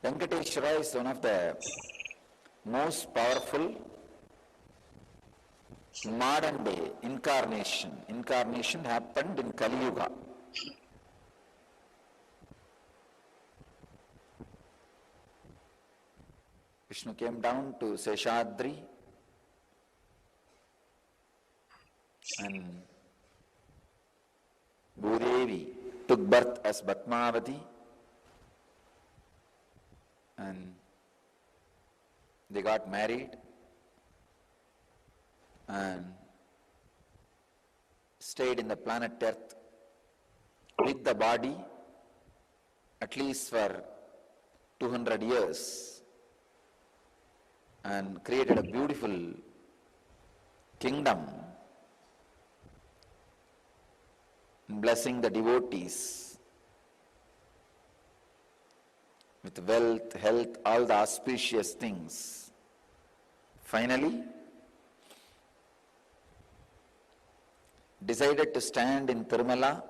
Venkateshwara is one of the most powerful modern day incarnation. Incarnation happened in Kali Yuga. Vishnu came down to Seshadri and Bhudevi took birth as Bhatmavati, and they got married and stayed in the planet Earth with the body at least for 200 years and created a beautiful kingdom, blessing the devotees with wealth, health, all the auspicious things. Finally, decided to stand in Tirumala.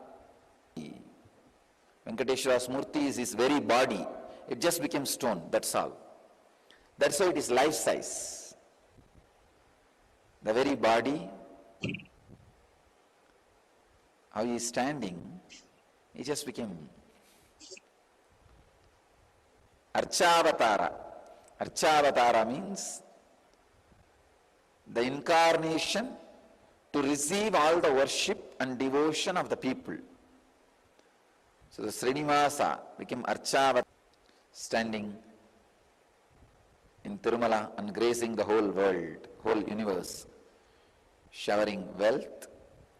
Venkateshwara's Murti is his very body. It just became stone, that's all. That's why it is life size. The very body, how he is standing, he just became Archavatara. Archavatara means the incarnation to receive all the worship and devotion of the people. So the Srinivasa became Archavatara, standing in Tirumala and gracing the whole world, whole universe, showering wealth,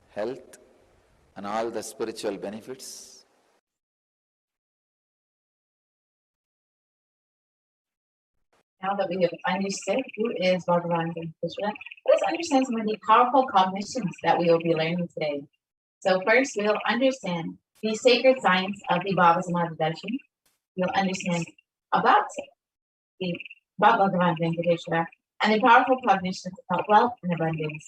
health, and all the spiritual benefits. Now that we have understood who is Bhagavan Krishna, let's understand some of the powerful cognitions that we will be learning today. So first, we'll understand the sacred science of the Bhava Samadhi Darshan. We'll understand about Bhagavan Venkateshwara and the powerful cognitions about wealth and abundance.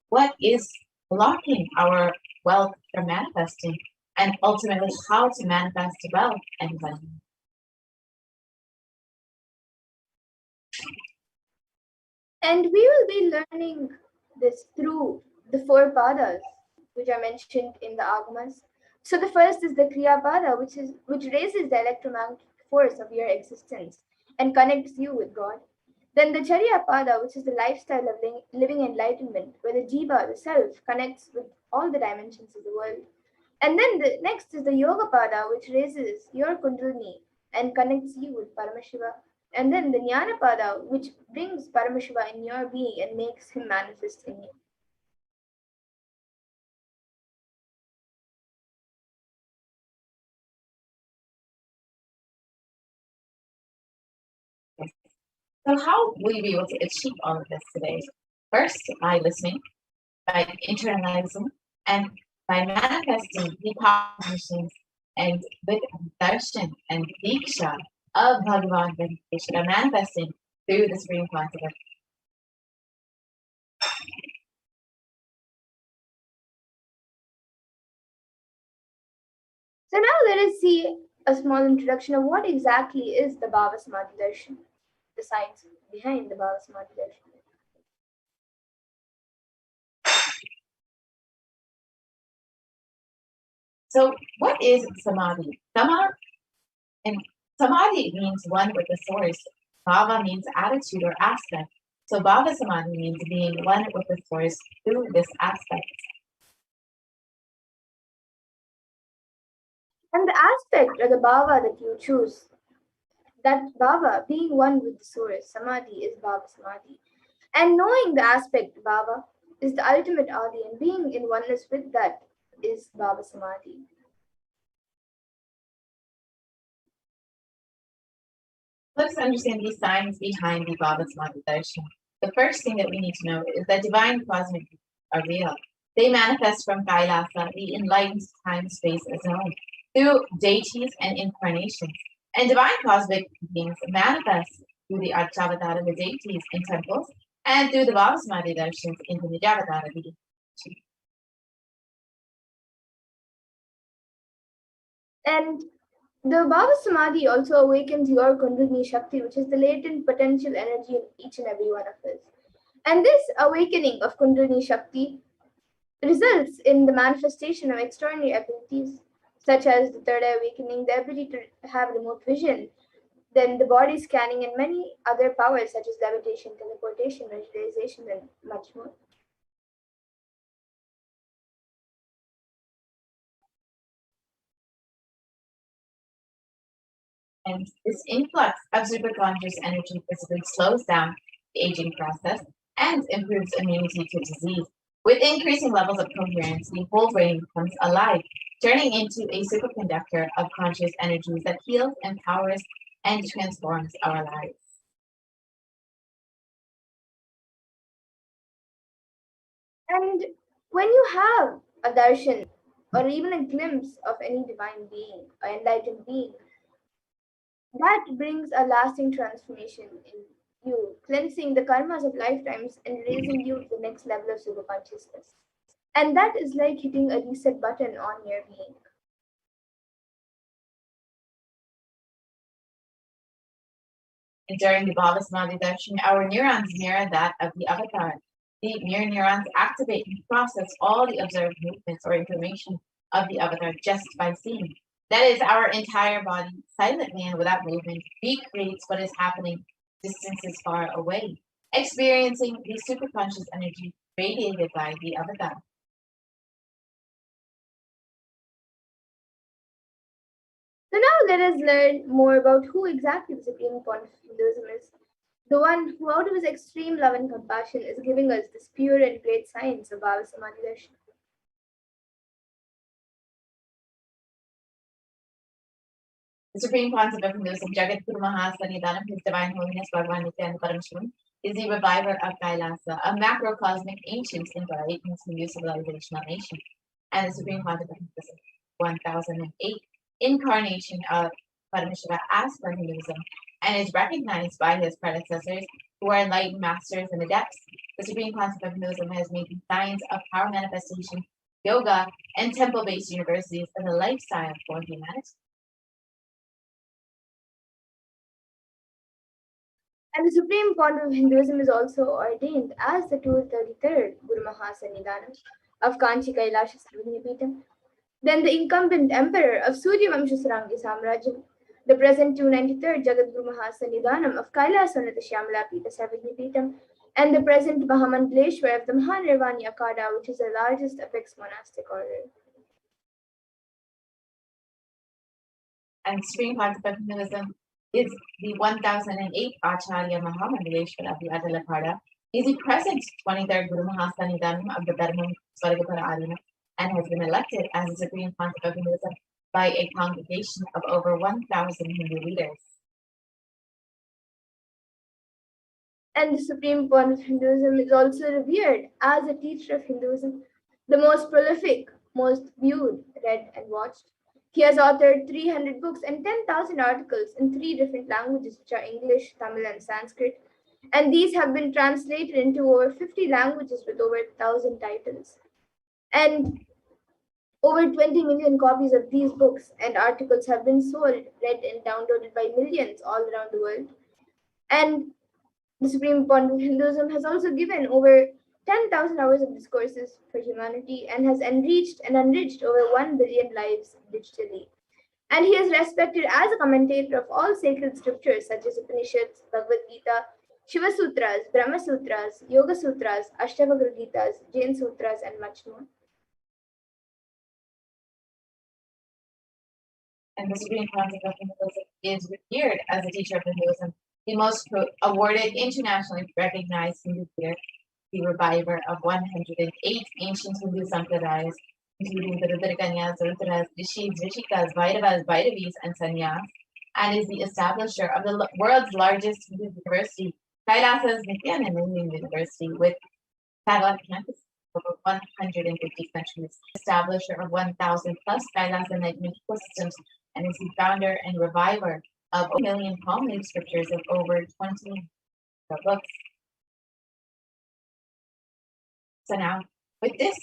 What is blocking our wealth from manifesting, and ultimately how to manifest wealth and abundance. And we will be learning this through the 4 padas, which are mentioned in the Agamas. So the first is the Kriya Pada, which raises the electromagnetic force of your existence and connects you with God. Then the Charya Pada, which is the lifestyle of living enlightenment, where the Jiva, the self, connects with all the dimensions of the world. And then the next is the Yoga Pada, which raises your Kundalini and connects you with Paramashiva. And then the Jnana Pada, which brings Paramashiva in your being and makes him manifest in you. So how will you be able to achieve all of this today? First, by listening, by internalizing, and by manifesting the cognitions and with darshan and diksha of Bhagavan Venkateshwara, manifesting through the Supreme Concept. So now let us see a small introduction of what exactly is the Bhava Samadhi Darshan, the science behind the Bhava Samadhi Darshan. So what is Samadhi? Samadhi means one with the source. Bhava means attitude or aspect. So Bhava Samadhi means being one with the source through this aspect. And the aspect or the bhava that you choose, that bhava being one with the source, samadhi is Bhava Samadhi. And knowing the aspect bhava is the ultimate adi, and being in oneness with that is Bhava Samadhi. Let's understand the science behind the Bhava Samadhi Darshan. The first thing that we need to know is that divine cosmic are real. They manifest from Kailasa, the enlightened time-space zone, through deities and incarnations. And divine cosmic beings manifest through the Archavatara, the deities in temples, and through the Bhava Samadhi Darshans in the Nijavatara, the And The Bhava Samadhi also awakens your Kundalini Shakti, which is the latent potential energy in each and every one of us. And this awakening of Kundalini Shakti results in the manifestation of extraordinary abilities, such as the third eye awakening, the ability to have remote vision, then the body scanning, and many other powers such as levitation, teleportation, visualization, and much more. And this influx of superconscious energy physically slows down the aging process and improves immunity to disease. With increasing levels of coherence, the whole brain becomes alive, turning into a superconductor of conscious energies that heals, empowers, and transforms our lives. And when you have a darshan or even a glimpse of any divine being or enlightened being, that brings a lasting transformation in you, cleansing the karmas of lifetimes and raising you to the next level of super consciousness. And that is like hitting a reset button on your being. And during the Bhava Samadhi darshan, our neurons mirror that of the avatar. The mirror neurons activate and process all the observed movements or information of the avatar just by seeing. That is, our entire body, silently and without movement, recreates what is happening distances far away, experiencing the superconscious energy radiated by the avatar. So now let us learn more about who exactly the supreme point of Hinduism is. The one who, out of his extreme love and compassion, is giving us this pure and great science of Bhava Samadhi darshan. The supreme concept of Hinduism, Jagat Guru Mahasannidhanam, His Divine Holiness Bhagavan Nithyananda Paramashivam, is the reviver of Kailasa, a macrocosmic ancient enlightened Hindu civilizational nation, and the supreme concept of Hinduism, 1008 incarnation of Paramashiva as per Hinduism, and is recognized by his predecessors who are enlightened masters and adepts. The supreme concept of Hinduism has made the science of power manifestation, yoga, and temple-based universities as a lifestyle for humanity. And the supreme point of Hinduism is also ordained as the 233rd Guru Mahasannidhanam of Kanchi Kailasha Sarvajnapeetham. Then the incumbent emperor of Suryavamsha Sarangi Samrajyam, the present 293rd Jagadguru Mahasannidhanam of Kailasannatha Shyamala-Pita Sarvajnapeetham, and the present Mahamandaleshwar of the Mahanirvani Akada, which is the largest apex monastic order. And supreme concept of Hinduism is the 1008 Acharya Mahamandaleshwar of the Adalapada. Is the present 23rd Guru Mahasannidhanam of the Dharmam Swargapara Arena and has been elected as the supreme concept of Hinduism by a congregation of over 1,000 Hindu leaders. And the supreme point of Hinduism is also revered as a teacher of Hinduism, the most prolific, most viewed, read, and watched. He has authored 300 books and 10,000 articles in 3 different languages, which are English, Tamil, and Sanskrit. And these have been translated into over 50 languages with over 1,000 titles. And over 20 million copies of these books and articles have been sold, read, and downloaded by millions all around the world. And the Supreme Point of Hinduism has also given over 10,000 hours of discourses for humanity and has enriched and enriched over 1 billion lives digitally. And he is respected as a commentator of all sacred scriptures such as Upanishads, Bhagavad Gita, Shiva Sutras, Brahma Sutras, Yoga Sutras, Ashtavakra Gitas, Jain Sutras, and much more. And the supreme concept of Hinduism is revered as a teacher of Hinduism, the most awarded, internationally recognized Hindu peer, the reviver of 108 ancient Hindu sampradayas, including the Rudraganyas, Rudras, Rishis, Rishikas, Bhairavas, Bhairavis, and Sannyas, and is the establisher of the world's largest Hindu university, Kailasa's Nithyananda University, with satellite campus over 150 countries, establisher of 1,000 plus Kailasa enlightenment ecosystems, and is the founder and reviver of a million Talmud scriptures of over 20 books. So now, with this,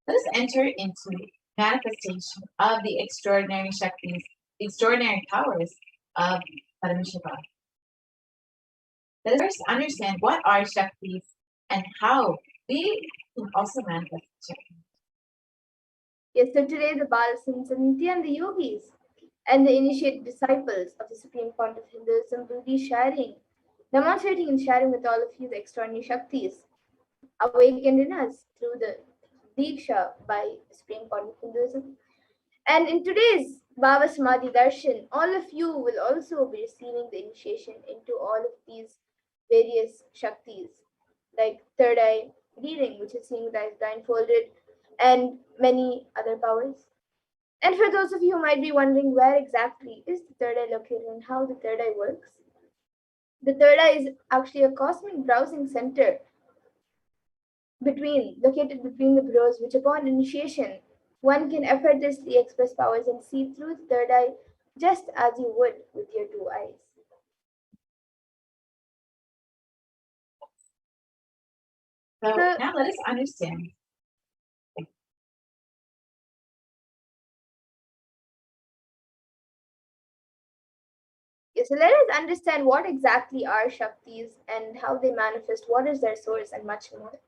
let us enter into manifestation of the extraordinary Shaktis extraordinary powers of Paramashiva. Let us first understand what are Shaktis and how we can also manifest Shakti. Yes, so today the Balasins and Nithyananda the yogis and the initiated disciples of the Supreme Font of Hinduism will be demonstrating and sharing with all of you the extraordinary Shaktis awakened in us through the Diksha by Supreme Font of Hinduism. And in today's Bhava Samadhi Darshan, all of you will also be receiving the initiation into all of these various Shaktis, like third eye reading, which is seeing with eyes blindfolded, and many other powers. And for those of you who might be wondering where exactly is the third eye located and how the third eye works, the third eye is actually a cosmic browsing center located between the brows, which upon initiation, one can effortlessly express powers and see through the third eye just as you would with your two eyes. So now let us understand. So let us understand what exactly are Shaktis and how they manifest, what is their source, and much more.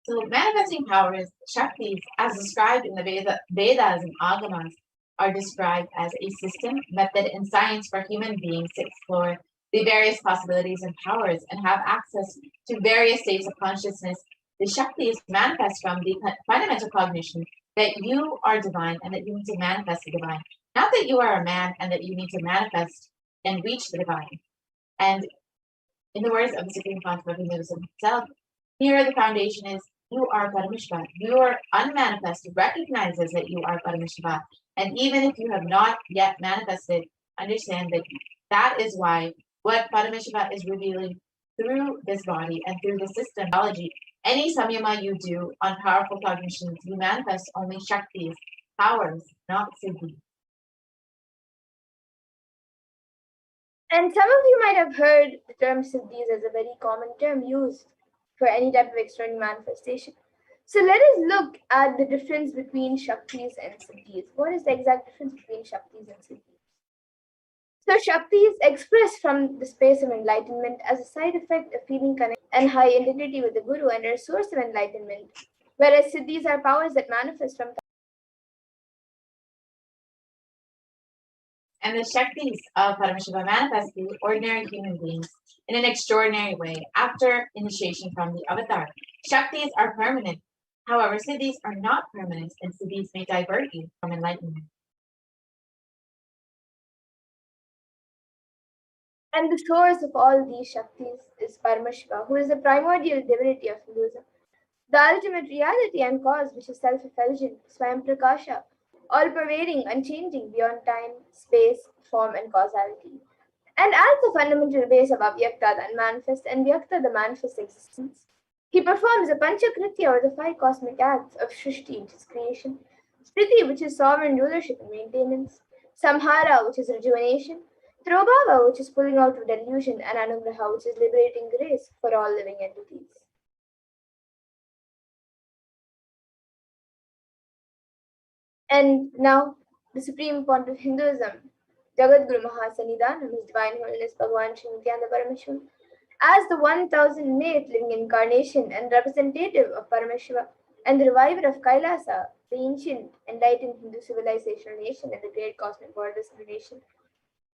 So manifesting powers, Shaktis, as described in the Vedas and Agamas, are described as a system, method, and science for human beings to explore the various possibilities and powers and have access to various states of consciousness. The Shaktis manifest from the fundamental cognition that you are divine and that you need to manifest the divine. Not that you are a man and that you need to manifest and reach the divine. And in the words of the Supreme Font of Hinduism itself, here the foundation is you are Paramashiva. Your unmanifest recognizes that you are Paramashiva. And even if you have not yet manifested, understand that that is why what Paramashiva is revealing through this body and through the system, any samyama you do on powerful cognitions, you manifest only Shaktis, powers, not Siddhi. And some of you might have heard the term Siddhis as a very common term used for any type of extraordinary manifestation. So let us look at the difference between Shaktis and Siddhis. What is the exact difference between Shaktis and Siddhis? So Shaktis express from the space of enlightenment as a side effect of feeling connected and high integrity with the Guru and are a source of enlightenment, whereas Siddhis are powers that manifest from. And the Shaktis of Paramashiva manifest through ordinary human beings in an extraordinary way after initiation from the avatar. Shaktis are permanent. However, Siddhis are not permanent, and Siddhis may divert you from enlightenment. And the source of all these Shaktis is Paramashiva, who is the primordial divinity of Hinduism, the ultimate reality and cause, which is self-effulgent, Swayam Prakasha, all-pervading, unchanging beyond time, space, form, and causality. And as the fundamental base of Avyakta, the unmanifest, and Vyakta, the manifest existence, he performs the Panchakritya, or the five cosmic acts of Shrishti, which is creation, Sthiti, which is sovereign rulership and maintenance, Samhara, which is rejuvenation, Trobhava, which is pulling out of delusion, and Anugraha, which is liberating grace for all living entities. And now, the Supreme Font of Hinduism, Jagat Guru Mahasanidhanam, His Divine Holiness Bhagavan Sri Nithyananda Paramashivam, as the 1008th living incarnation and representative of Paramashiva and the reviver of Kailasa, the ancient enlightened Hindu civilizational nation and the great cosmic borders nation,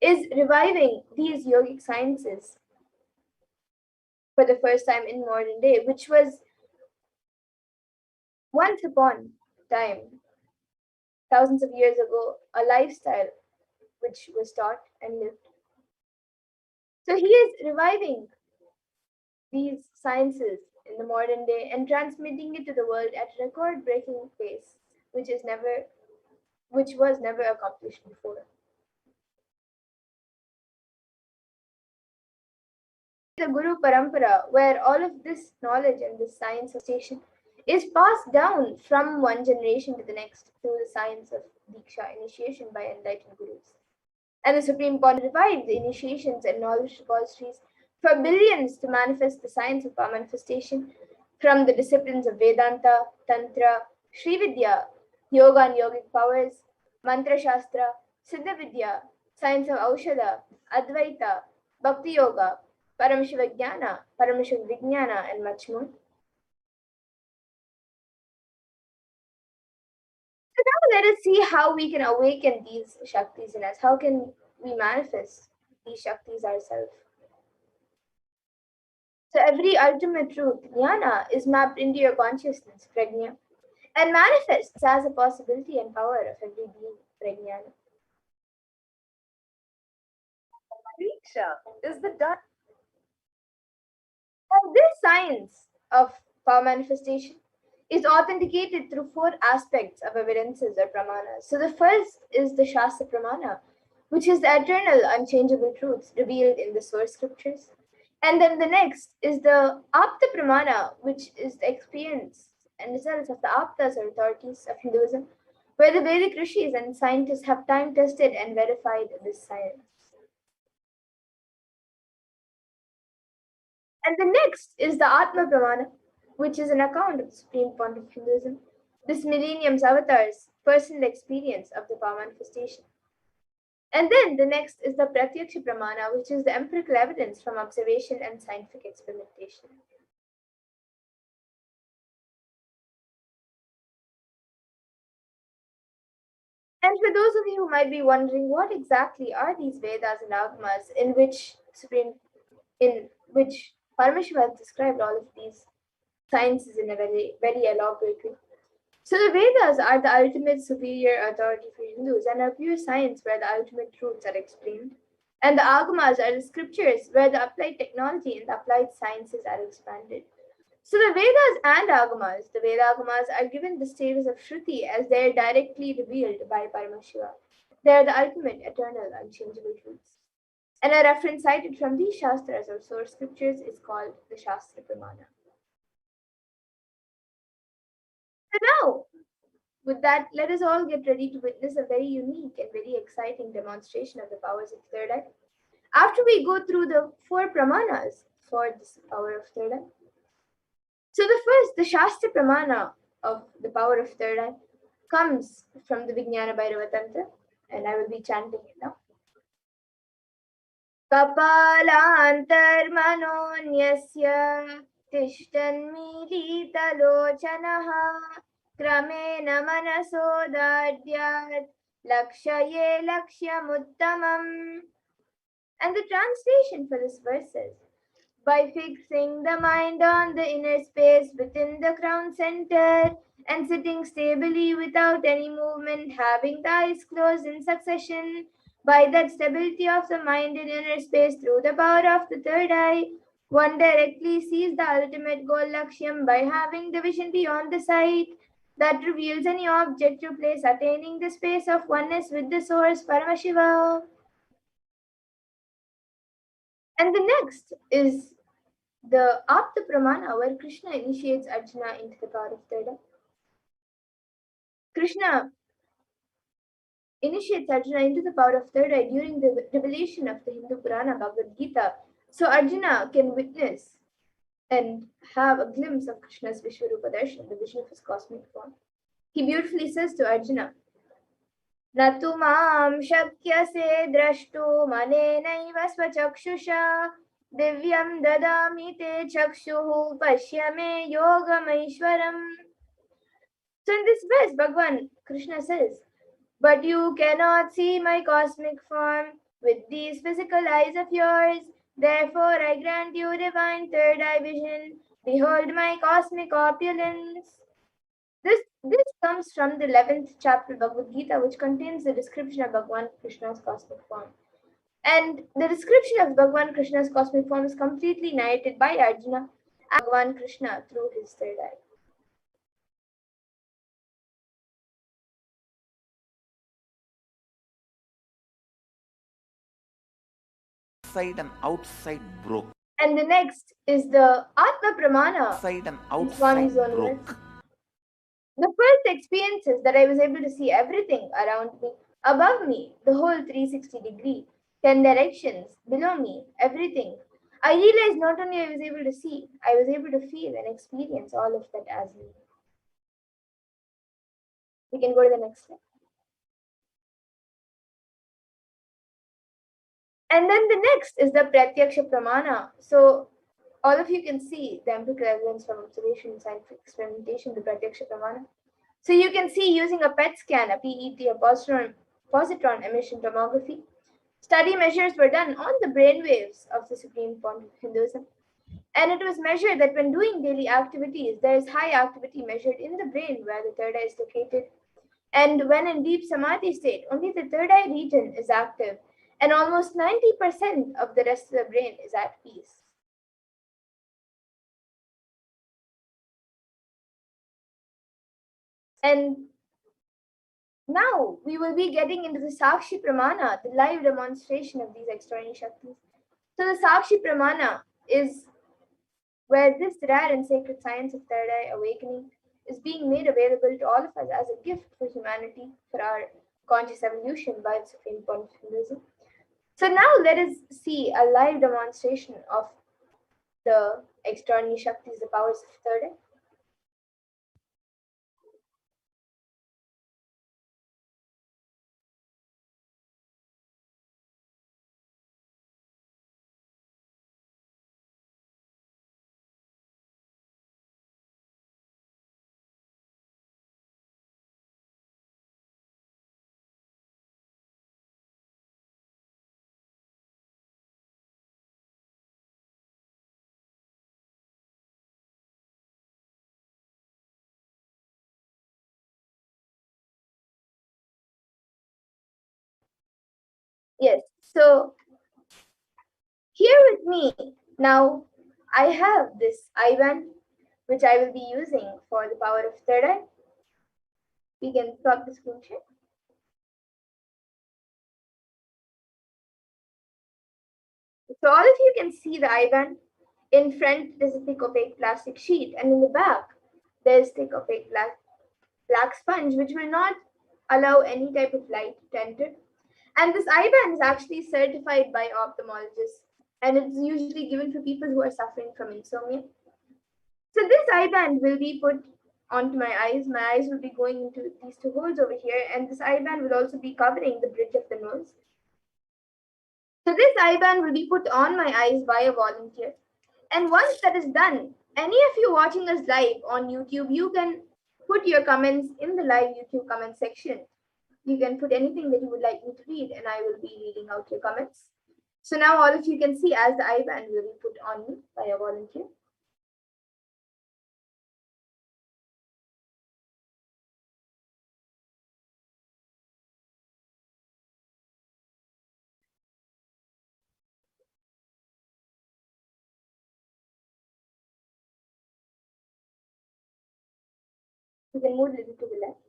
is reviving these yogic sciences for the first time in modern day, which was once upon a time, thousands of years ago, a lifestyle which was taught and lived. So he is reviving these sciences in the modern day and transmitting it to the world at a record-breaking pace, which was never accomplished before. The Guru Parampara, where all of this knowledge and this science of station is passed down from one generation to the next through the science of Diksha initiation by enlightened Gurus. And the Supreme Font revived the initiations and knowledge repositories for billions to manifest the science of power manifestation from the disciplines of Vedanta, Tantra, Sri Vidya, Yoga and Yogic powers, Mantra Shastra, Siddha Vidya, science of Aushadha, Advaita, Bhakti Yoga, Paramashivoham, Paramashivoham, and much more. So now let us see how we can awaken these Shaktis in us. How can we manifest these Shaktis ourselves? So every ultimate truth, jnana, is mapped into your consciousness, prajna, and manifests as a possibility and power of every being, prajnana. Diksha is the done. And this science of power manifestation is authenticated through four aspects of evidences or pramanas. So the first is the Shastra Pramana, which is the eternal, unchangeable truths revealed in the source scriptures. And then the next is the Apta Pramana, which is the experience and results of the Aptas or authorities of Hinduism, where the Vedic rishis and scientists have time tested and verified this science. And the next is the Atma Pramana, which is an account of the Supreme Point of Hinduism, this millennium's avatar's personal experience of the power manifestation. And then the next is the Pratyaksha Pramana, which is the empirical evidence from observation and scientific experimentation. And for those of you who might be wondering, what exactly are these Vedas and Agamas in which Paramashiva has described all of these sciences in a very, very elaborate way. So the Vedas are the ultimate superior authority for Hindus and are pure science where the ultimate truths are explained. And the Agamas are the scriptures where the applied technology and the applied sciences are expanded. So the Vedas and Agamas, the Veda Agamas are given the status of Shruti as they are directly revealed by Paramashiva. They are the ultimate, eternal, unchangeable truths. And a reference cited from these Shastras or source scriptures is called the Shastra Pramana. So now, with that, let us all get ready to witness a very unique and very exciting demonstration of the powers of third eye. After we go through the four pramanas for this power of third eye. So the first, the Shastra Pramana of the power of third eye, comes from the Vijnana Bhairava Tantra, and I will be chanting it now. Kapalantarmanonyasya tishtanmilitalochanaha क्रमेण मनसोदार्द्यात् lakshye lakshyamuttamam. And the translation for this verse is, by fixing the mind on the inner space within the crown center and sitting stably without any movement, having the eyes closed in succession, by that stability of the mind in inner space through the power of the third eye, one directly sees the ultimate goal lakshyam by having the vision beyond the sight that reveals any object or place, attaining the space of oneness with the source, Paramashiva. And the next is the Apta Pramana, where Krishna initiates Arjuna into the power of third eye. Krishna initiates Arjuna into the power of third eye during the revelation of the Hindu Purana Bhagavad Gita, so Arjuna can witness and have a glimpse of Krishna's Vishwarupa Darshan, the vision of his cosmic form. He beautifully says to Arjuna, Natu mam shakyase drashtu manenaiva svachakshisha divyam dadami te chakshuhu pashyame yogamaishwaram. So in this verse, Bhagavan Krishna says, but you cannot see my cosmic form with these physical eyes of yours. Therefore, I grant you divine third eye vision. Behold my cosmic opulence. This comes from the 11th chapter of Bhagavad Gita, which contains the description of Bhagavan Krishna's cosmic form. And the description of Bhagavan Krishna's cosmic form is completely narrated by Arjuna and Bhagavan Krishna through his third eye. Inside and outside broke. And the next is the Atma Pramana. Inside and outside broke. The first experience is that I was able to see everything around me, above me, the whole 360 degree, 10 directions, below me, everything. I realized not only I was able to see, I was able to feel and experience all of that as me. We can go to the next slide. And then the next is the Pratyaksha Pramana. So all of you can see the empirical evidence from observation, scientific experimentation, the Pratyaksha Pramana. So you can see using a PET scan, a PET, a positron emission tomography. Study measures were done on the brainwaves of the Supreme Point of Hinduism. And it was measured that when doing daily activities, there is high activity measured in the brain where the third eye is located. And when in deep samadhi state, only the third eye region is active, and almost 90% of the rest of the brain is at peace. And now we will be getting into the Sakshi Pramana, the live demonstration of these extraordinary Shaktis. So the Sakshi Pramana is where this rare and sacred science of third eye awakening is being made available to all of us as a gift for humanity, for our conscious evolution by the Supreme Point of Hinduism. So now let us see a live demonstration of the extraordinary Shaktis, the powers of third eye. Yes, so here with me now, I have this IBAN which I will be using for the power of third eye. We can stop the screen share. So all of you can see the IBAN. In front, there's a thick opaque plastic sheet, and in the back, there's thick opaque black sponge, which will not allow any type of light to enter. And this IBAN is actually certified by ophthalmologists, and it's usually given for people who are suffering from insomnia. So this IBAN will be put onto my eyes. My eyes will be going into these two holes over here, and this IBAN will also be covering the bridge of the nose. So this IBAN will be put on my eyes by a volunteer. And once that is done, any of you watching us live on YouTube, you can put your comments in the live YouTube comment section. You can put anything that you would like me to read, and I will be reading out your comments. So now all of you can see as the IBAN will be put on me by a volunteer. You can move a little to the left.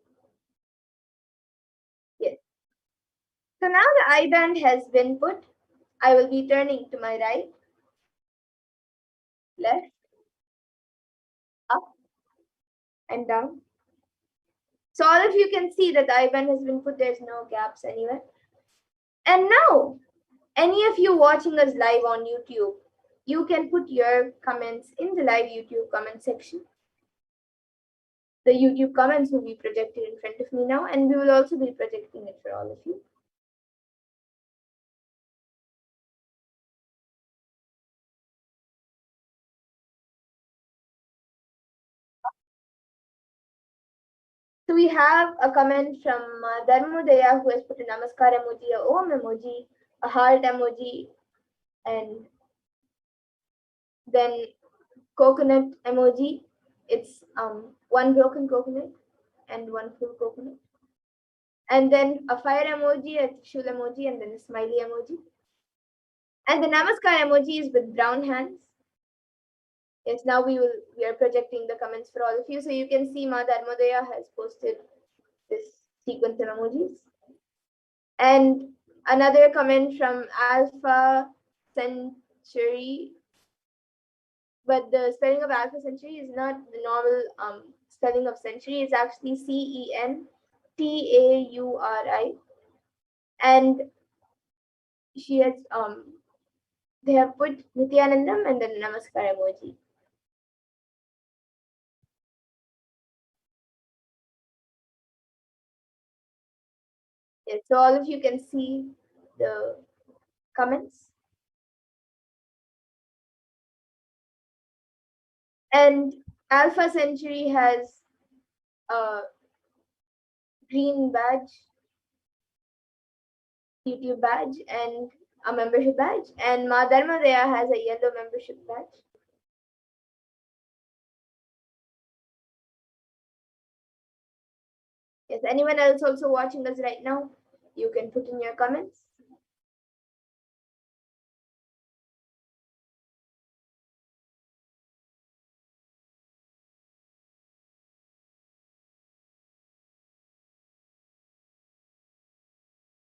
Yes. So now the IBAN has been put. I will be turning to my right, left, up, and down. So all of you can see that the IBAN has been put. There's no gaps anywhere. And now, any of you watching us live on YouTube, you can put your comments in the live YouTube comment section. The YouTube comments will be projected in front of me now, and we will also be projecting it for all of you. So we have a comment from Dharmodaya, who has put a namaskar emoji, a om emoji, a heart emoji, and then coconut emoji. It's one broken coconut and one full coconut. And then a fire emoji, a Trishul emoji, and then a smiley emoji. And the namaskar emoji is with brown hands. Yes, now we are projecting the comments for all of you. So you can see Ma Dharmodaya has posted this sequence of emojis. And another comment from Alpha Century, but the spelling of Alpha Century is not the normal spelling of century. It's actually CENTAURI. And she has they have put Nithyanandam and then Namaskar emoji. Yes, so all of you can see the comments. And Alpha Century has a green badge, YouTube badge, and a membership badge. And Ma Dharmadaya has a yellow membership badge. Yes, anyone else also watching us right now? You can put in your comments.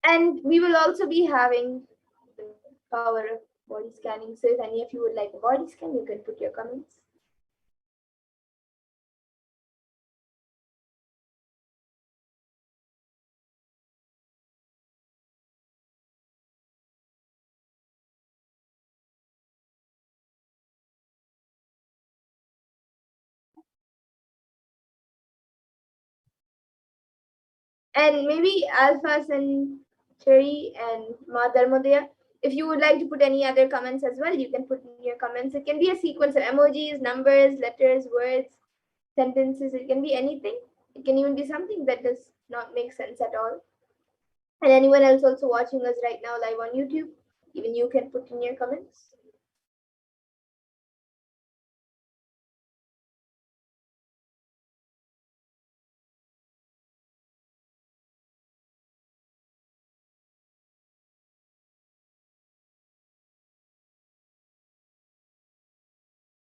And we will also be having the power of body scanning. So if any of you would like a body scan, you can put your comments. And maybe Alphas and Cherry and Ma Dharmadaya, if you would like to put any other comments as well, you can put in your comments. It can be a sequence of emojis, numbers, letters, words, sentences. It can be anything. It can even be something that does not make sense at all. And anyone else also watching us right now live on YouTube, even you can put in your comments.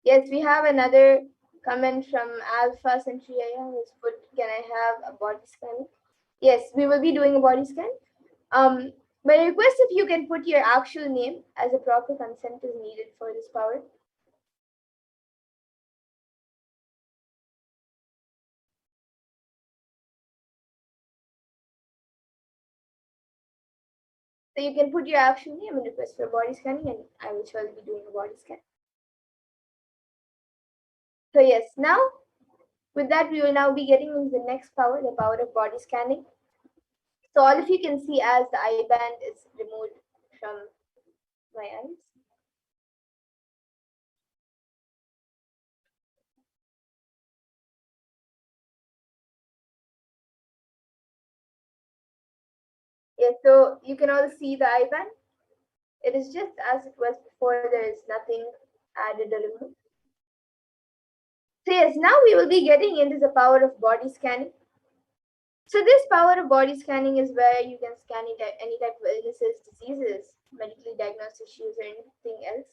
Yes, we have another comment from Alpha Centuria who's put, can I have a body scan? Yes, we will be doing a body scan. But I request if you can put your actual name, as a proper consent is needed for this power. So you can put your actual name and request for body scanning, and I will surely be doing a body scan. So yes, now with that, we will now be getting into the next power, the power of body scanning. So all of you can see as the eye band is removed from my eyes. Yes, so you can all see the eye band. It is just as it was before, there is nothing added or removed. So yes, now we will be getting into the power of body scanning. So this power of body scanning is where you can scan any type of illnesses, diseases, medically diagnosed issues, or anything else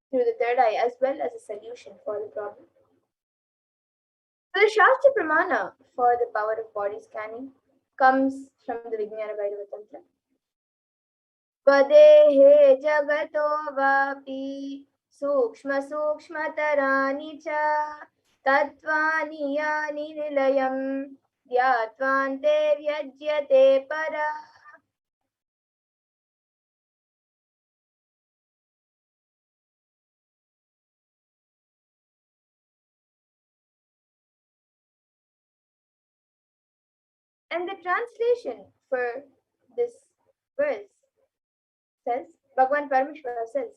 through the third eye, as well as a solution for the problem. So the Shastra Pramana for the power of body scanning comes from the Vijnana Vaidava Tantra. Padehe jagato vapi sukshma sukshmatarani cha tattvani yani nilayam dhyatvante vyajyate para. And the translation for this verse says, Bhagwan Parameshwara says,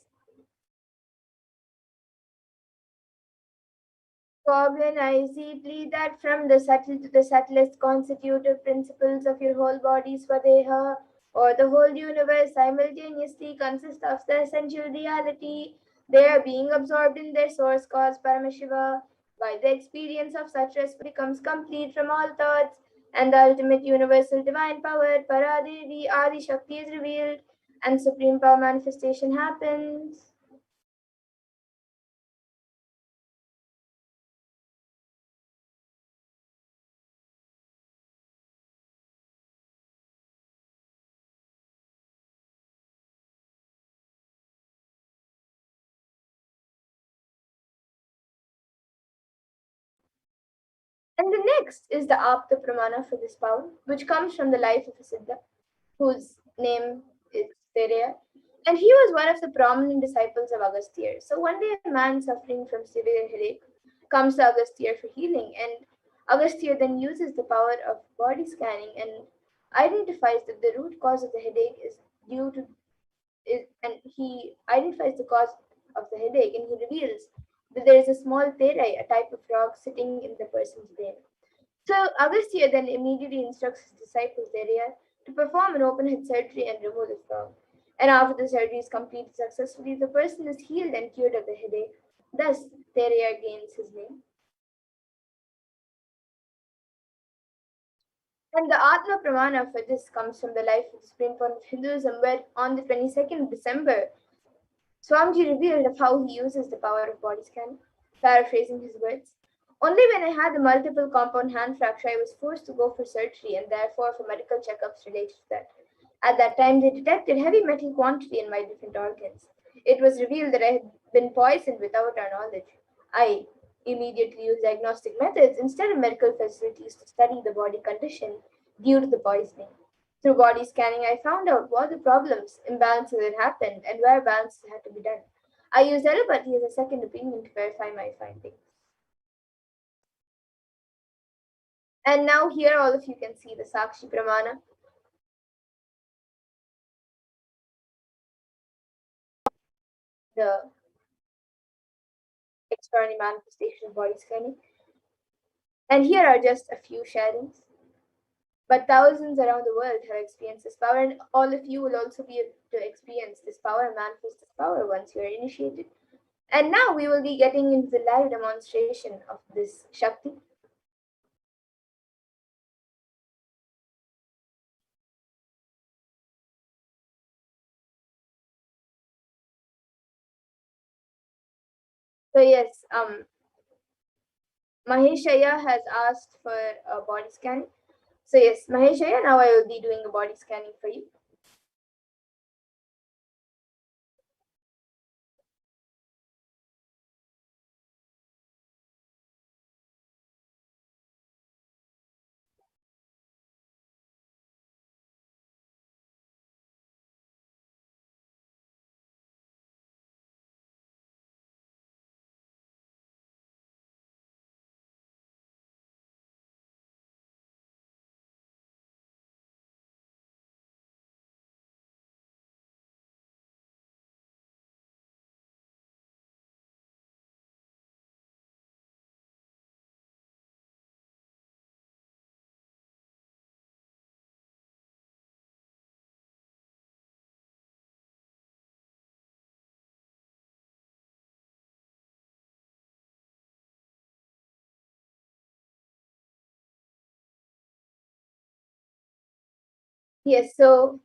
cognize deeply that from the subtle to the subtlest constitutive principles of your whole body, Swadeha, or the whole universe simultaneously consist of the essential reality. They are being absorbed in their source cause Paramashiva. By the experience of such rest becomes complete from all thoughts, and the ultimate universal divine power, Paradevi Adi Shakti, is revealed, and supreme power manifestation happens. And the next is the Apta Pramana for this power, which comes from the life of a Siddha, whose name is Tereya. And he was one of the prominent disciples of Agastya. So one day, a man suffering from severe headache comes to Agastya for healing, and Agastya then uses the power of body scanning and identifies that the root cause of the headache is due to and he identifies the cause of the headache, and he reveals that there is a small therai, a type of rock, sitting in the person's brain. So Agastya then immediately instructs his disciple Theria to perform an open head surgery and remove the frog. And after the surgery is completed successfully, the person is healed and cured of the headache. Thus, Theria gains his name. And the Atma Pramana for this comes from the life of the spring point of Hinduism, where on the 22nd of December, Swamiji revealed of how he uses the power of body scan, paraphrasing his words. Only when I had the multiple compound hand fracture, I was forced to go for surgery and therefore for medical checkups related to that. At that time, they detected heavy metal quantity in my different organs. It was revealed that I had been poisoned without our knowledge. I immediately used diagnostic methods instead of medical facilities to study the body condition due to the poisoning. Through body scanning, I found out what the problems, imbalances had happened, and where balances had to be done. I used telepathy as a second opinion to verify my findings. And now here all of you can see the Sakshi Pramana. The extraordinary manifestation of body scanning. And here are just a few sharings. But thousands around the world have experienced this power, and all of you will also be able to experience this power and manifest this power once you are initiated. And now we will be getting into the live demonstration of this Shakti. So yes, Maheshaya has asked for a body scanning. So yes, Maheshaya, now I will be doing a body scanning for you. Yes, so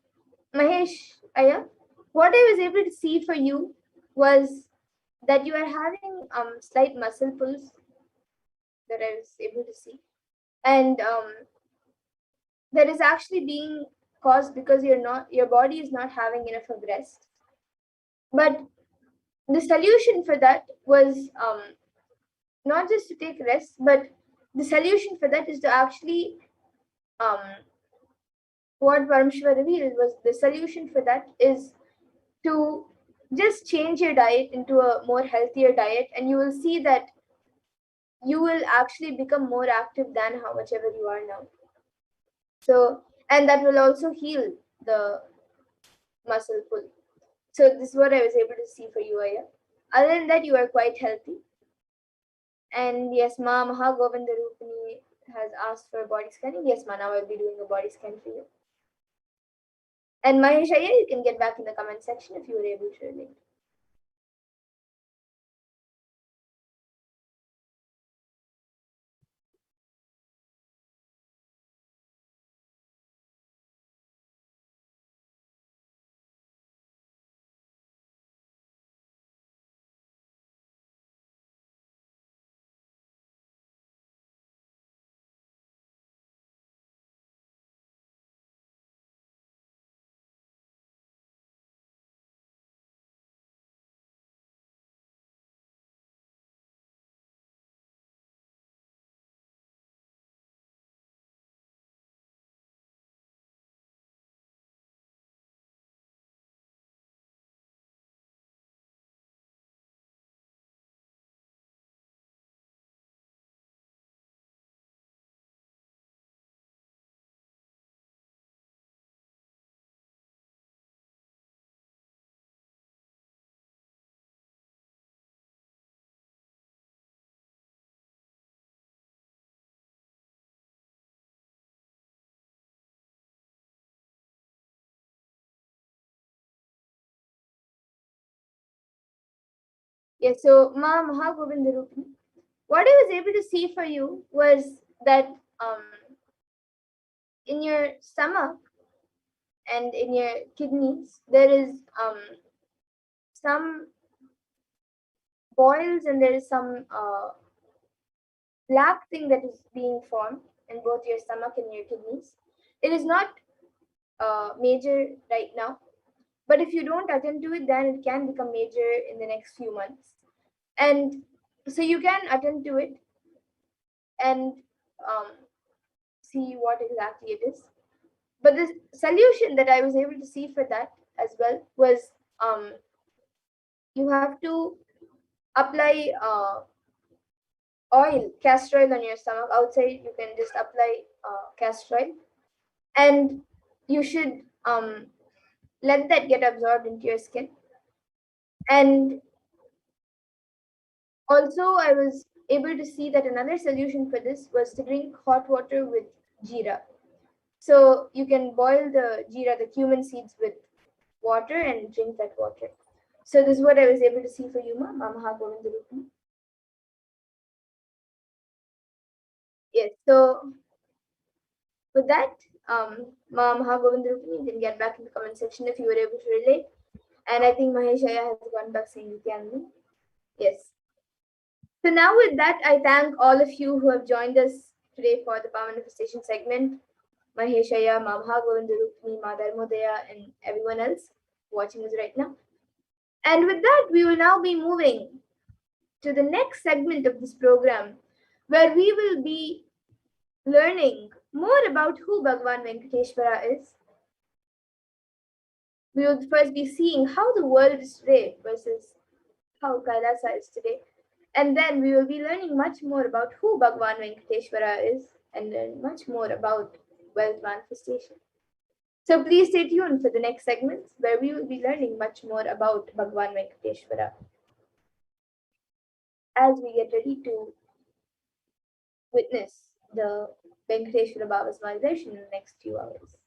Mahesh, Aya, what I was able to see for you was that you are having slight muscle pulls that I was able to see. And that is actually being caused because your body is not having enough of rest. But the solution for that was not just to take rest, but the solution for that is to actually um, what Paramashivara revealed was the solution for that is to just change your diet into a more healthier diet, and you will see that you will actually become more active than how much ever you are now. So, and that will also heal the muscle pull. So this is what I was able to see for you, Aya. Other than that, you are quite healthy. And yes, Ma Mahagovinda Rupini has asked for a body scanning. Yes, Ma, now I'll be doing a body scan for you. And Mahesh Iyer, you can get back in the comment section if you were able to relate. Yeah, so Ma Mahagovindarupani, what I was able to see for you was that in your stomach and in your kidneys, there is some boils and there is some black thing that is being formed in both your stomach and your kidneys. It is not major right now, but if you don't attend to it, then it can become major in the next few months. And so you can attend to it and um, see what exactly it is. But the solution that I was able to see for that as well was um, you have to apply oil, castor oil on your stomach. Outside, you can just apply castor oil, and you should let that get absorbed into your skin. And also, I was able to see that another solution for this was to drink hot water with jeera. So you can boil the jeera, the cumin seeds, with water and drink that water. So this is what I was able to see for you, Mama Govindarupani. Yes. So with that, Mama Govindarupani, you can get back in the comment section if you were able to relate. And I think Maheshaya has gone back saying you can. Yes. So now with that, I thank all of you who have joined us today for the Power Manifestation segment. Maheshaya, Mamha Govindarupani, Madharmodaya, and everyone else watching us right now. And with that, we will now be moving to the next segment of this program, where we will be learning more about who Bhagwan Venkateshwara is. We will first be seeing how the world is today versus how Kailasa is today. And then we will be learning much more about who Bhagwan Venkateshwara is and then much more about wealth manifestation. So please stay tuned for the next segments where we will be learning much more about Bhagwan Venkateshwara as we get ready to witness the Venkateshwara Baba's darshan in the next few hours.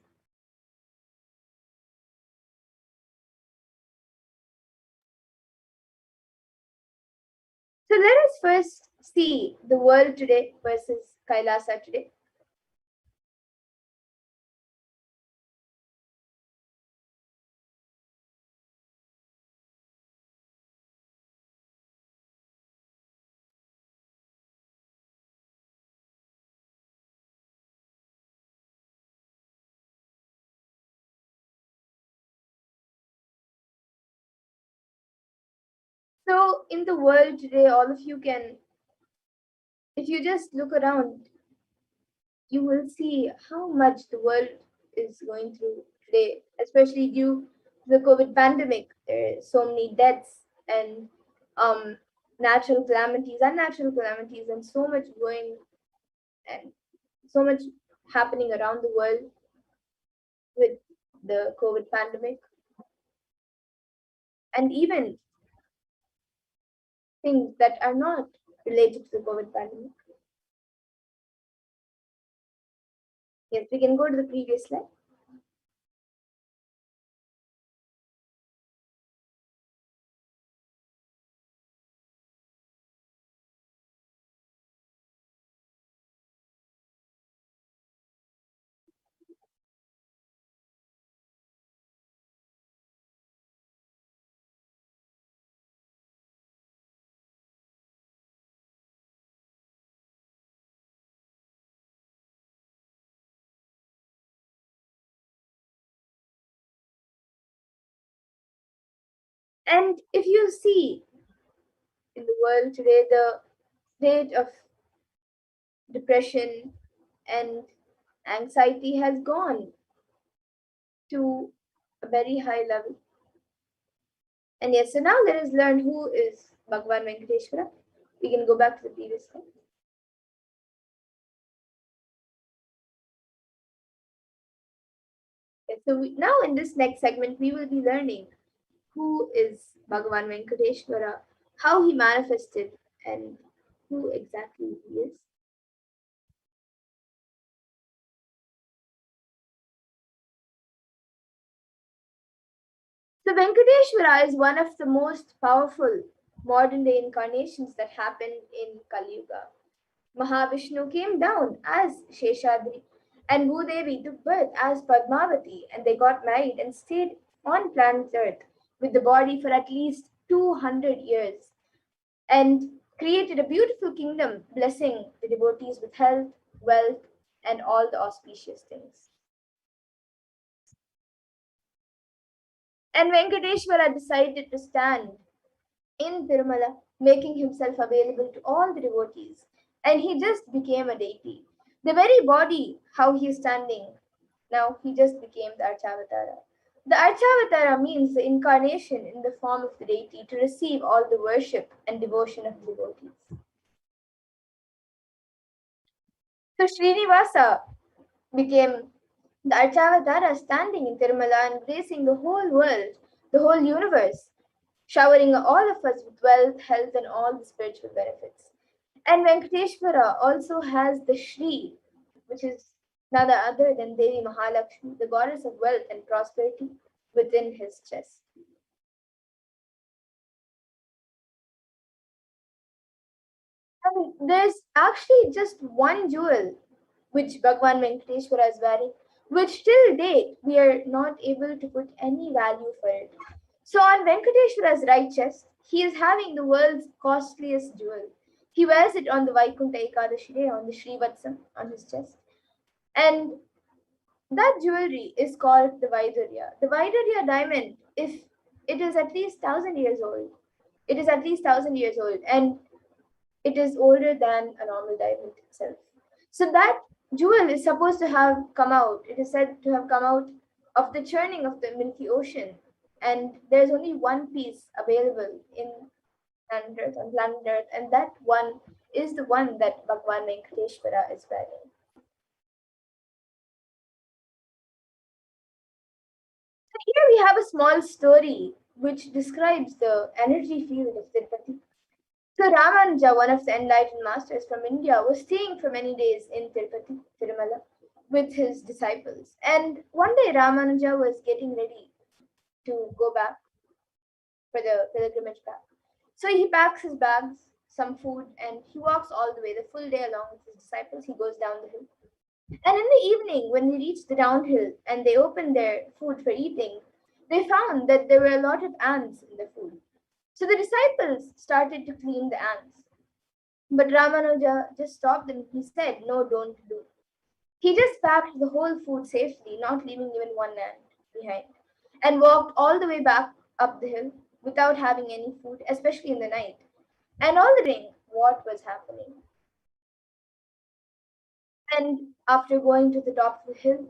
So let us first see the world today versus Kailasa today. So in the world today, all of you can, if you just look around, you will see how much the world is going through today, especially due to the COVID pandemic. There are so many deaths and natural calamities, unnatural calamities, and so much going and so much happening around the world with the COVID pandemic. And even things that are not related to the COVID pandemic. Yes, we can go to the previous slide. And if you see in the world today, the rate of depression and anxiety has gone to a very high level. And yes, so now let us learn who is Bhagwan Venkateshwara. We can go back to the previous slide. Okay, so now in this next segment, we will be learning who is Bhagwan Venkateshwara, how he manifested, and who exactly he is. So Venkateshwara is one of the most powerful modern day incarnations that happened in Kali Yuga. Mahavishnu came down as Sheshadri, and Bhudevi took birth as Padmavati, and they got married and stayed on planet Earth with the body for at least 200 years and created a beautiful kingdom, blessing the devotees with health, wealth, and all the auspicious things. And Venkateshwara decided to stand in Tirumala, making himself available to all the devotees. And he just became a deity. The very body, how he is standing, now he just became the Archavatara. The Archavatara means the incarnation in the form of the deity to receive all the worship and devotion of the devotees. So Srinivasa became the Archavatara standing in Tirumala and gracing the whole world, the whole universe, showering all of us with wealth, health, and all the spiritual benefits. And Venkateshwara also has the Shri, which is none other than Devi Mahalakshmi, the goddess of wealth and prosperity, within his chest. And there's actually just one jewel which Bhagwan Venkateshwara is wearing, which till date we are not able to put any value for it. So on Venkateshwara's right chest, he is having the world's costliest jewel. He wears it on the Vaikuntha Ekadashi day on the Srivatsam on his chest. And that jewelry is called the Vaidurya. The Vaidurya diamond, if it is at least 1,000 years old, it is at least 1,000 years old, and it is older than a normal diamond itself. So that jewel is supposed to have come out. It is said to have come out of the churning of the Milky Ocean, and there's only one piece available in planet Earth, on planet Earth, and that one is the one that Bhagwan Venkateshwara is wearing. So here we have a small story which describes the energy field of Tirupati. So Ramanuja, one of the enlightened masters from India, was staying for many days in Tirupati, Tirumala, with his disciples. And one day Ramanuja was getting ready to go back for the pilgrimage back. So he packs his bags, some food, and he walks all the way, the full day along with his disciples. He goes down the hill. And in the evening, when they reached the downhill and they opened their food for eating, they found that there were a lot of ants in the food. So the disciples started to clean the ants. But Ramanuja just stopped them. He said, "No, don't do." He just packed the whole food safely, not leaving even one ant behind, and walked all the way back up the hill without having any food, especially in the night, and all wondering what was happening. And after going to the top of the hill,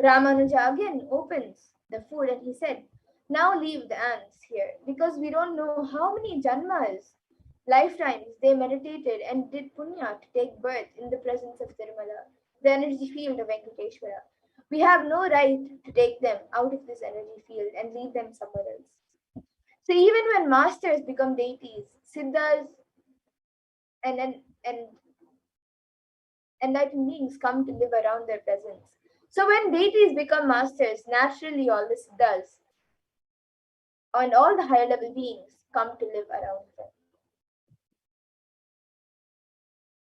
Ramanuja again opens the food and he said, "Now leave the ants here because we don't know how many janmas, lifetimes they meditated and did punya to take birth in the presence of Tirumala, the energy field of Venkateshwara. We have no right to take them out of this energy field and leave them somewhere else." So even when masters become deities, siddhas and enlightened beings come to live around their presence. So when deities become masters, naturally all the siddhas and all the higher level beings come to live around them.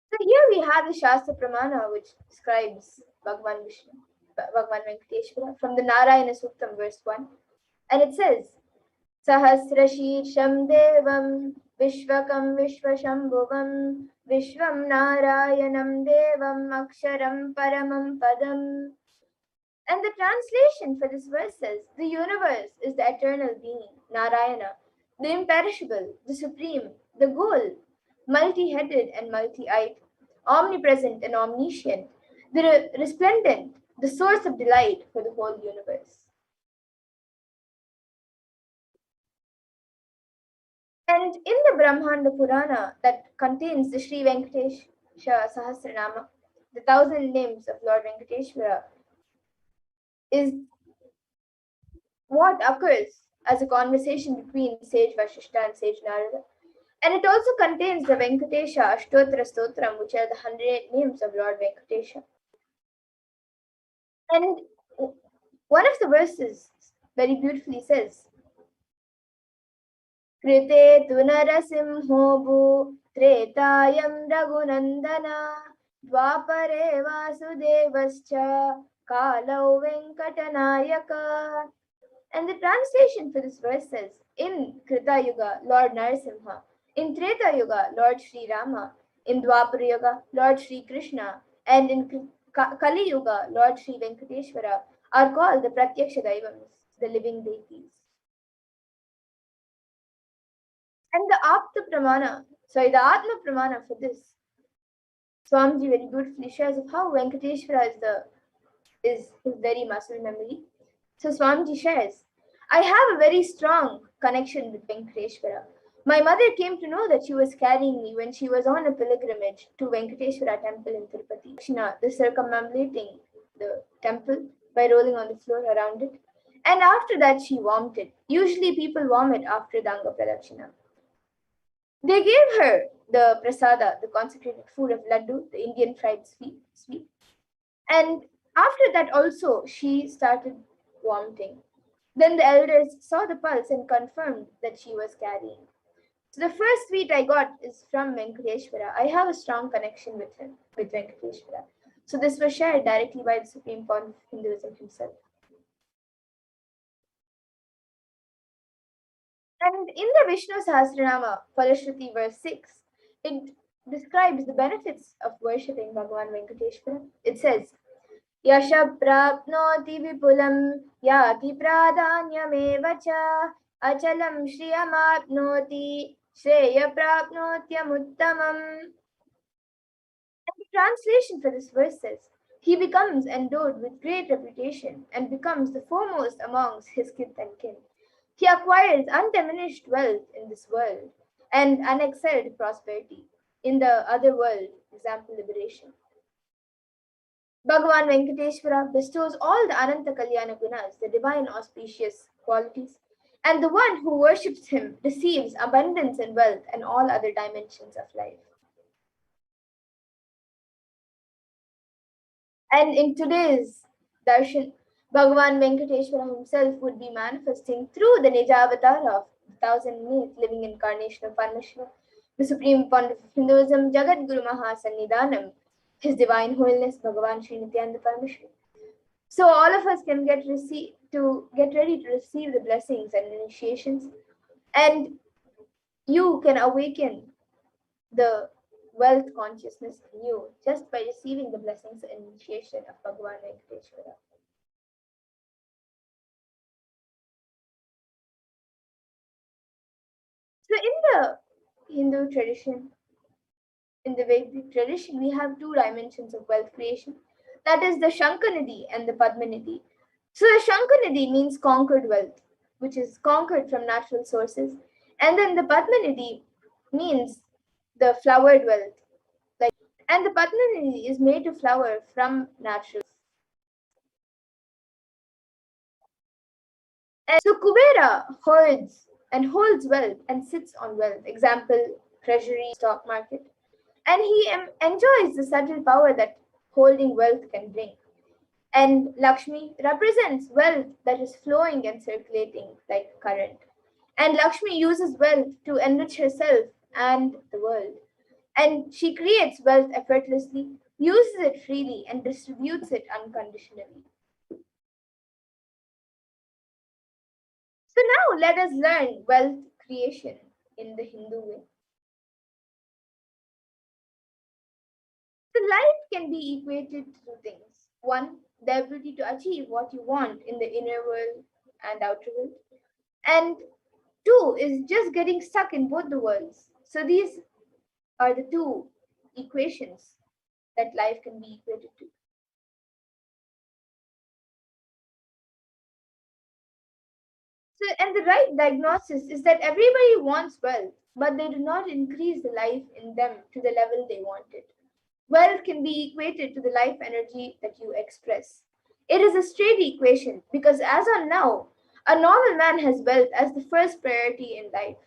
So here we have the Shastra Pramana which describes Bhagwan Vishnu, Bhagwan Venkateshwara from the Narayana Suktam verse 1. And it says, Sahasrashirsham Devam Vishwakam Vishwashambhuvam Vishwam Narayanam Devam Aksharam Paramam Padam. And the translation for this verse says, the universe is the eternal being, Narayana, the imperishable, the supreme, the goal, multi-headed and multi-eyed, omnipresent and omniscient, the resplendent, the source of delight for the whole universe. And in the Brahmanda Purana that contains the Sri Venkatesha Sahasranama, the 1,000 names of Lord Venkateshwara, is what occurs as a conversation between sage Vashishta and sage Narada. And it also contains the Venkatesha Ashtotra Stotram, which are the 108 names of Lord Venkatesha. And one of the verses very beautifully says, Krite tu narasimho tretayam raghunandana dvapare vasudevascha kalau venkatanayaka. And the translation for this verse says, in Krita Yuga, Lord Narasimha; in Treta Yuga, Lord Sri Rama; in Dwapara Yuga, Lord Sri Krishna; and in Kali Yuga, Lord Sri Venkateshwara are called the Pratyaksha Daivams, the living deities. And the the Atma Pramana for this, Swamiji very beautifully shares of how Venkateshwara is his very muscle memory. So Swamiji shares, I have a very strong connection with Venkateshwara. My mother came to know that she was carrying me when she was on a pilgrimage to Venkateshwara temple in Tirupati. The circumambulating the temple by rolling on the floor around it. And after that she vomited. Usually people vomit after the Anga Pradakshina. They gave her the prasada, the consecrated food of laddu, the Indian fried sweet. And after that also she started vomiting. Then the elders saw the pulse and confirmed that she was carrying. So the first sweet I got is from Venkateshwara. I have a strong connection with him, with Venkateshwara. So this was shared directly by the Supreme Pontiff of Hinduism himself. And in the Vishnu Sahasranama, Parashakti verse 6, it describes the benefits of worshipping Bhagavan Venkateshwara. It says, Yasha prapnoti vipulam yati pradanyameva cha achalam shriyamapnoti shreya prapnotyamuttamam. And the translation for this verse says, he becomes endowed with great reputation and becomes the foremost amongst his kith and kin. He acquires undiminished wealth in this world and unexcelled prosperity in the other world, example liberation. Bhagavan Venkateshwara bestows all the Ananta Kalyana Gunas, the divine auspicious qualities, and the one who worships him receives abundance and wealth and all other dimensions of life. And in today's darshan, Bhagavan Venkateshwara himself would be manifesting through the Nijavatar of the thousand myth living incarnation of Paramashivoham, the Supreme Pontiff of Hinduism, Jagat Guru Mahasannidhanam, His Divine Holiness Bhagavan Sri Nithyananda Paramashivam. So all of us can get ready to receive the blessings and initiations, and you can awaken the wealth consciousness in you just by receiving the blessings and initiation of Bhagavan Venkateshwara. So in the Hindu tradition, in the Vedic tradition, we have two dimensions of wealth creation. That is the Shankanidhi and the Padmanidhi. So the Shankanidhi means conquered wealth, which is conquered from natural sources. And then the Padmanidhi means the flowered wealth. And the Padmanidhi is made to flower from natural. And so Kubera holds wealth and sits on wealth. Example, treasury, stock market. And he enjoys the subtle power that holding wealth can bring. And Lakshmi represents wealth that is flowing and circulating like current. And Lakshmi uses wealth to enrich herself and the world. And she creates wealth effortlessly, uses it freely, and distributes it unconditionally. So now let us learn wealth creation in the Hindu way. So life can be equated to two things. One, the ability to achieve what you want in the inner world and outer world. And two is just getting stuck in both the worlds. So these are the two equations that life can be equated to. So, and the right diagnosis is that everybody wants wealth, but they do not increase the life in them to the level they want it. Wealth can be equated to the life energy that you express. It is a straight equation because as on now, a normal man has wealth as the first priority in life.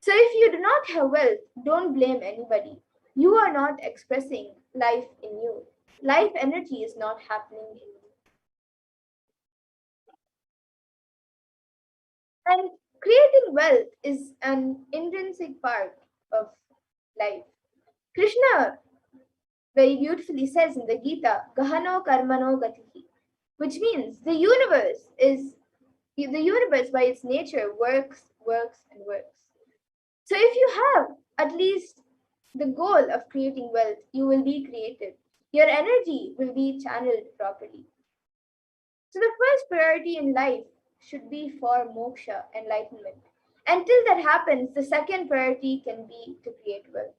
So if you do not have wealth, don't blame anybody. You are not expressing life in you. Life energy is not happening in you. And Creating wealth is an intrinsic part of life. Krishna very beautifully says in the Gita, Gahano Karmano Gatihi, which means the universe by its nature works, works, and works. So if you have at least the goal of creating wealth, you will be creative. Your energy will be channeled properly. So the first priority in life should be for moksha, enlightenment. Until that happens, the second priority can be to create wealth.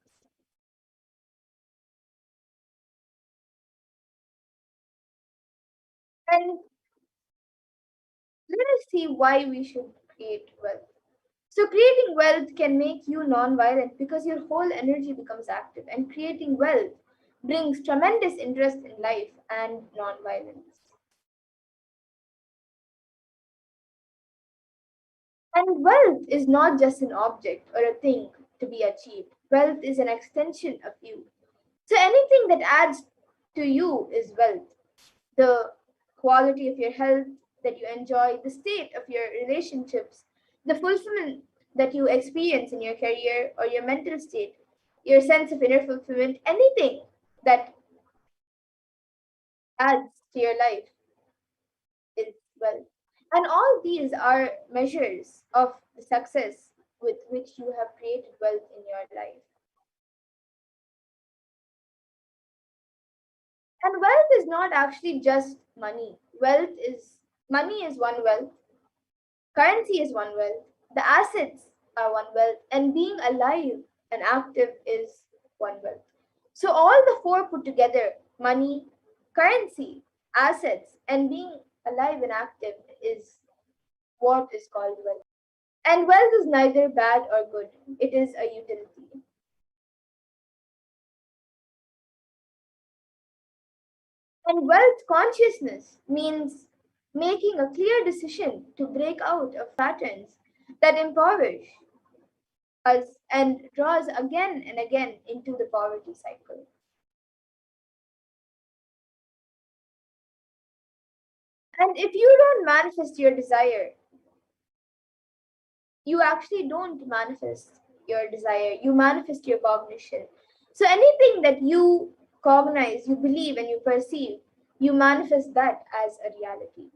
And let us see why we should create wealth. So creating wealth can make you non-violent because your whole energy becomes active, and creating wealth brings tremendous interest in life and non-violence. And wealth is not just an object or a thing to be achieved. Wealth is an extension of you. So anything that adds to you is wealth. The quality of your health that you enjoy, the state of your relationships, the fulfillment that you experience in your career or your mental state, your sense of inner fulfillment, anything that adds to your life is wealth. And all these are measures of the success with which you have created wealth in your life. And wealth is not actually just money. Money is one wealth, currency is one wealth, the assets are one wealth, and being alive and active is one wealth. So all the four put together, money, currency, assets, and being alive and active is what is called wealth. And wealth is neither bad or good, it is a utility. And wealth consciousness means making a clear decision to break out of patterns that impoverish us and draws again and again into the poverty cycle. And if you don't manifest your desire, you actually don't manifest your desire, you manifest your cognition. So anything that you cognize, you believe, and you perceive, you manifest that as a reality.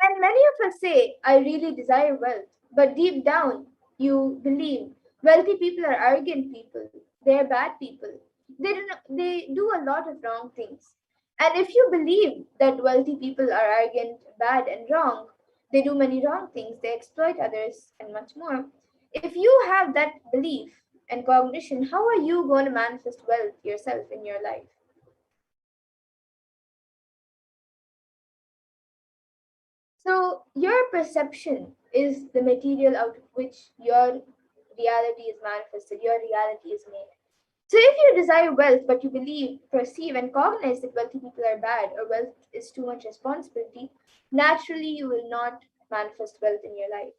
And many of us say, I really desire wealth, but deep down, you believe wealthy people are arrogant people, they're bad people. They do a lot of wrong things. And if you believe that wealthy people are arrogant, bad, and wrong, they do many wrong things, they exploit others, and much more. If you have that belief and cognition, how are you going to manifest wealth yourself in your life? So, your perception is the material out of which your reality is manifested, your reality is made. So, if you desire wealth, but you believe, perceive, and cognize that wealthy people are bad or wealth is too much responsibility, naturally you will not manifest wealth in your life.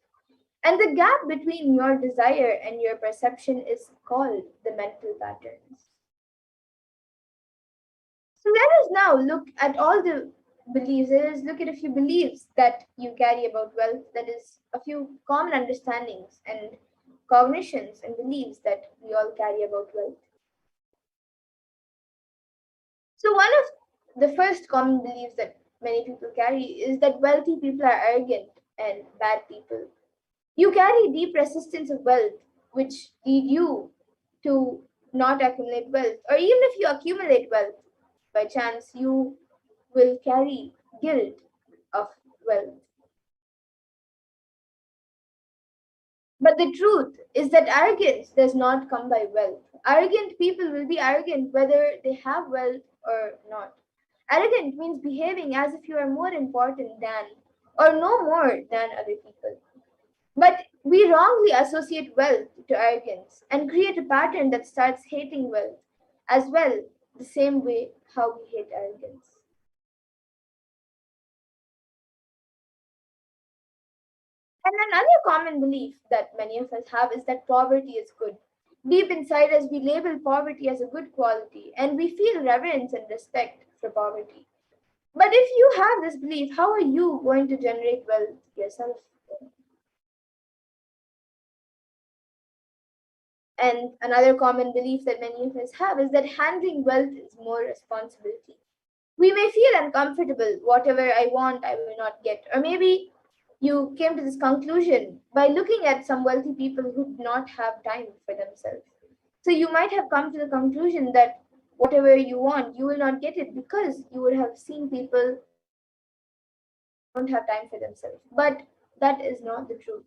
And the gap between your desire and your perception is called the mental patterns. So let us now look at all the beliefs. Let us look at a few beliefs that you carry about wealth, that is, a few common understandings and cognitions and beliefs that we all carry about wealth. So, one of the first common beliefs that many people carry is that wealthy people are arrogant and bad people. You carry deep resistance of wealth, which lead you to not accumulate wealth, or even if you accumulate wealth by chance, you will carry guilt of wealth. But the truth is that arrogance does not come by wealth. Arrogant people will be arrogant whether they have wealth or not. Arrogant means behaving as if you are more important than or no more than other people. But we wrongly associate wealth to arrogance and create a pattern that starts hating wealth as well, the same way how we hate arrogance. And another common belief that many of us have is that poverty is good. Deep inside us, we label poverty as a good quality and we feel reverence and respect for poverty. But if you have this belief, how are you going to generate wealth yourself? And another common belief that many of us have is that handling wealth is more responsibility. We may feel uncomfortable, whatever I want, I will not get. Or maybe you came to this conclusion by looking at some wealthy people who do not have time for themselves. So you might have come to the conclusion that whatever you want, you will not get it because you would have seen people don't have time for themselves. But that is not the truth.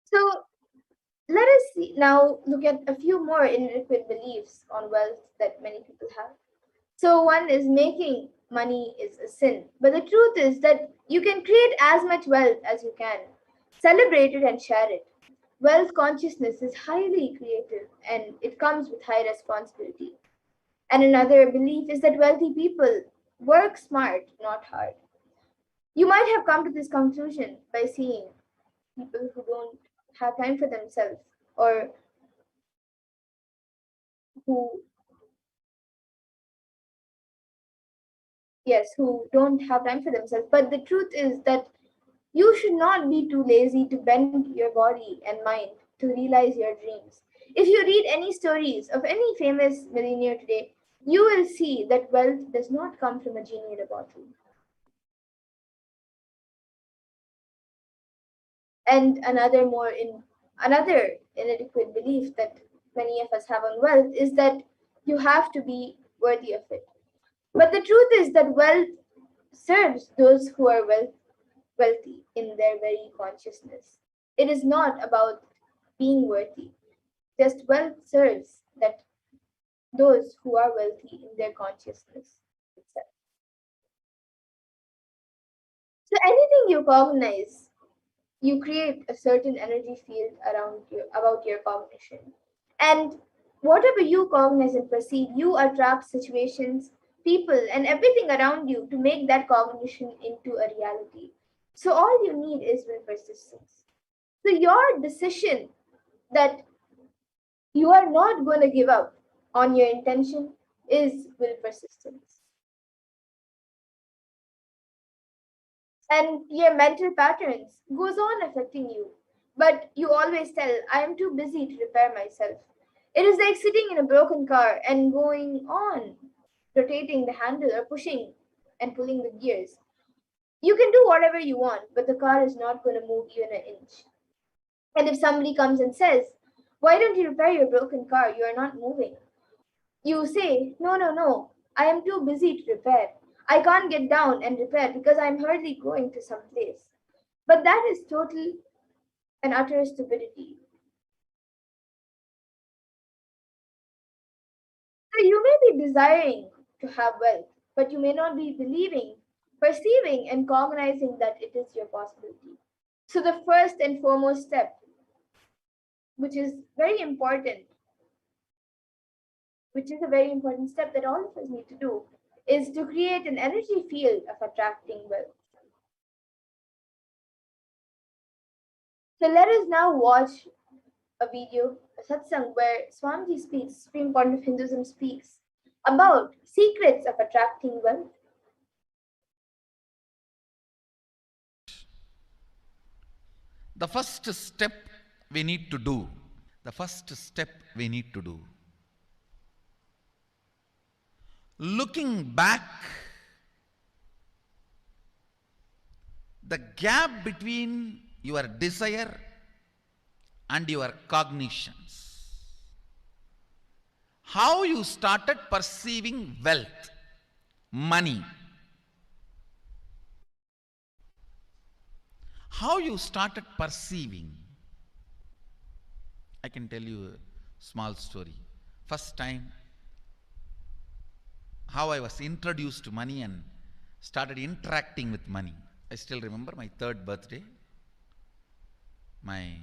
So let us now look at a few more inadequate beliefs on wealth that many people have. So one is making money is a sin. But the truth is that you can create as much wealth as you can. Celebrate it and share it. Wealth consciousness is highly creative and it comes with high responsibility. And another belief is that wealthy people work smart, not hard. You might have come to this conclusion by seeing people who don't have time for themselves or who, yes, who don't have time for themselves. But the truth is that you should not be too lazy to bend your body and mind to realize your dreams. If you read any stories of any famous millionaire today, you will see that wealth does not come from a genie in a bottle. And another inadequate belief that many of us have on wealth is that you have to be worthy of it. But the truth is that wealth serves those who are wealthy in their very consciousness. It is not about being worthy. Just wealth serves that those who are wealthy in their consciousness itself. So anything you cognize, you create a certain energy field around you about your cognition. And whatever you cognize and perceive, you attract situations, people, and everything around you to make that cognition into a reality. So all you need is will persistence. So your decision that you are not going to give up on your intention is will persistence. And your mental patterns goes on affecting you, but you always tell, I am too busy to repair myself. It is like sitting in a broken car and going on rotating the handle or pushing and pulling the gears. You can do whatever you want, but the car is not going to move even an inch. And if somebody comes and says, why don't you repair your broken car? You are not moving. You say, no, no, no, I am too busy to repair. I can't get down and repair because I'm hardly going to some place. But that is total and utter stupidity. So you may be desiring to have wealth, but you may not be believing, perceiving, and cognizing that it is your possibility. So the first and foremost step, which is very important, which is a very important step that all of us need to do, is to create an energy field of attracting wealth. So let us now watch a video, a satsang, where Swamiji speaks, Supreme Point of Hinduism speaks about secrets of attracting wealth. The first step we need to do, the first step we need to do, looking back, the gap between your desire and your cognitions. How you started perceiving wealth, money. How you started perceiving. I can tell you a small story. First time, how I was introduced to money and started interacting with money. I still remember my 3rd birthday. My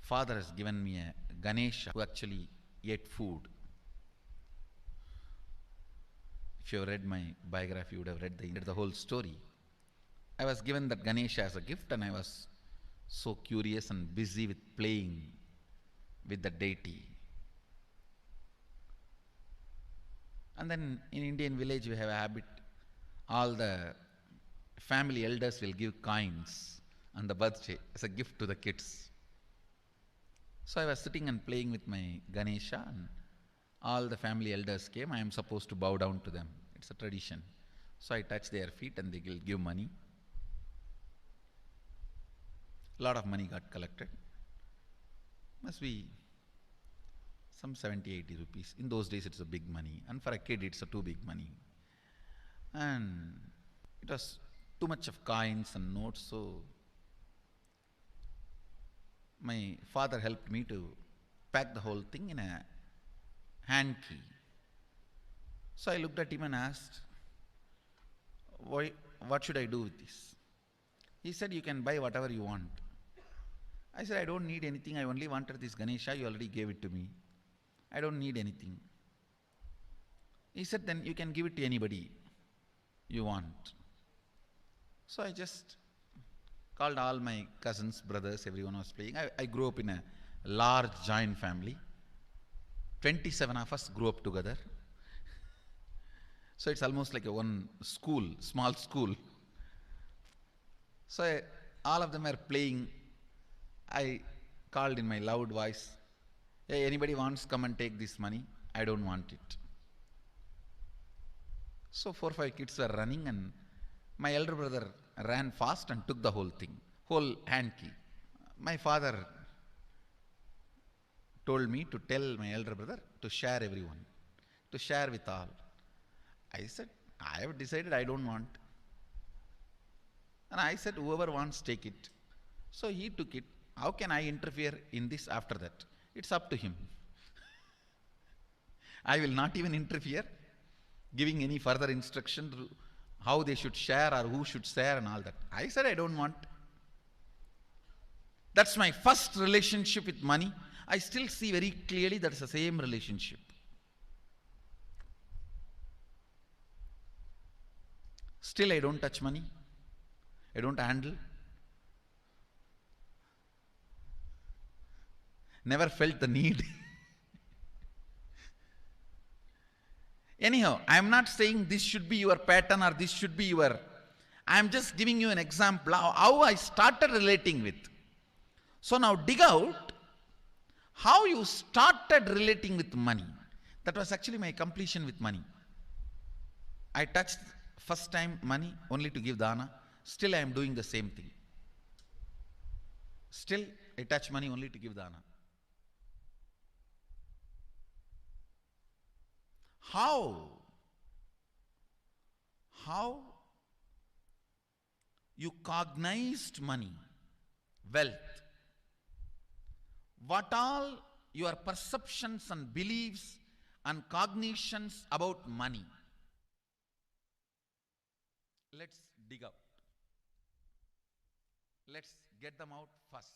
father has given me a Ganesha who actually ate food. If you have read my biography, you would have read the whole story. I was given that Ganesha as a gift and I was so curious and busy with playing with the deity. And then in Indian village we have a habit, all the family elders will give coins on the birthday as a gift to the kids. So I was sitting and playing with my Ganesha, and all the family elders came. I am supposed to bow down to them. It's a tradition. So I touch their feet and they will give money. A lot of money got collected. Must be some 70, 80 rupees. In those days it's a big money. And for a kid it's a too big money. And it was too much of coins and notes, so my father helped me to pack the whole thing in a hand key. So I looked at him and asked, what should I do with this? He said, you can buy whatever you want. I said, I don't need anything. I only wanted this Ganesha. You already gave it to me. I don't need anything. He said, then you can give it to anybody you want. So I just called all my cousins, brothers, everyone was playing. I grew up in a large joint family. 27 of us grew up together. So it's almost like a one school, small school. So all of them are playing. I called in my loud voice, hey, anybody wants, come and take this money. I don't want it. So 4 or 5 kids were running, and my elder brother ran fast and took the whole thing, whole hand key. My father told me to tell my elder brother to share everyone, to share with all. I said, I have decided I don't want. And I said, whoever wants, take it. So he took it. How can I interfere in this after that? It's up to him. I will not even interfere, giving any further instruction to how they should share or who should share and all that. I said, I don't want. That's my first relationship with money. I still see very clearly that's the same relationship. Still I don't touch money. I don't handle. Never felt the need. Anyhow, I am not saying this should be your pattern or this should be your... I am just giving you an example how I started relating with. So now dig out how you started relating with money. That was actually my completion with money. I touched first time money only to give dana. Still I am doing the same thing. Still I touch money only to give dana. How you cognized money, wealth, what all your perceptions and beliefs and cognitions about money. Let's dig out. Let's get them out first.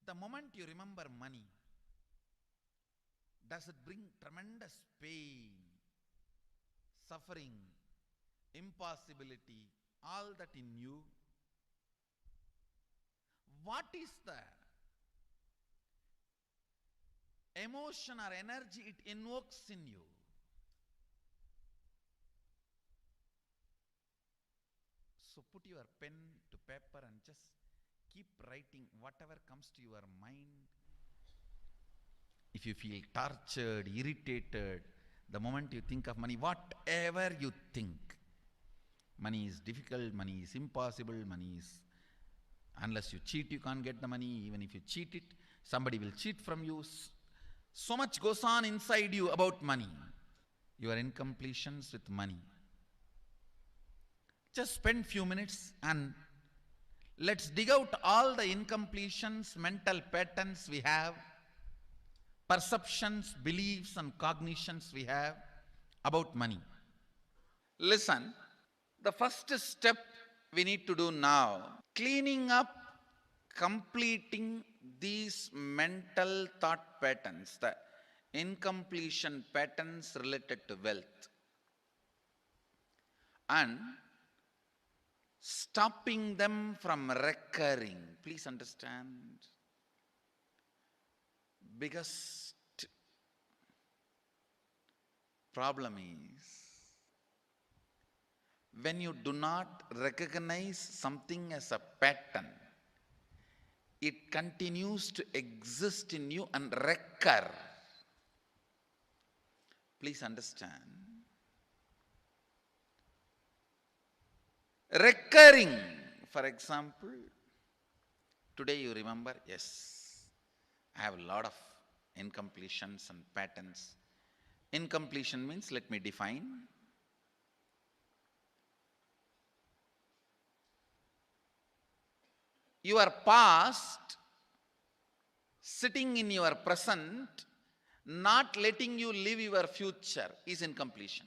The moment you remember money, does it bring tremendous pain, suffering, impossibility, all that in you? What is the emotion or energy it invokes in you? So put your pen to paper and just keep writing whatever comes to your mind. If you feel tortured, irritated, the moment you think of money, whatever you think, money is difficult, money is impossible, money is, unless you cheat, you can't get the money. Even if you cheat it, somebody will cheat from you. So much goes on inside you about money. Your incompletions with money. Just spend few minutes and let's dig out all the incompletions, mental patterns we have, perceptions, beliefs and cognitions we have about money. Listen, the first step we need to do now, cleaning up, completing these mental thought patterns, the incompletion patterns related to wealth, and stopping them from recurring. Please understand. Biggest Problem is, when you do not recognize something as a pattern, it continues to exist in you and recur. Please understand. Recurring, for example, today you remember, yes, I have a lot of incompletions and patterns. Incompletion means, let me define. Your past sitting in your present, not letting you live your future is incompletion.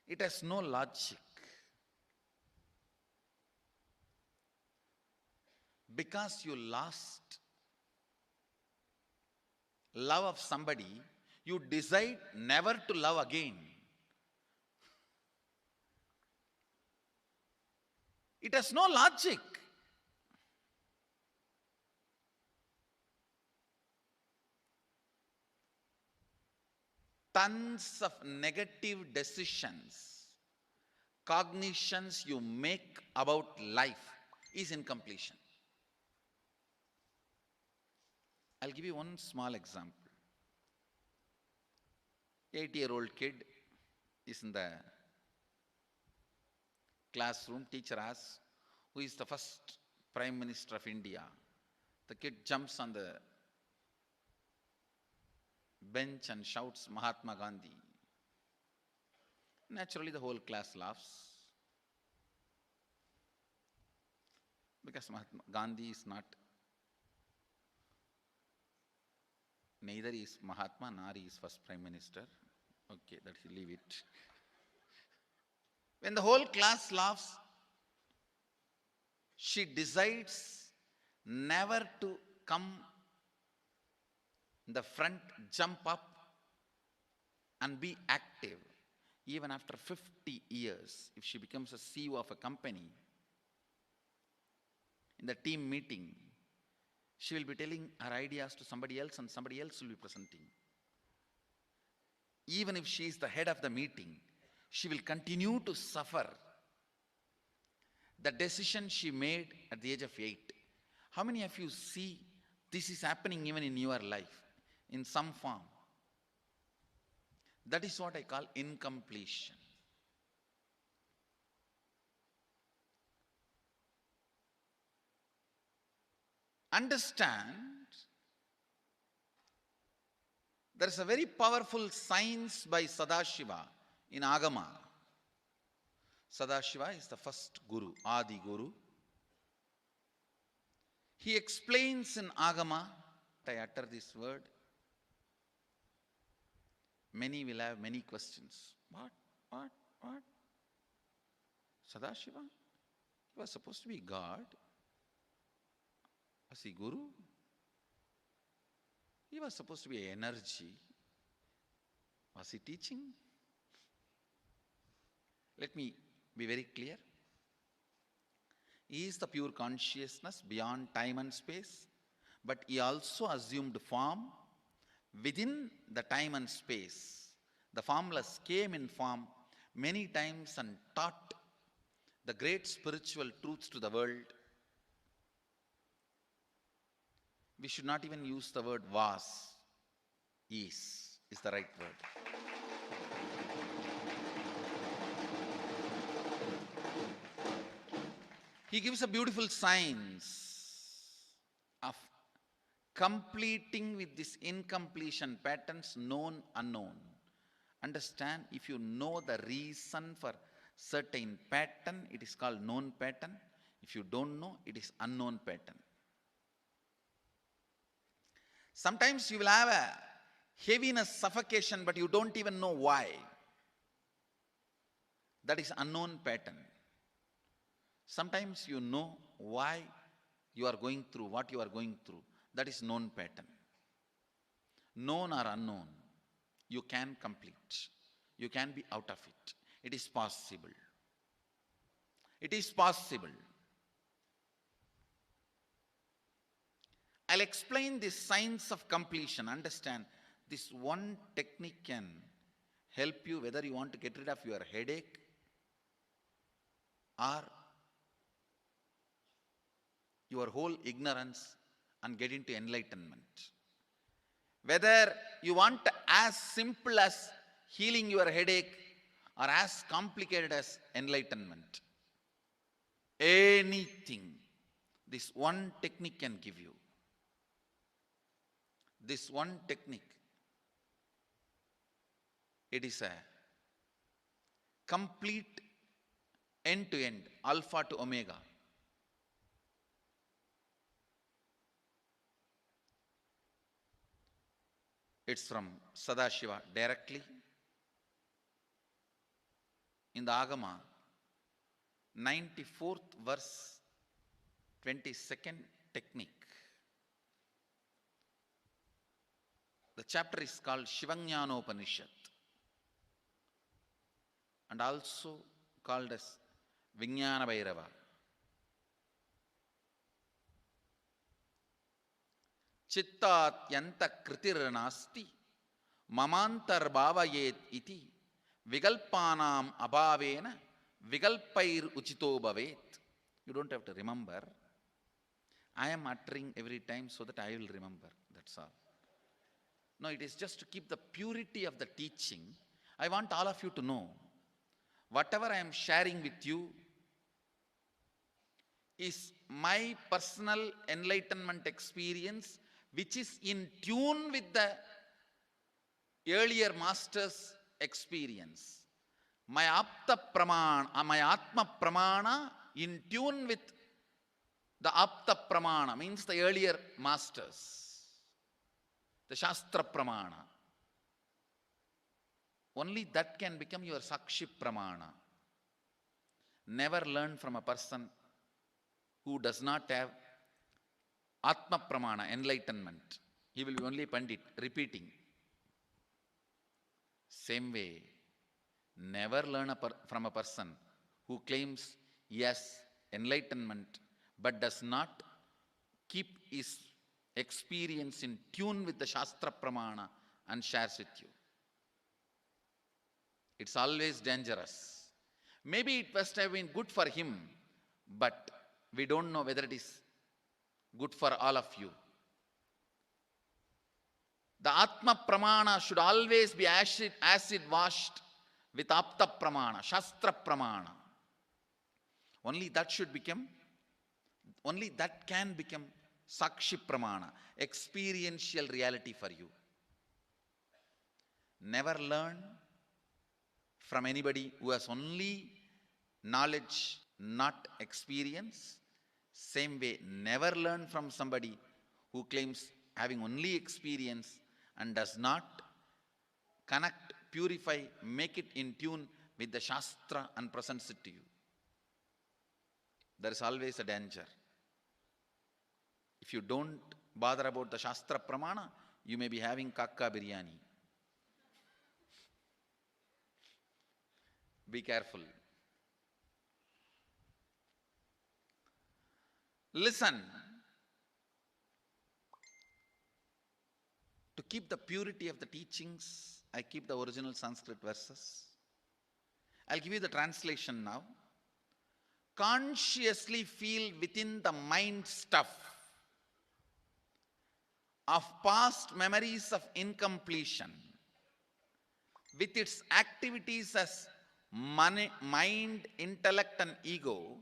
It has no logic. Because you lost love of somebody, you decide never to love again. It has no logic. Tons of negative decisions, cognitions you make about life is incompletion. I'll give you one small example. 8-year-old kid is in the classroom. Teacher asks, who is the first Prime Minister of India? The kid jumps on the bench and shouts, Mahatma Gandhi. Naturally, the whole class laughs, because Mahatma Gandhi is not, neither is Mahatma nor is first Prime Minister. Okay, that you leave it. When the whole class laughs, she decides never to come in the front, jump up and be active. Even after 50 years, if she becomes a CEO of a company, in the team meeting, she will be telling her ideas to somebody else and somebody else will be presenting. Even if she is the head of the meeting, she will continue to suffer the decision she made at the age of 8. How many of you see this is happening even in your life in some form? That is what I call incompletion. Understand, there is a very powerful science by Sadashiva in Agama. Sadashiva is the first Guru, Adi Guru. He explains in Agama, I utter this word, many will have many questions. What? Sadashiva? He was supposed to be God. Was he Guru? He was supposed to be energy. Was he teaching? Let me be very clear. He is the pure consciousness beyond time and space, but he also assumed form within the time and space. The formless came in form many times and taught the great spiritual truths to the world. We should not even use the word was. Is the right word. He gives a beautiful science of completing with this incompletion patterns, known, unknown. Understand, if you know the reason for certain pattern, it is called known pattern. If you don't know, it is unknown pattern. Sometimes you will have a heaviness, suffocation, but you don't even know why. That is unknown pattern. Sometimes you know why you are going through what you are going through. That is known pattern. Known or unknown, you can complete. You can be out of it. It is possible. It is possible. I'll explain the science of completion. Understand, this one technique can help you whether you want to get rid of your headache or your whole ignorance and get into enlightenment. Whether you want as simple as healing your headache or as complicated as enlightenment. Anything, this one technique can give you. This one technique, it is a complete end-to-end, alpha to omega. It's from Sadashiva directly. In the Agama, 94th verse, 22nd technique. The chapter is called Shivajnanopanishad and also called as Vijnana Bhairava. Chittatyanta kritirnasti mamantar bhavayet iti vigalpanam abhavena vigalpair uchito bhavet. You don't have to remember. I am uttering every time so that I will remember. That's all. No, it is just to keep the purity of the teaching. I want all of you to know, whatever I am sharing with you is my personal enlightenment experience, which is in tune with the earlier master's experience. My Apta Pramana, my Atma Pramana in tune with the Apta Pramana, means the earlier masters. The Shastra Pramana. Only that can become your Sakshi Pramana. Never learn from a person who does not have Atma Pramana, enlightenment. He will be only Pandit, repeating. Same way, never learn from a person who claims yes, enlightenment, but does not keep his experience in tune with the Shastra Pramana and shares with you. It's always dangerous. Maybe it must have been good for him, but we don't know whether it is good for all of you. The Atma Pramana should always be acid washed with Apta Pramana, Shastra Pramana. Only that can become Sakshi Pramana, experiential reality for you. Never learn from anybody who has only knowledge, not experience. Same way, never learn from somebody who claims having only experience and does not connect, purify, make it in tune with the Shastra and presents it to you. There is always a danger. If you don't bother about the Shastra Pramana, you may be having kakka biryani. Be careful. Listen. To keep the purity of the teachings, I keep the original Sanskrit verses. I'll give you the translation now. Consciously feel within the mind stuff of past memories of incompletion with its activities as mind, intellect and ego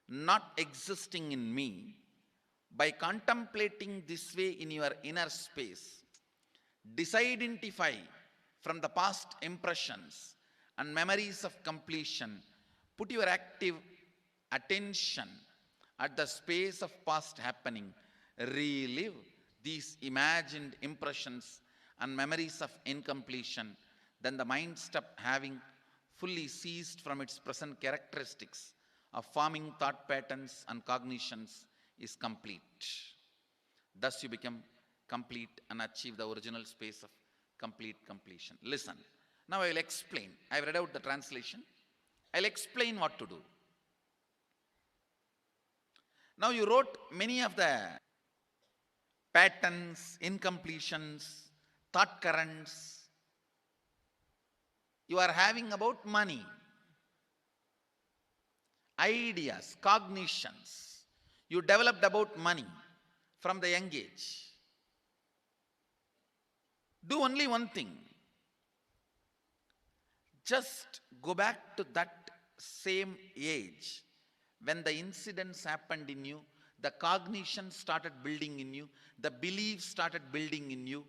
not existing in me. By contemplating this way in your inner space, disidentify from the past impressions and memories of completion. Put your active attention at the space of past happening. Relive these imagined impressions and memories of incompletion. Then the mind stop having fully ceased from its present characteristics of forming thought patterns and cognitions is complete. Thus you become complete and achieve the original space of complete completion. Listen. Now I will explain. I have read out the translation. I will explain what to do. Now you wrote many of the patterns, incompletions, thought currents you are having about money, ideas, cognitions you developed about money from the young age. Do only one thing. Just go back to that same age when the incidents happened in you, the cognition started building in you, the beliefs started building in you,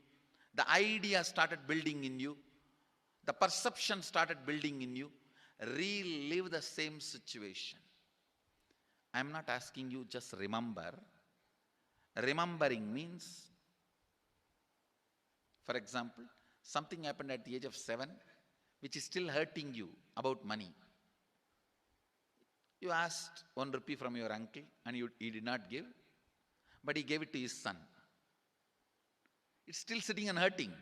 the ideas started building in you, the perception started building in you. Relive the same situation. I'm not asking you just remember. Remembering means, for example, something happened at the age of 7 which is still hurting you about money. You asked 1 rupee from your uncle and he did not give, but he gave it to his son. It's still sitting and hurting.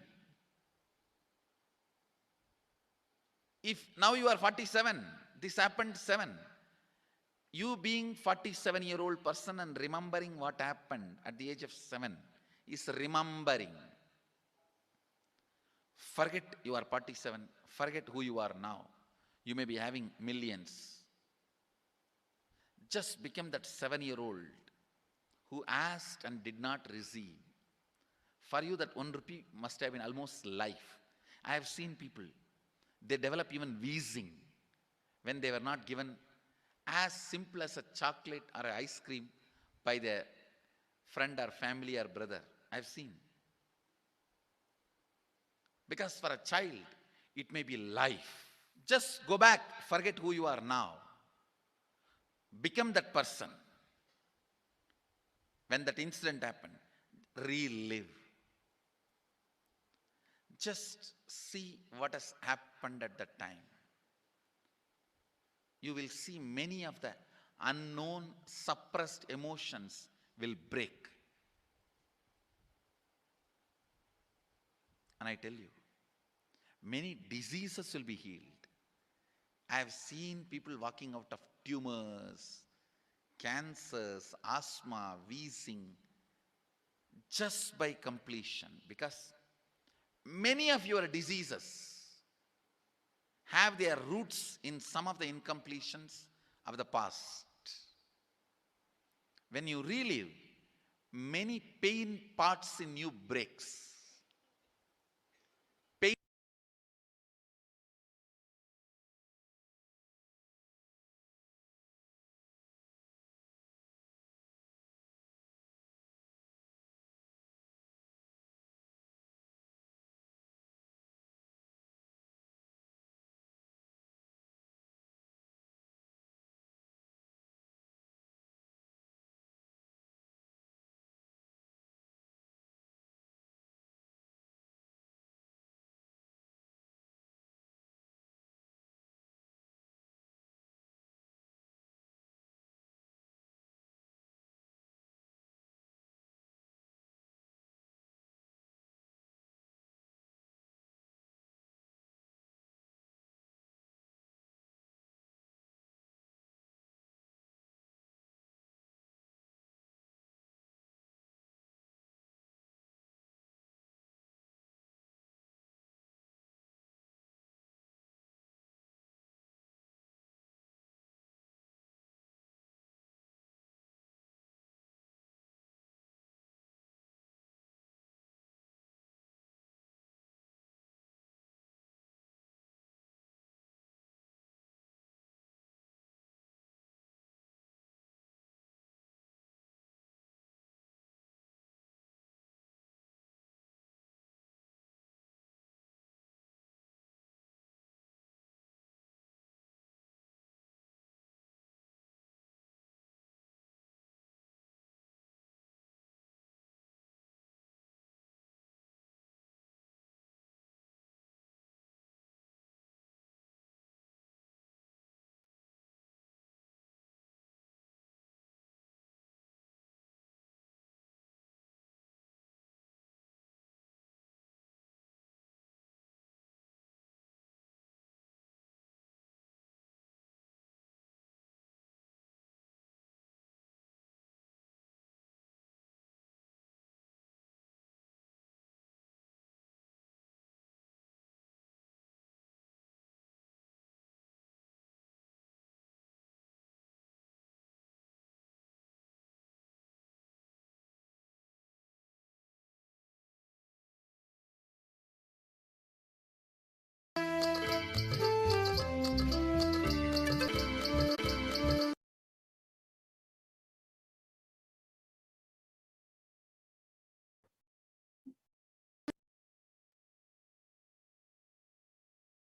If now you are 47, this happened 7. You being 47-year-old person and remembering what happened at the age of 7 is remembering. Forget you are 47. Forget who you are now. You may be having millions. Just become that 7-year-old who asked and did not receive. For you, that 1 rupee must have been almost life. I have seen people, they develop even wheezing when they were not given as simple as a chocolate or an ice cream by their friend or family or brother. I have seen. Because for a child, it may be life. Just go back, forget who you are now. Become that person. When that incident happened, relive. Just see what has happened at that time. You will see many of the unknown, suppressed emotions will break. And I tell you, many diseases will be healed. I have seen people walking out of tumors, cancers, asthma, wheezing, just by completion. Because many of your diseases have their roots in some of the incompletions of the past. When you relive, many pain parts in you breaks.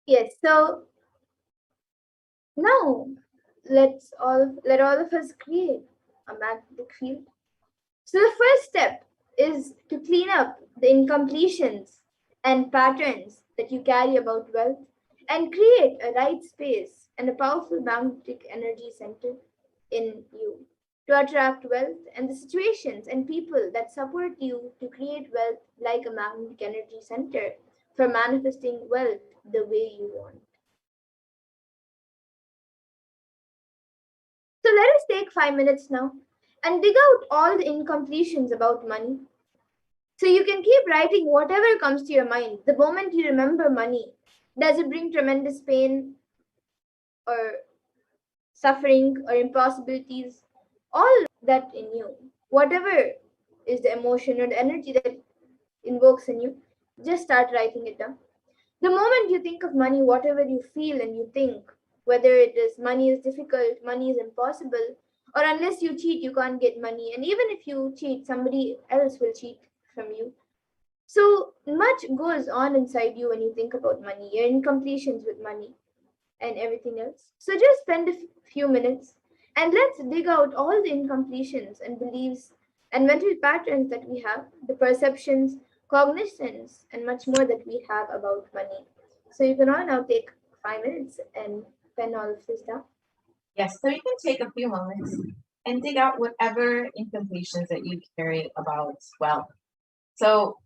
Yes, so now let all of us create a magnetic field. So the first step is to clean up the incompletions and patterns that you carry about wealth and create a right space and a powerful magnetic energy center in you to attract wealth and the situations and people that support you to create wealth like a magnetic energy center for manifesting wealth the way you want. So let us take 5 minutes now and dig out all the incompletions about money. So you can keep writing whatever comes to your mind. The moment you remember money, does it bring tremendous pain or suffering or impossibilities? All that in you, whatever is the emotion or the energy that invokes in you, just start writing it down. The moment you think of money, whatever you feel and you think, whether it is money is difficult, money is impossible, or unless you cheat, you can't get money. And even if you cheat, somebody else will cheat from you. So much goes on inside you when you think about money, your incompletions with money and everything else. So just spend a few minutes and let's dig out all the incompletions and beliefs and mental patterns that we have, the perceptions, cognitions, and much more that we have about money. So you can all now take 5 minutes and pen all of this down. Yes, so you can take a few moments and dig out whatever incompletions that you carry about wealth. So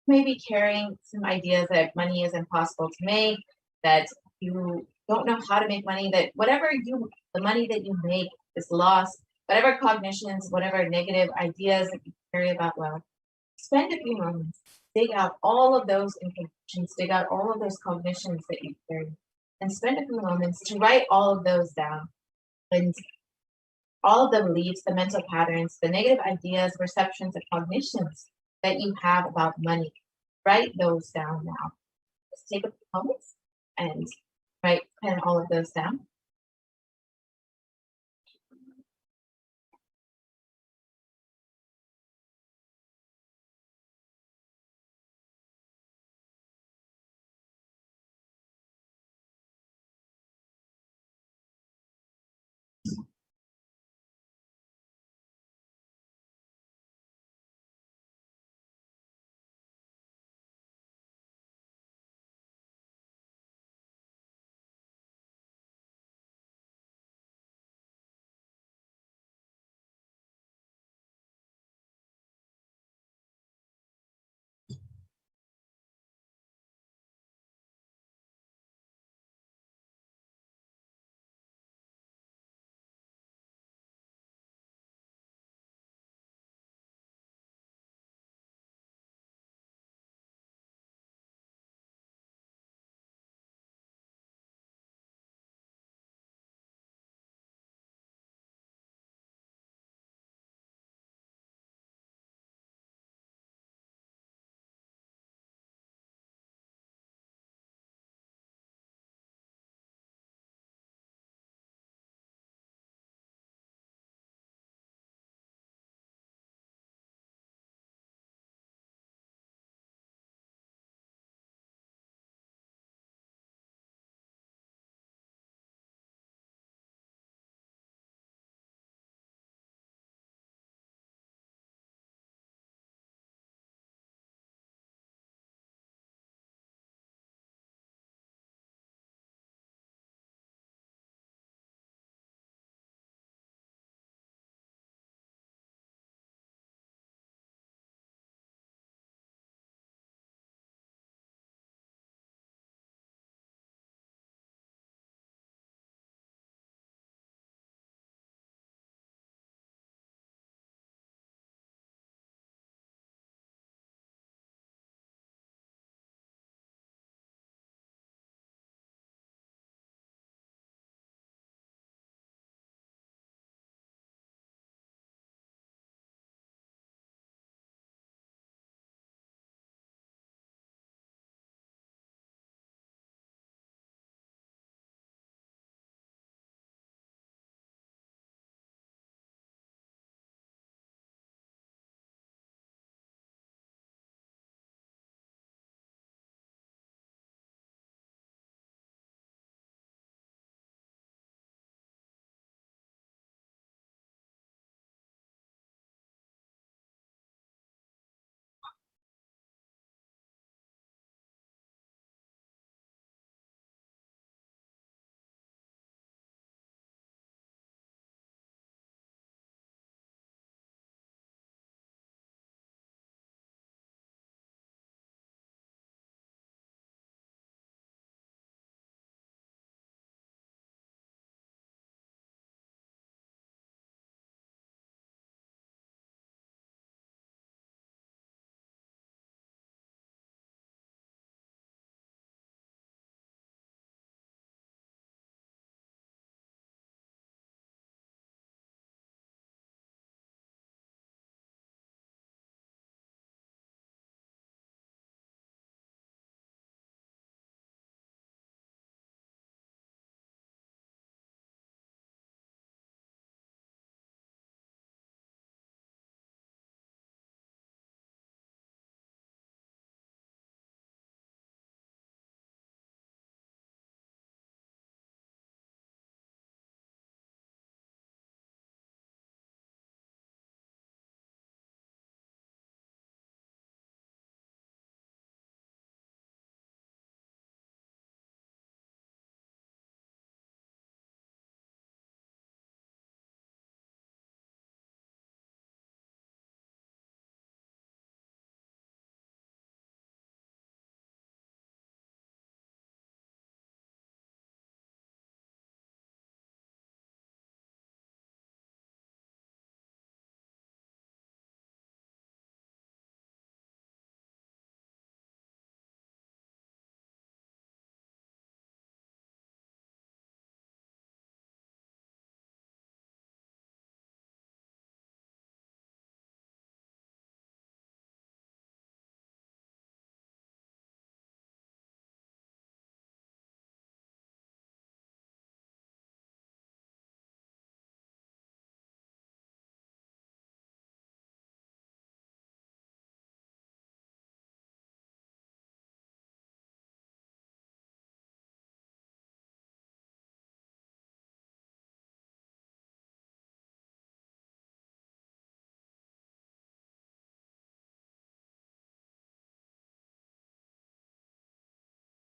maybe carrying some ideas that money is impossible to make, that you don't know how to make money, that the money that you make is lost, whatever cognitions, whatever negative ideas that you carry about wealth, spend a few moments, dig out all of those incompletions, dig out all of those cognitions that you carry, and spend a few moments to write all of those down. And all of the beliefs, the mental patterns, the negative ideas, perceptions, and cognitions that you have about money. Write those down now. Just take a few moments and pen all of those down.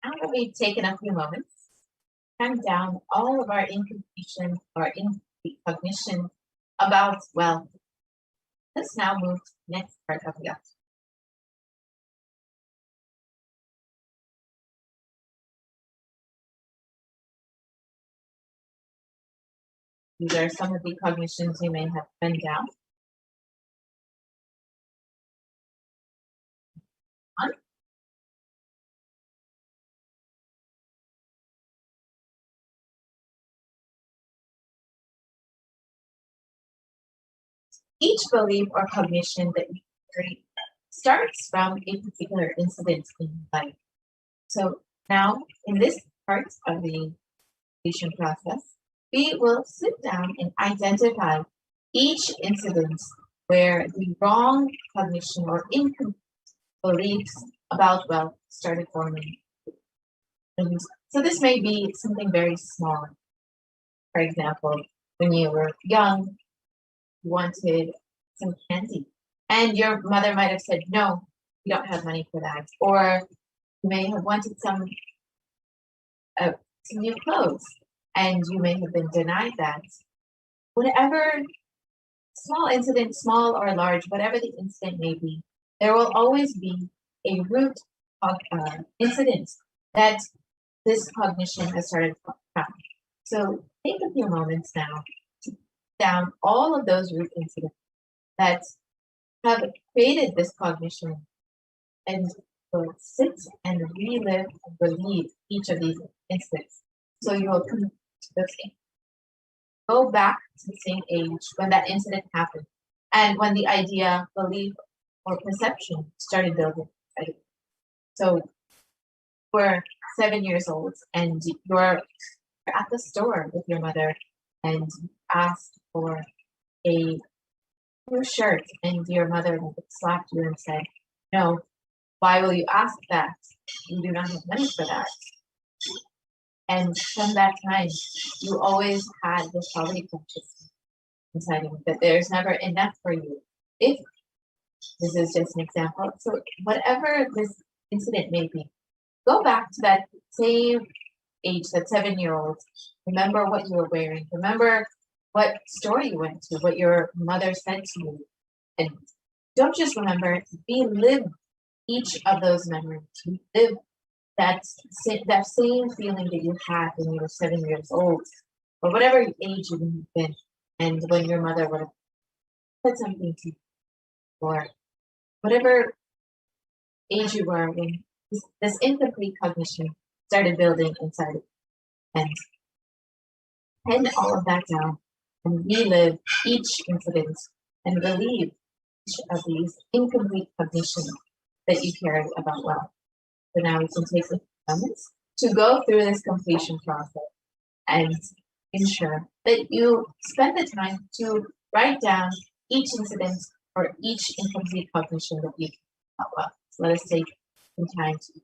Now that we've taken a few moments, calm down all of our incompletion or incomplete cognition about wealth. Let's now move to the next part of the exercise. These are some of the cognitions you may have written down. Each belief or cognition that you create starts from a particular incident in life. So now, in this part of the creation process, we will sit down and identify each incident where the wrong cognition or incomplete beliefs about wealth started forming. And so this may be something very small. For example, when you were young, you wanted some candy, and your mother might have said, "No, you don't have money for that." Or you may have wanted some new clothes, and you may have been denied that. Whatever small incident, small or large, whatever the incident may be, there will always be a root incident that this cognition has started from. So take a few moments now to put down all of those root incidents that have created this cognition, and will sit and relive and relieve each of these incidents. So you will come to the same, go back to the same age when that incident happened, and when the idea, belief, or perception started building. Right? So we're 7 years old, and you're at the store with your mother, and asked for a new shirt, and your mother slapped you and said, "No, why will you ask that? You do not have money for that." And from that time, you always had this poverty consciousness inside of you, that there's never enough for you. If this is just an example, so whatever this incident may be, go back to that same age, that 7-year-old. Remember what you were wearing. Remember what store you went to, what your mother said to you. And don't just remember, relive each of those memories. Live that same feeling that you had when you were 7 years old, or whatever age you would have been, and when your mother would have said something to you, or whatever age you were when this incomplete cognition started building inside of you. And pen all of that down and relive each incident and relieve each of these incomplete cognitions that you carry about wealth. So now we can take a few moments to go through this completion process and ensure that you spend the time to write down each incident or each incomplete cognition that you carry about wealth. So let us take some time to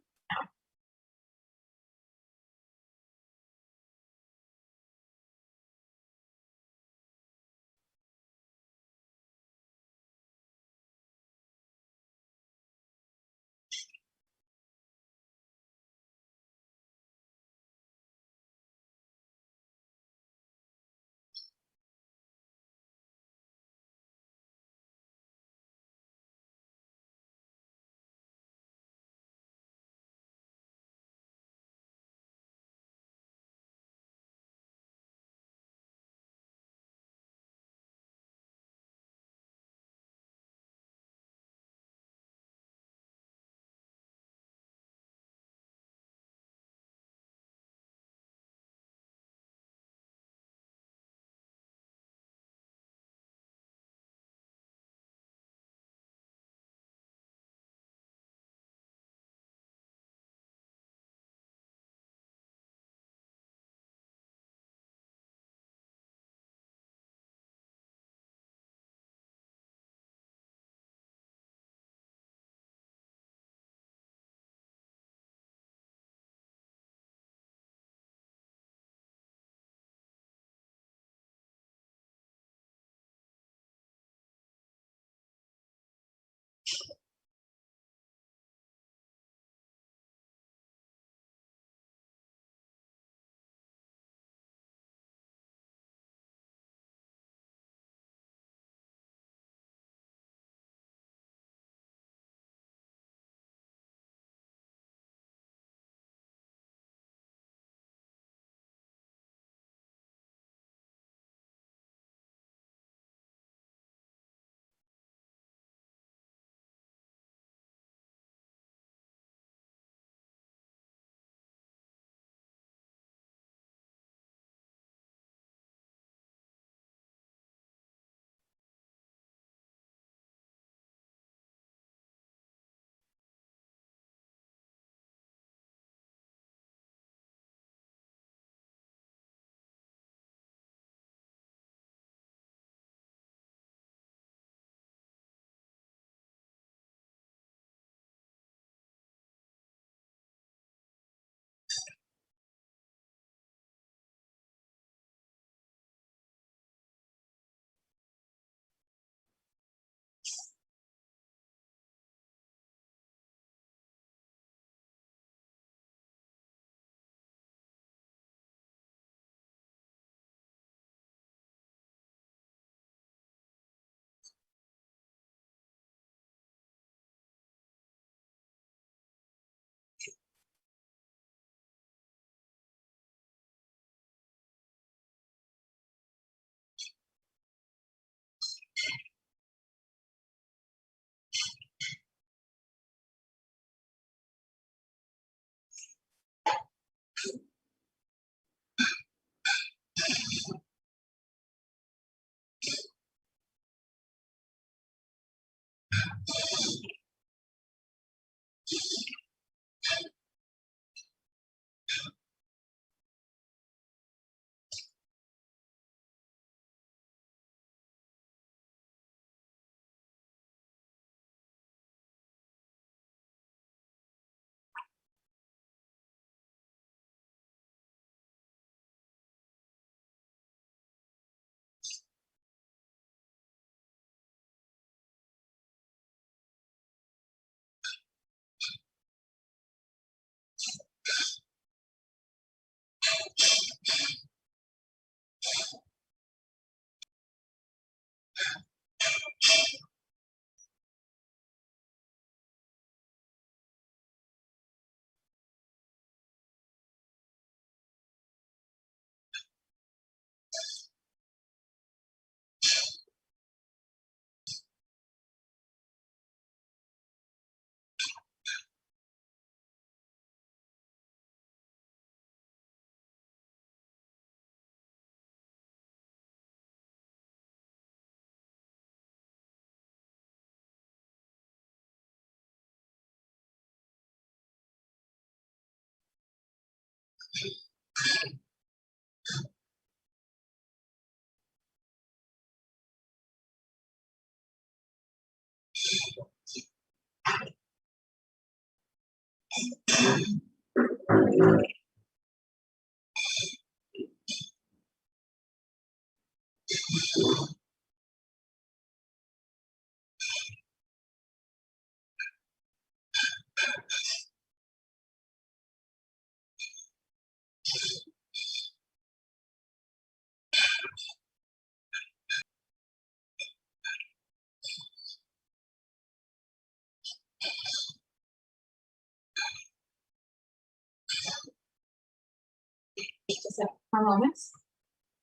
Just a moments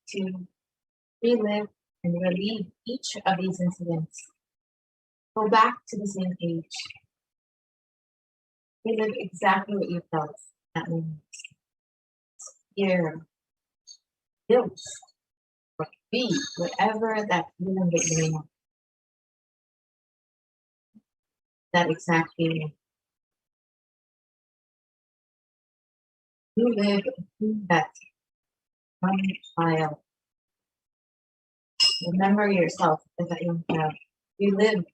to relive and relieve each of these incidents. Go back to the same page. Relive exactly what you felt that moment. Fear, guilt, or be whatever that feeling that you may have. That exact feeling. You live in that one child. Remember yourself as a young child. You live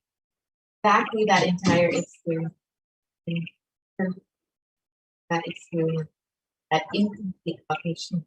exactly that entire experience. That experience, that incomplete vacation.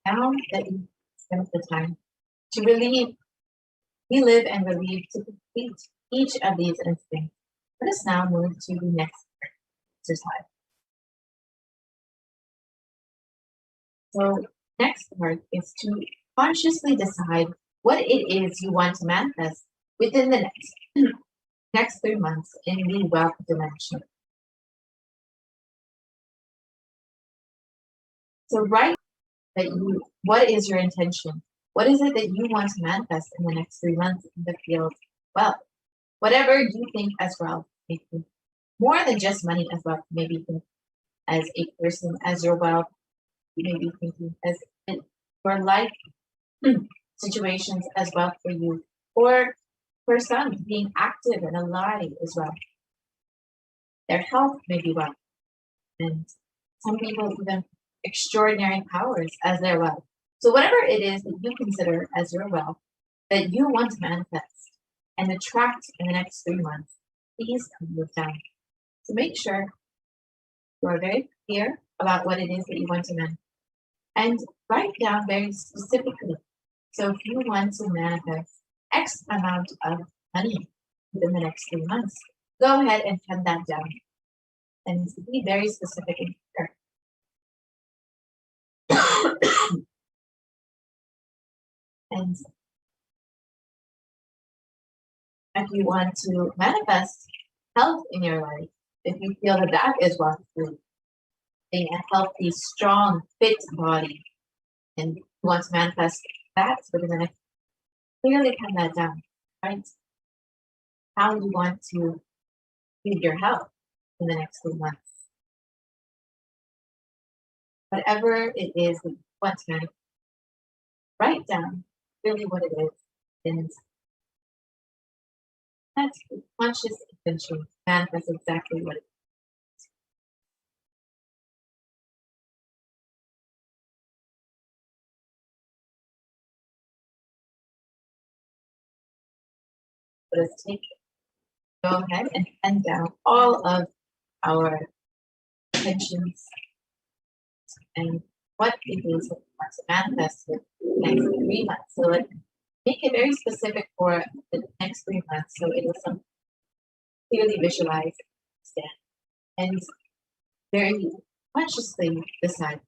Now that you spent the time to relieve, relive and relieve to complete each of these instincts, let us now move to the next exercise. So next part is to consciously decide what it is you want to manifest within the next 3 months in the wealth dimension. So write that what is your intention? What is it that you want to manifest in the next 3 months in the field? Well, whatever you think as well, maybe more than just money as well. Maybe think as a person, as your wealth. You may be thinking as your life situations as well for you, or for some being active and alive as well. Their health may be well, and some people even extraordinary powers as their wealth. So whatever it is that you consider as your wealth that you want to manifest and attract in the next 3 months, please move down. So make sure you are very clear about what it is that you want to manifest and write down very specifically. So if you want to manifest X amount of money within the next 3 months, go ahead and pen that down and be very specific and clear. And if you want to manifest health in your life, if you feel that that is what you being a healthy, strong, fit body, and you want to manifest that within the next, clearly pen that down, right? How you want to feed your health in the next 3 months. Whatever it is that you want to manifest, write down really what it is, and that's conscious intention manifest exactly what it is. let us go ahead and pen down all of our intentions and what it is that we want to manifest in the next 3 months. So let's make it very specific for the next 3 months so it is something clearly visualize, understand, and very consciously decide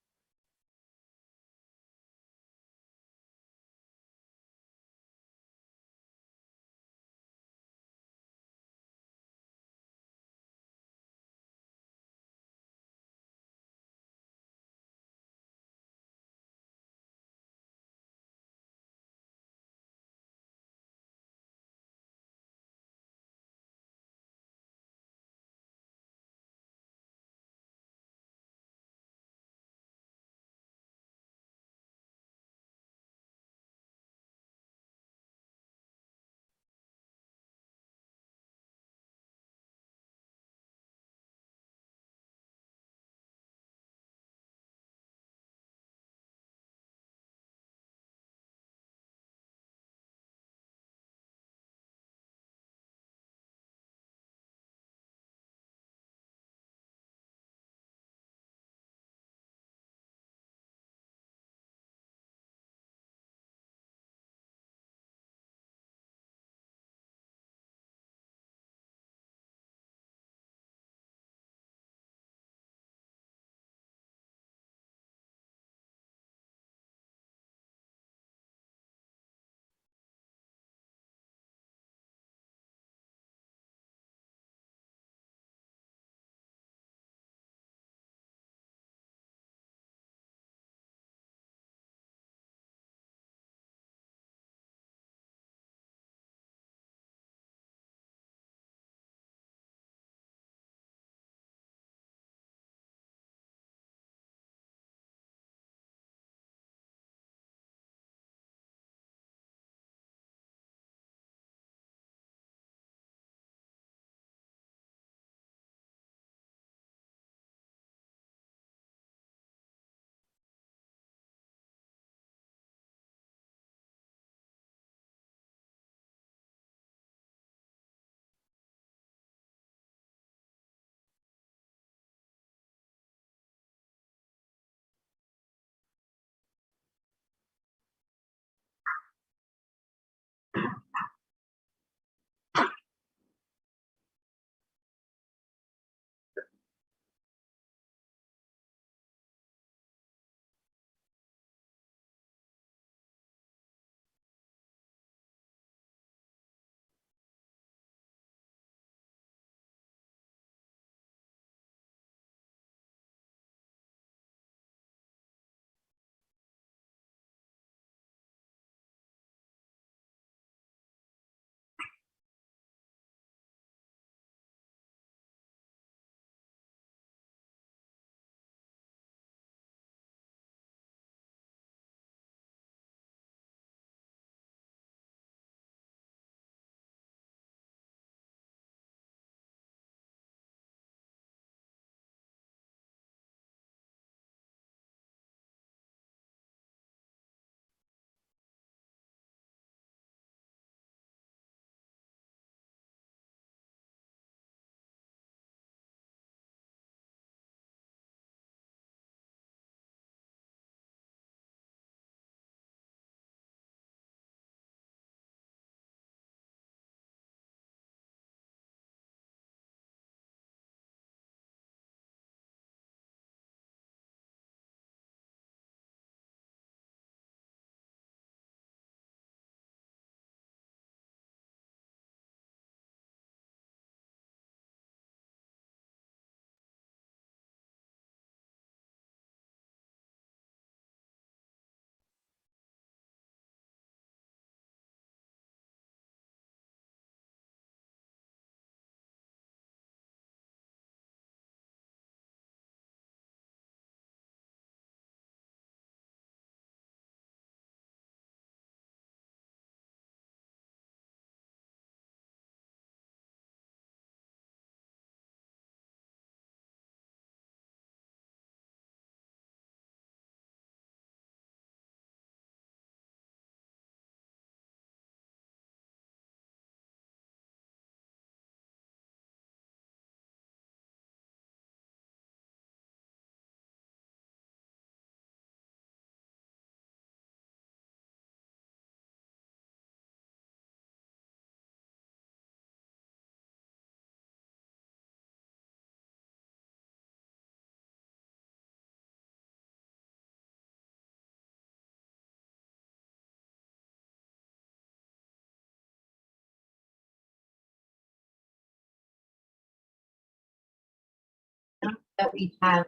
that we have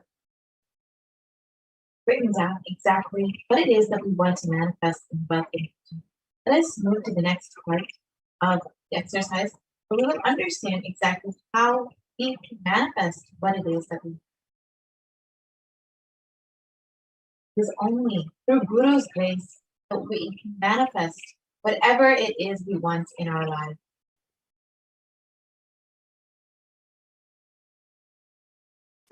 written down exactly what it is that we want to manifest in wealth and fortune. Let us move to the next part of the exercise, where we will understand exactly how we can manifest what it is that we. It is only through Guru's grace that we can manifest whatever it is we want in our lives.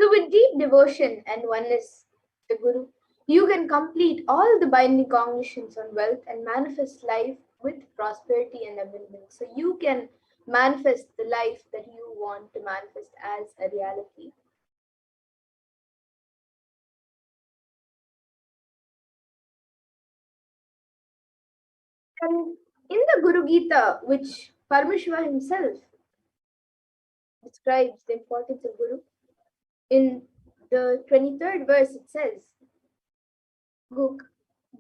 So, with deep devotion and oneness to Guru, you can complete all the binding cognitions on wealth and manifest life with prosperity and abundance. So, you can manifest the life that you want to manifest as a reality. And in the Guru Gita, which Paramashiva himself describes the importance of Guru, in the 23rd verse it says,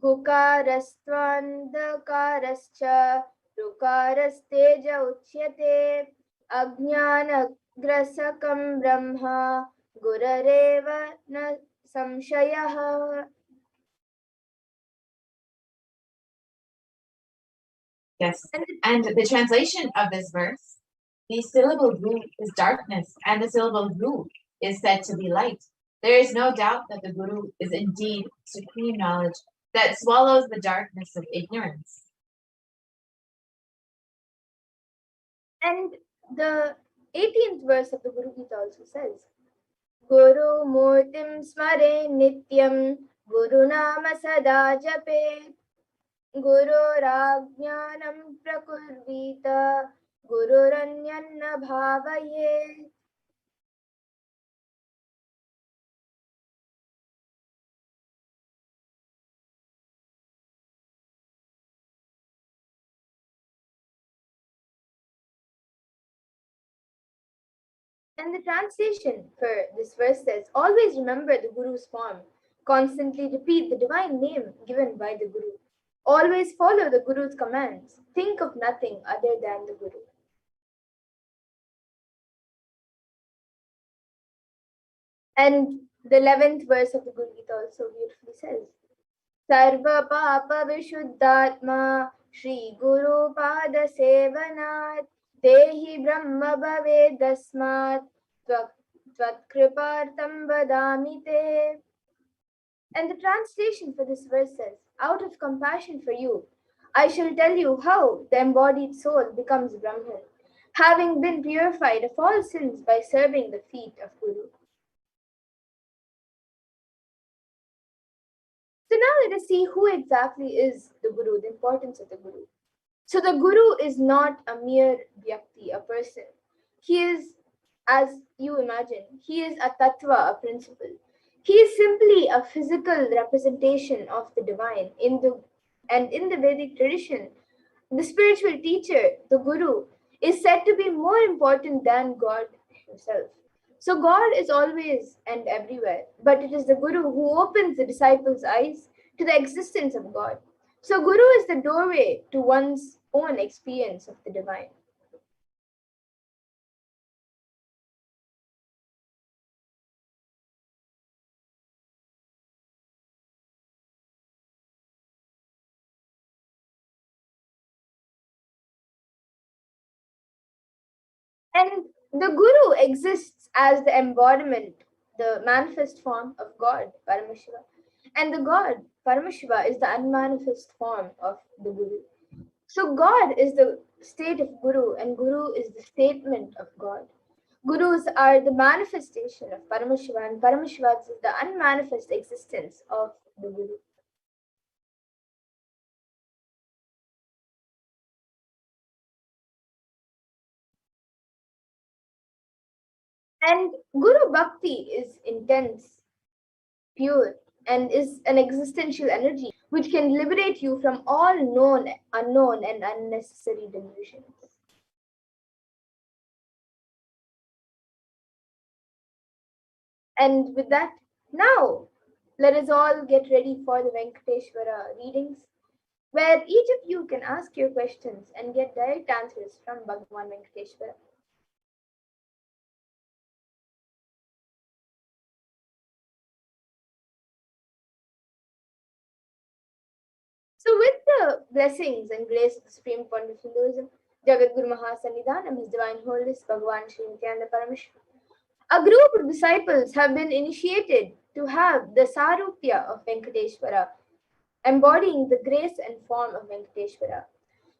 Gukarastvandhakarascha Rukarastej uchyate Ajnanagrasakam Brahma Gurareva na samshayah. Yes, and the translation of this verse, the syllable Gu is darkness, and the syllable Gu is said to be light. There is no doubt that the Guru is indeed supreme knowledge that swallows the darkness of ignorance. And the 18th verse of the Guru Gita also says, Guru Murtim Smare Nityam Guru Nama Sada Jape Guru Rajnanam Prakurvita Gururanyanna Bhavaye. And the translation for this verse says, always remember the Guru's form. Constantly repeat the divine name given by the Guru. Always follow the Guru's commands. Think of nothing other than the Guru. And the 11th verse of the Guru Gita also beautifully says, Sarva Papa Vishuddhatma Shri Guru Pada Sevanat Dehi Brahma Bhavedasmat Tvatkripartam Vadami Te. And the translation for this verse says, out of compassion for you, I shall tell you how the embodied soul becomes Brahman, having been purified of all sins by serving the feet of Guru. So now let us see who exactly is the Guru, the importance of the Guru. So the Guru is not a mere Vyakti, a person. He is, as you imagine, he is a Tattva, a principle. He is simply a physical representation of the divine. In the Vedic tradition, the spiritual teacher, the Guru, is said to be more important than God himself. So God is always and everywhere, but it is the Guru who opens the disciples' eyes to the existence of God. So Guru is the doorway to one's own experience of the divine. And the Guru exists as the embodiment, the manifest form of God, Paramashiva. And the God, Paramashiva, is the unmanifest form of the Guru. So God is the state of Guru, and Guru is the statement of God. Gurus are the manifestation of Paramashiva, and Paramashiva is the unmanifest existence of the Guru. And Guru Bhakti is intense, pure, and is an existential energy which can liberate you from all known, unknown, and unnecessary delusions. And with that, now let us all get ready for the Venkateshwara readings, where each of you can ask your questions and get direct answers from Bhagwan Venkateshwara. the blessings and grace of the Supreme Point of Hinduism, Jagat Guru Mahasannidhanam, His Divine Holiness Bhagavan Sri Nithyananda Paramashivam, a group of disciples have been initiated to have the Sarupya of Venkateshwara, embodying the grace and form of Venkateshwara.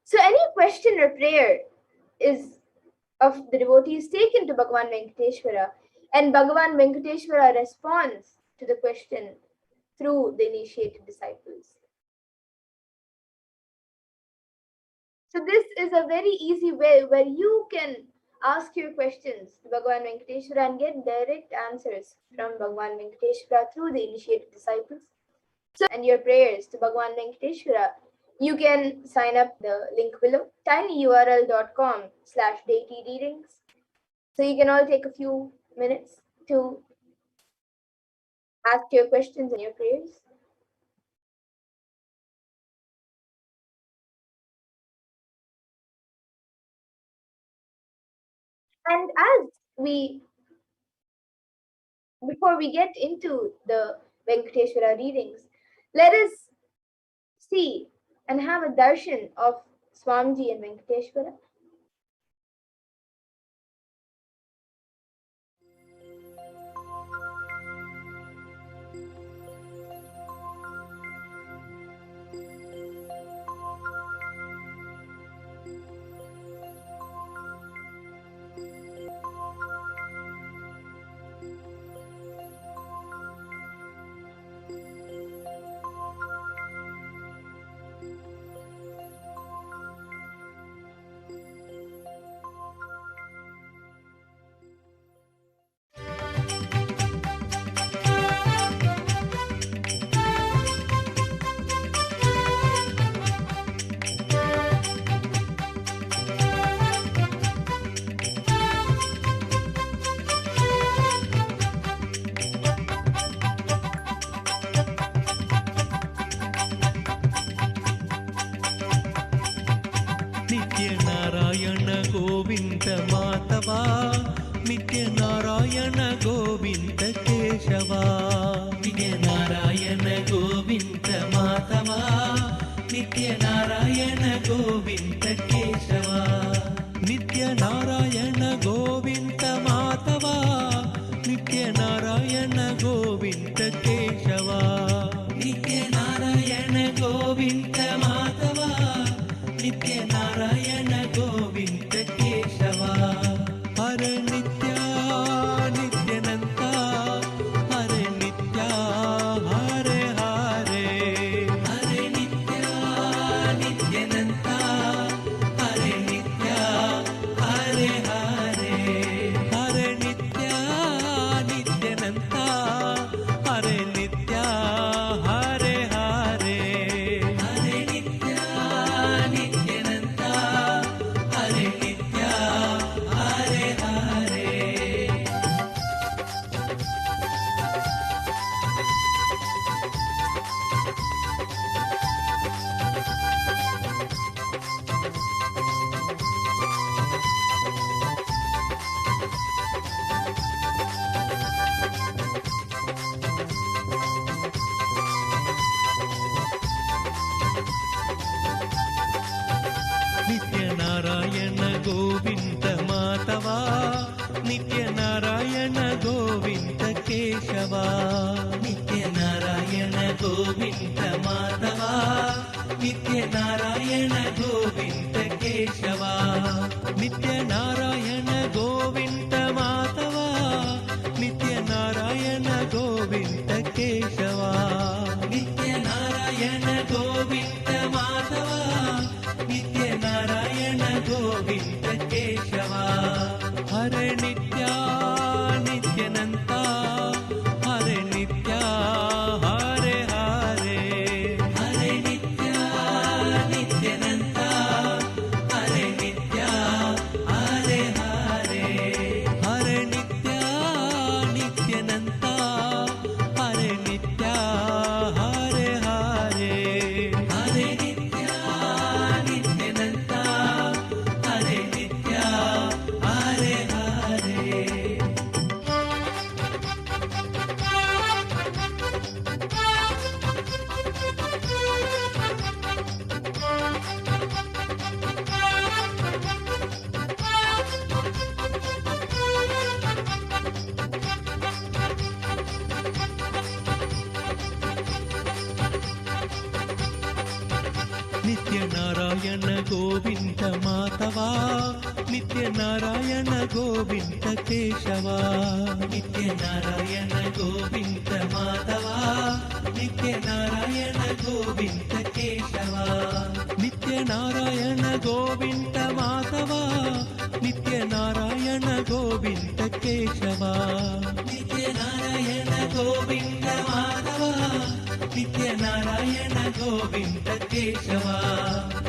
So any question or prayer is of the devotee is taken to Bhagavan Venkateshwara, and Bhagavan Venkateshwara responds to the question through the initiated disciples. So this is a very easy way where you can ask your questions to Bhagavan Venkateshwara and get direct answers from Bhagavan Venkateshwara through the initiated disciples. So, and your prayers to Bhagavan Venkateshwara, you can sign up the link below, tinyurl.com/deity readings. So you can all take a few minutes to ask your questions and your prayers. And before we get into the Venkateshwara readings, let us see and have a darshan of Swamiji and Venkateshwara. Govind Madhava नित्य नारायण गोविंद केशवा नित्य नारायण गोविंद माधवा नित्य नारायण गोविंद केशवा नित्य नारायण गोविंद माधवा नित्य नारायण गोविंद केशवा नित्य नारायण गोविंद माधवा नित्य नारायण गोविंद केशवा हर नित्या नित्यानंता हर नित्या हरे हरे हरे नित्या नित्यानंता हरे नित्या हरे हरे हरे नित्या नित्यानंता हरे नित्या हरे हरे हरे नित्या नित्यानंता हरे नित्या हरे हरे नित्य नारायण गोविंद माधवा नित्य नारायण गोविंद केशवा नित्य नारायण गोविंद माधवा नित्य नारायण गोविंद केशवा नित्य नारायण गोविंद माधवा नित्य नारायण गोविंद केशवा नित्य नारायण गोविंद माधवा नित्य नारायण गोविंद केशवा हरे नित्या नित्यानंता हरे नित्या हरे हरे हरे नित्या नित्यानंता हरे नित्या हरे हरे हरे नित्या नित्यानंता हरे नारायण गोविन्द माधवा नित्य नारायण गोविन्द केशवा नित्य नारायण गोविन्द माधवा नित्य नारायण गोविन्द केशवा नित्य नारायण गोविन्द माधवा नित्य नारायण गोविन्द केशवा नित्य नारायण गोविन्द माधवा नित्य नारायण गोविन्द केशवा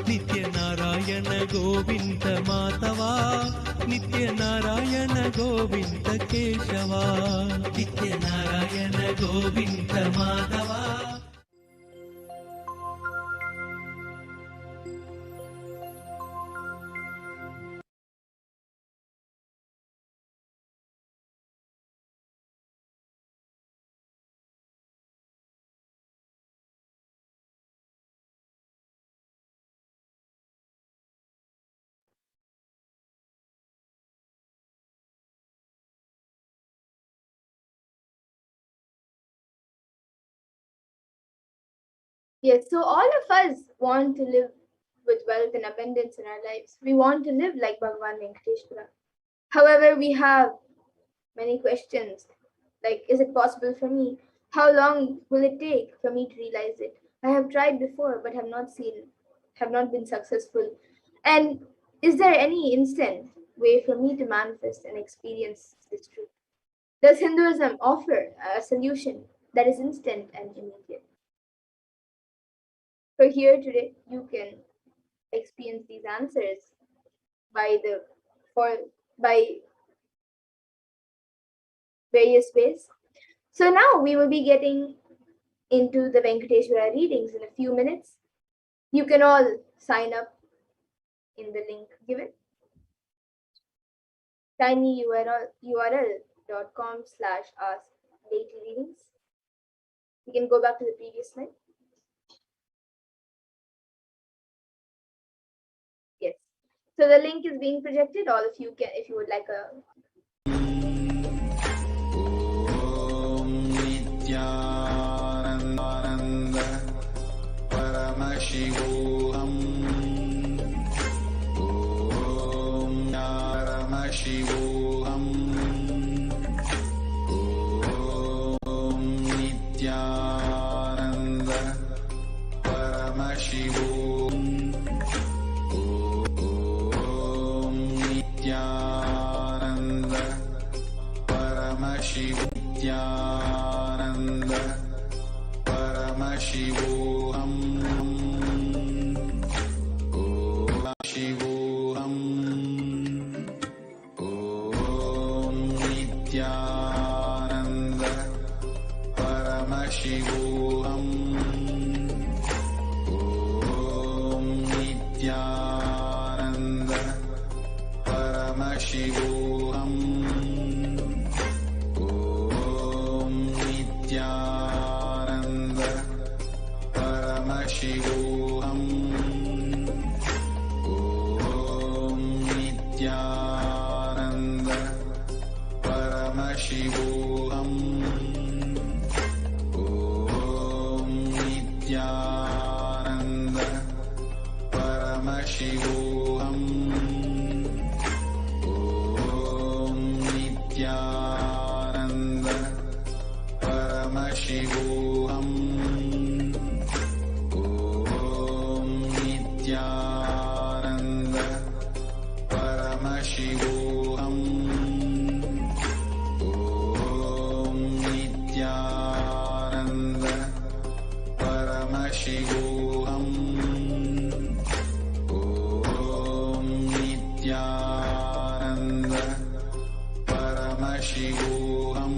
नित्य नारायण गोविन्द माधवा नित्य नारायण गोविन्द केशवा नित्य Narayan Govind Madhava. Yes, so all of us want to live with wealth and abundance in our lives. We want to live like Bhagavan Venkateshwara. However, we have many questions like, is it possible for me? How long will it take for me to realize it? I have tried before but have not been successful. And is there any instant way for me to manifest and experience this truth? Does Hinduism offer a solution that is instant and immediate? So here today you can experience these answers by by various ways. So now we will be getting into the Venkateshwara readings in a few minutes. You can all sign up in the link given. tinyurl.com/ask-readings. You can go back to the previous slide. Yes. So the link is being projected. All of you can, if you would like a Nithyananda Paramashivoham Om Paramashivoham Om Nithyananda Paramashivoham Om Nithyananda Paramashivoham Nithyananda Paramashivoham Shivoham Om Nithyananda Paramashivoham Om Nithyananda Paramashivoham Om Nithyananda Paramashivoham Om Nithyananda Paramashivoham Om Nithyananda Paramashivoham Om Nithyananda Paramashivoham Om Nithyananda Paramashivoham Om Nithyananda Paramashivoham Om Nithyananda Paramashivoham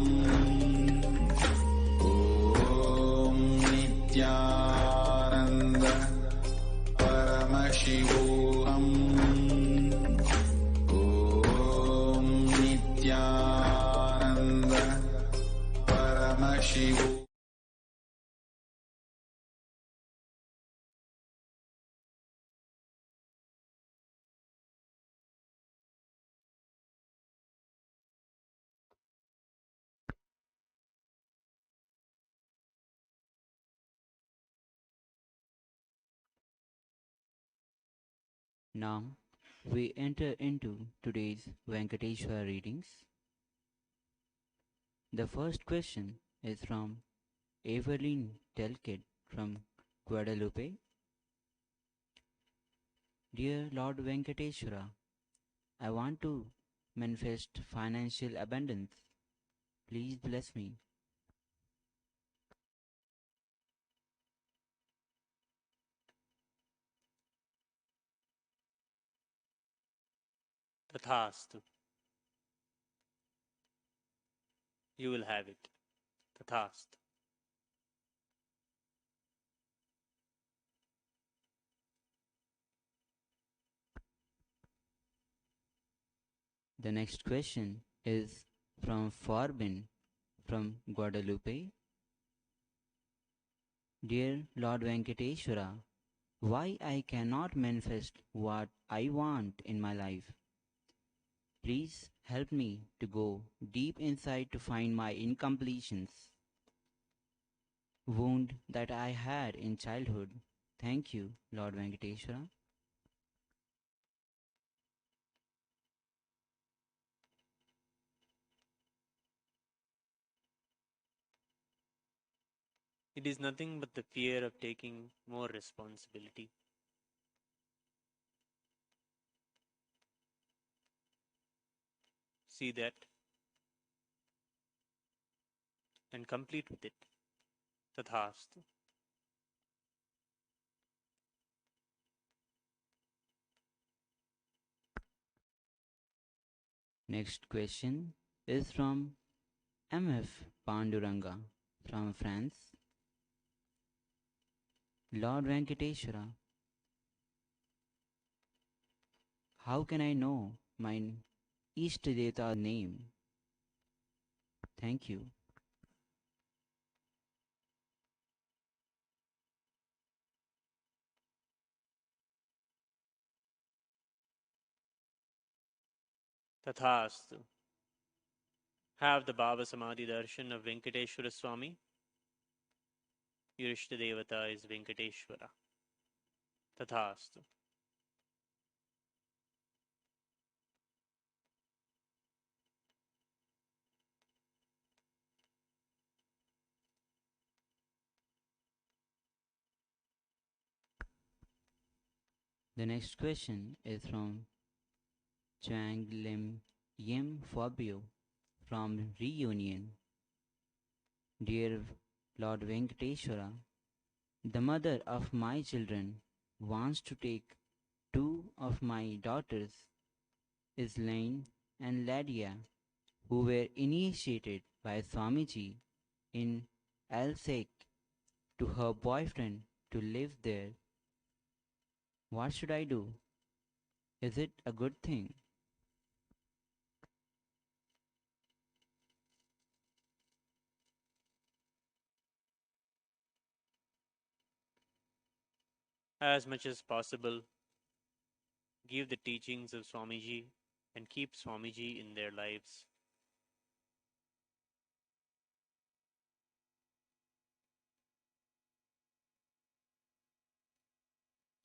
Om Nithyananda Paramashivoham Om Nithyananda Paramashivoham Now we enter into today's Venkateshwara readings. The first question is from Evelyn Telkid from Guadalupe. Dear Lord Venkateshwara, I want to manifest financial abundance. Please bless me. Tathastu. You will have it. Tathastu. The next question is from Forbin from Guadalupe. Dear Lord Venkateshwara, why I cannot manifest what I want in my life? Please help me to go deep inside to find my incompletions, wound that I had in childhood. Thank you, Lord Venkateshwara. It is nothing but the fear of taking more responsibility. See that and complete with it. Tathastu. Next question is from MF Panduranga from France. Lord Venkateshwara, how can I know my Ishtadeta name? Thank you. Tathastu. Have the Baba Samadhi darshan of Venkateshwara Swami. Your Ishtadevata is Venkateshwara. Tathastu. The next question is from Chang Lim Yim Fabio from Reunion. Dear Lord Venkateshwara, the mother of my children wants to take two of my daughters, Islaine and Ladia, who were initiated by Swamiji in Alsek, to her boyfriend to live there. What should I do? Is it a good thing? As much as possible, give the teachings of Swamiji and keep Swamiji in their lives.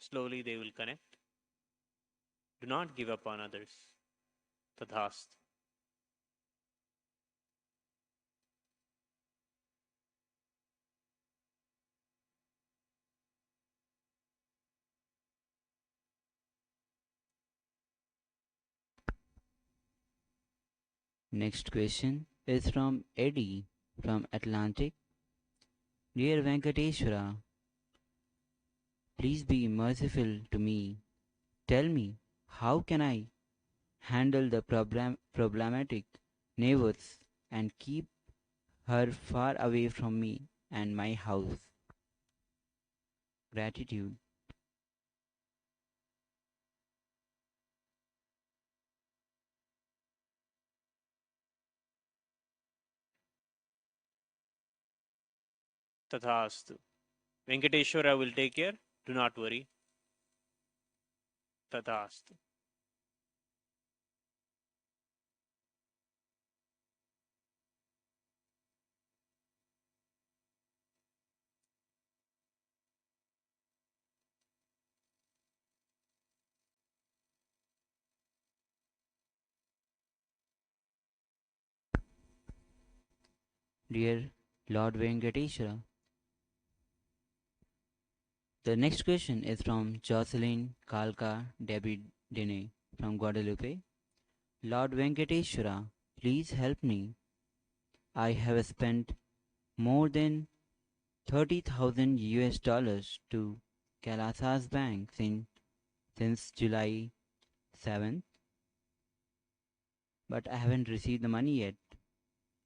Slowly they will connect. Do not give up on others. Tathastu. Next question is from Eddie from Atlantic. Dear Venkateshwara, please be merciful to me. Tell me, how can I handle the problematic neighbors and keep her far away from me and my house? Gratitude. Tathastu. Venkateshwara will take care. Do not worry. Tathastu. Dear Lord Venkateshwara, the next question is from Jocelyn Kalka Debbie Dine from Guadalupe. Lord Venkateshwara, please help me. I have spent more than 30,000 US dollars to Kailasa's bank since July 7th, but I haven't received the money yet.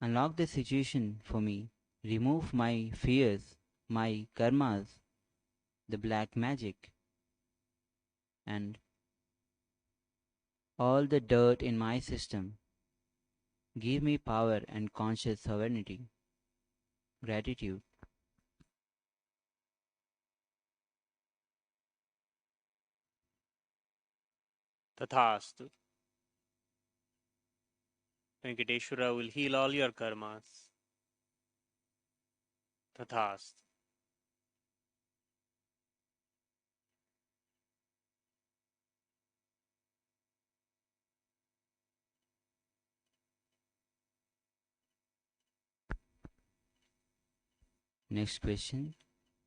Unlock the situation for me. Remove my fears, my karmas, the black magic, and all the dirt in my system. Give me power and conscious sovereignty. Gratitude. Tathastu. Venkateshwara will heal all your karmas. Tathastu. Next question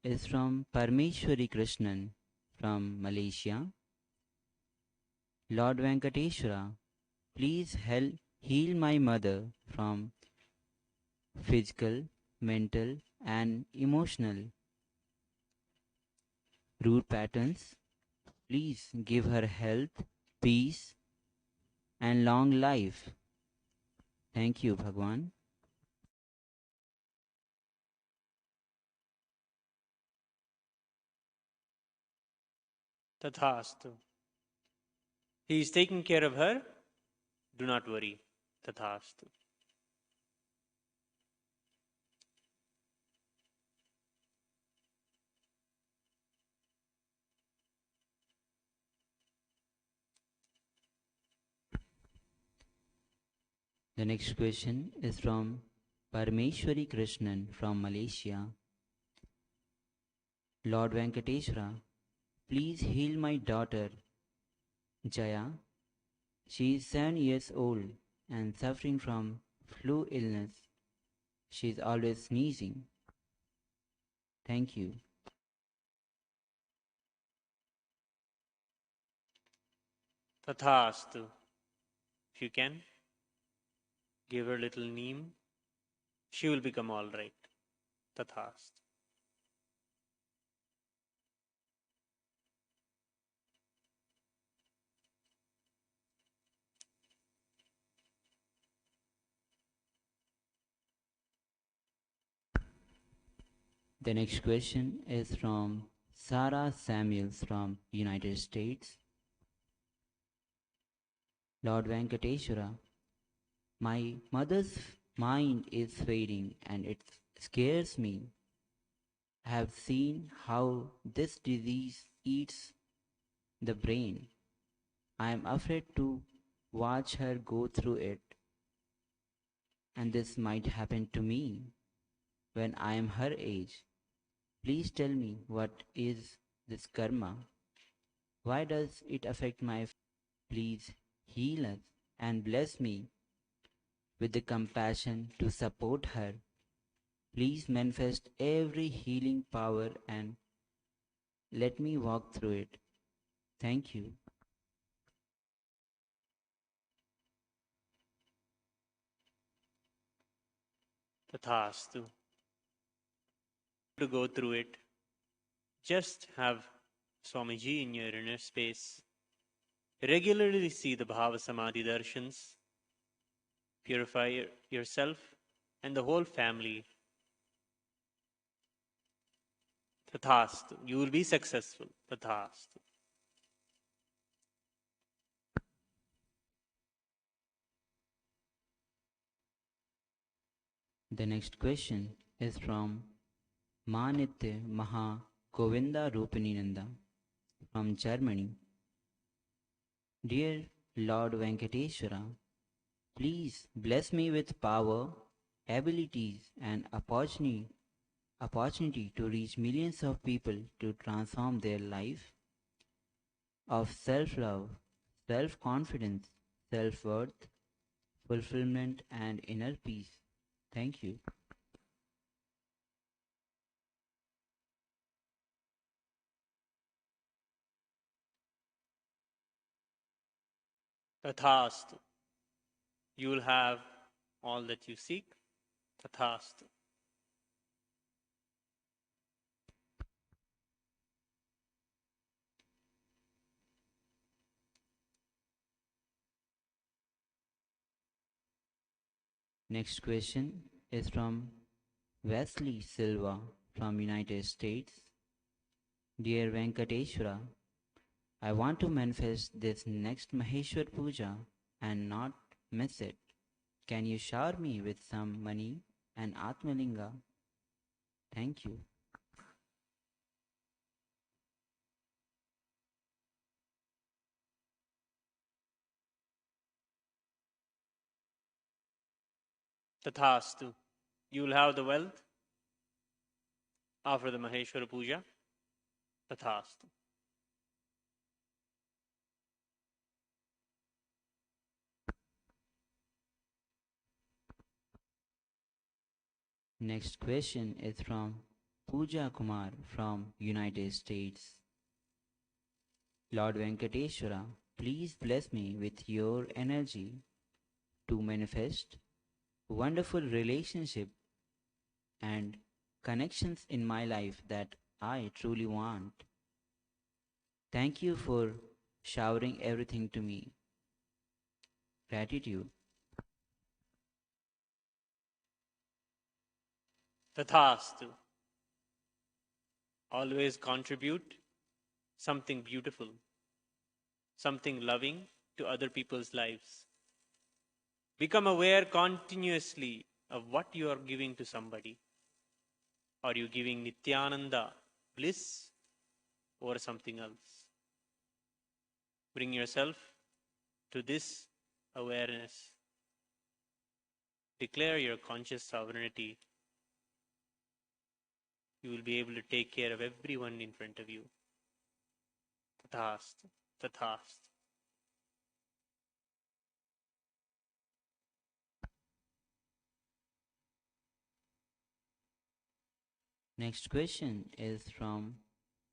is from Parmeshwari Krishnan from Malaysia. Lord Venkateshwara, please help heal my mother from physical, mental, and emotional root patterns. Please give her health, peace, and long life. Thank you, Bhagwan. Tathastu. He is taking care of her. Do not worry. Tathastu. The next question is from Parameshwari Krishnan from Malaysia. Lord Venkateshwara, please heal my daughter Jaya. She is 7 years old and suffering from flu illness. She is always sneezing. Thank you. Tathastu. If you can, give her little neem. She will become all right. Tathastu. The next question is from Sarah Samuels from United States. Lord Venkateshwara, my mother's mind is fading and it scares me. I have seen how this disease eats the brain. I am afraid to watch her go through it. And this might happen to me when I am her age. Please tell me, what is this karma? Why does it affect my? Please heal us and bless me with the compassion to support her. Please manifest every healing power and let me walk through it. Thank you. Tathastu. To go through it, just have Swamiji in your inner space. Regularly see the Bhava Samadhi darshans. Purify yourself and the whole family. Tathastu. You will be successful. Tathastu. The next question is from Manitya Maha Govinda Rupininanda from Germany. Dear Lord Venkateshwara, please bless me with power, abilities, and opportunity to reach millions of people to transform their life of self-love, self-confidence, self-worth, fulfillment, and inner peace. Thank you. Tathastu. You will have all that you seek. Tathastu. Next question is from Wesley Silva from United States. Dear Venkateshwara, I want to manifest this next Maheshwar Puja and not miss it. Can you shower me with some money and Atmalinga? Thank you. Tathastu. You will have the wealth after the Maheshwara Puja. Tathastu. Next question is from Pooja Kumar from United States. Lord Venkateshwara, please bless me with your energy to manifest wonderful relationship and connections in my life that I truly want. Thank you for showering everything to me. Gratitude. Tathastu. Always contribute something beautiful, something loving to other people's lives. Become aware continuously of what you are giving to somebody. Are you giving Nithyananda bliss or something else? Bring yourself to this awareness. Declare your conscious sovereignty. You will be able to take care of everyone in front of you. Tathastu. Tathastu. Next question is from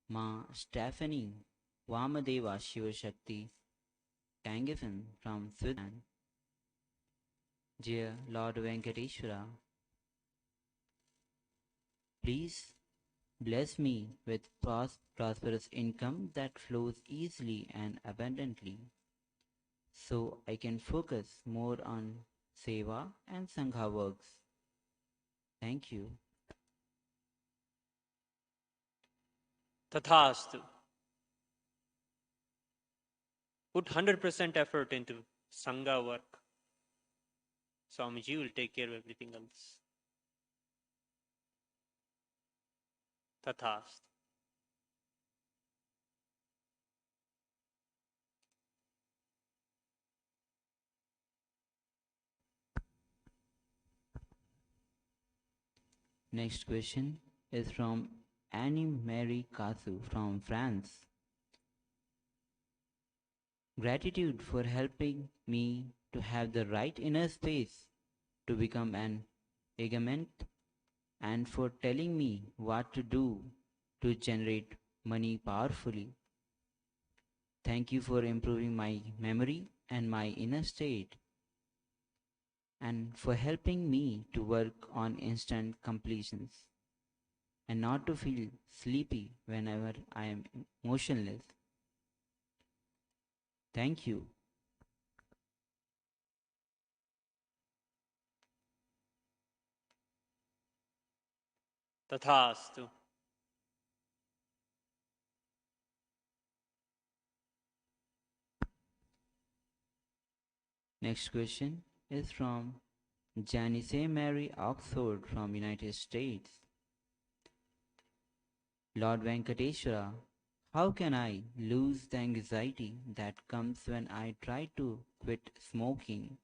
Ma Stephanie Vamadeva Shivashakti Tangifen from Switzerland. Dear Lord Venkateshwara, please bless me with prosperous income that flows easily and abundantly, so I can focus more on Seva and Sangha works. Thank you. Tathastu. Put 100% effort into Sangha work. Swamiji will take care of everything else. Tathastu. Next question is from Annie Marie Kasu from France. Gratitude for helping me to have the right inner space to become an agament and for telling me what to do to generate money powerfully. Thank you for improving my memory and my inner state and for helping me to work on instant completions and not to feel sleepy whenever I am motionless. Thank you. Tathastu. Next question is from Janice Mary Oxford from United States. Lord Venkateshwara, how can I lose the anxiety that comes when I try to quit smoking?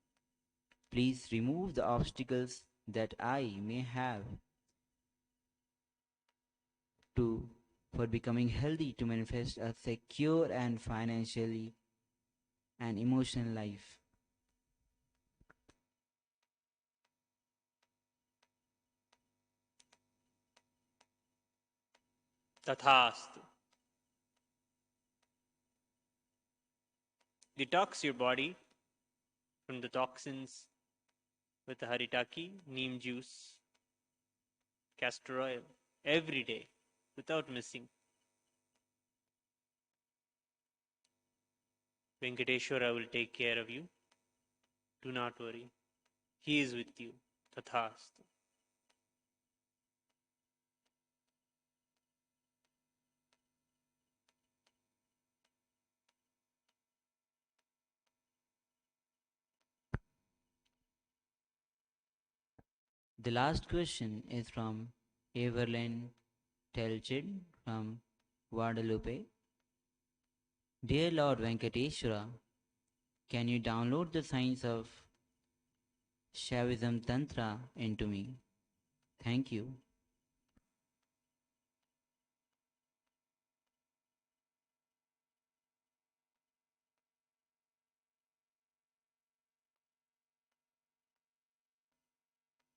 Please remove the obstacles that I may have for becoming healthy to manifest a secure and financially and emotional life. Tathastu. Detox your body from the toxins with the haritaki, neem juice, castor oil every day without missing. Venkateshwara will take care of you. Do not worry. He is with you. Tathastu. The last question is from Evelyn Telchid from Guadalupe. Dear Lord Venkateshwara, can you download the science of Shaivism Tantra into me? Thank you.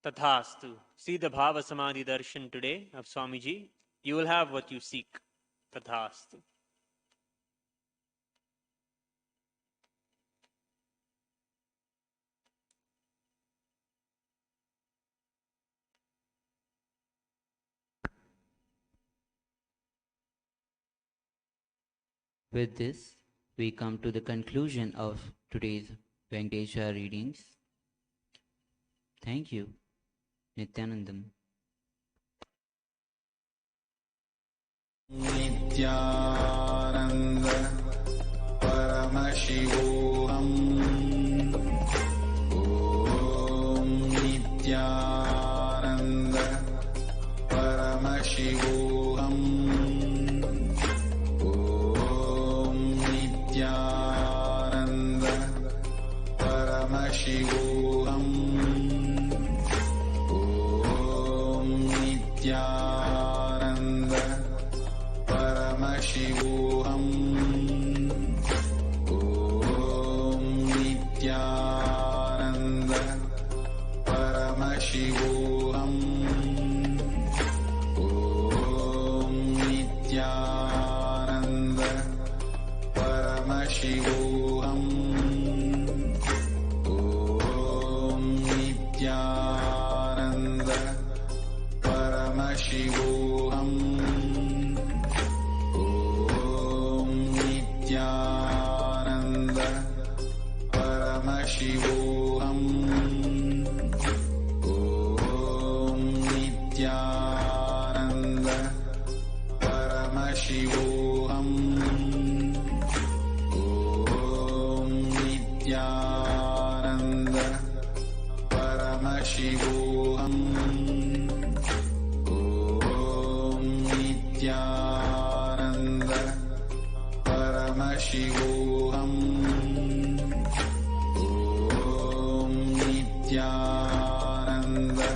Tathastu. See the Bhava Samadhi Darshan today of Swamiji. You will have what you seek. Tathastu. With this, we come to the conclusion of today's Venkateshwara readings. Thank you, Nithyanandam. Nithyananda Paramashivoham. Om Nithyananda Paramashivoham. Om Nithyananda Paramashivoham. Om Nithyananda Paramashivoham. Om Nithyananda Paramashivoham. Om Nithyananda Paramashivoham. Om Nithyananda Paramashivoham. Om Nithyananda Paramashivoham. Om Nithyananda Paramashivoham. Om Nithyananda Paramashivoham. Om Nithyananda Paramashivoham. Om Nithyananda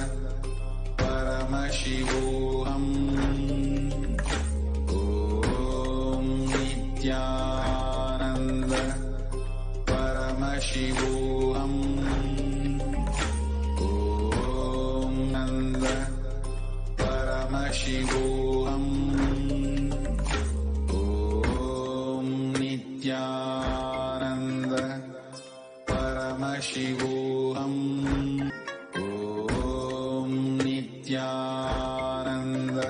Paramashivoham. Om Nithyananda Paramashivoham. Om Nanda Paramashivoham. Om Nithyananda Paramashivoham. Om Nithyananda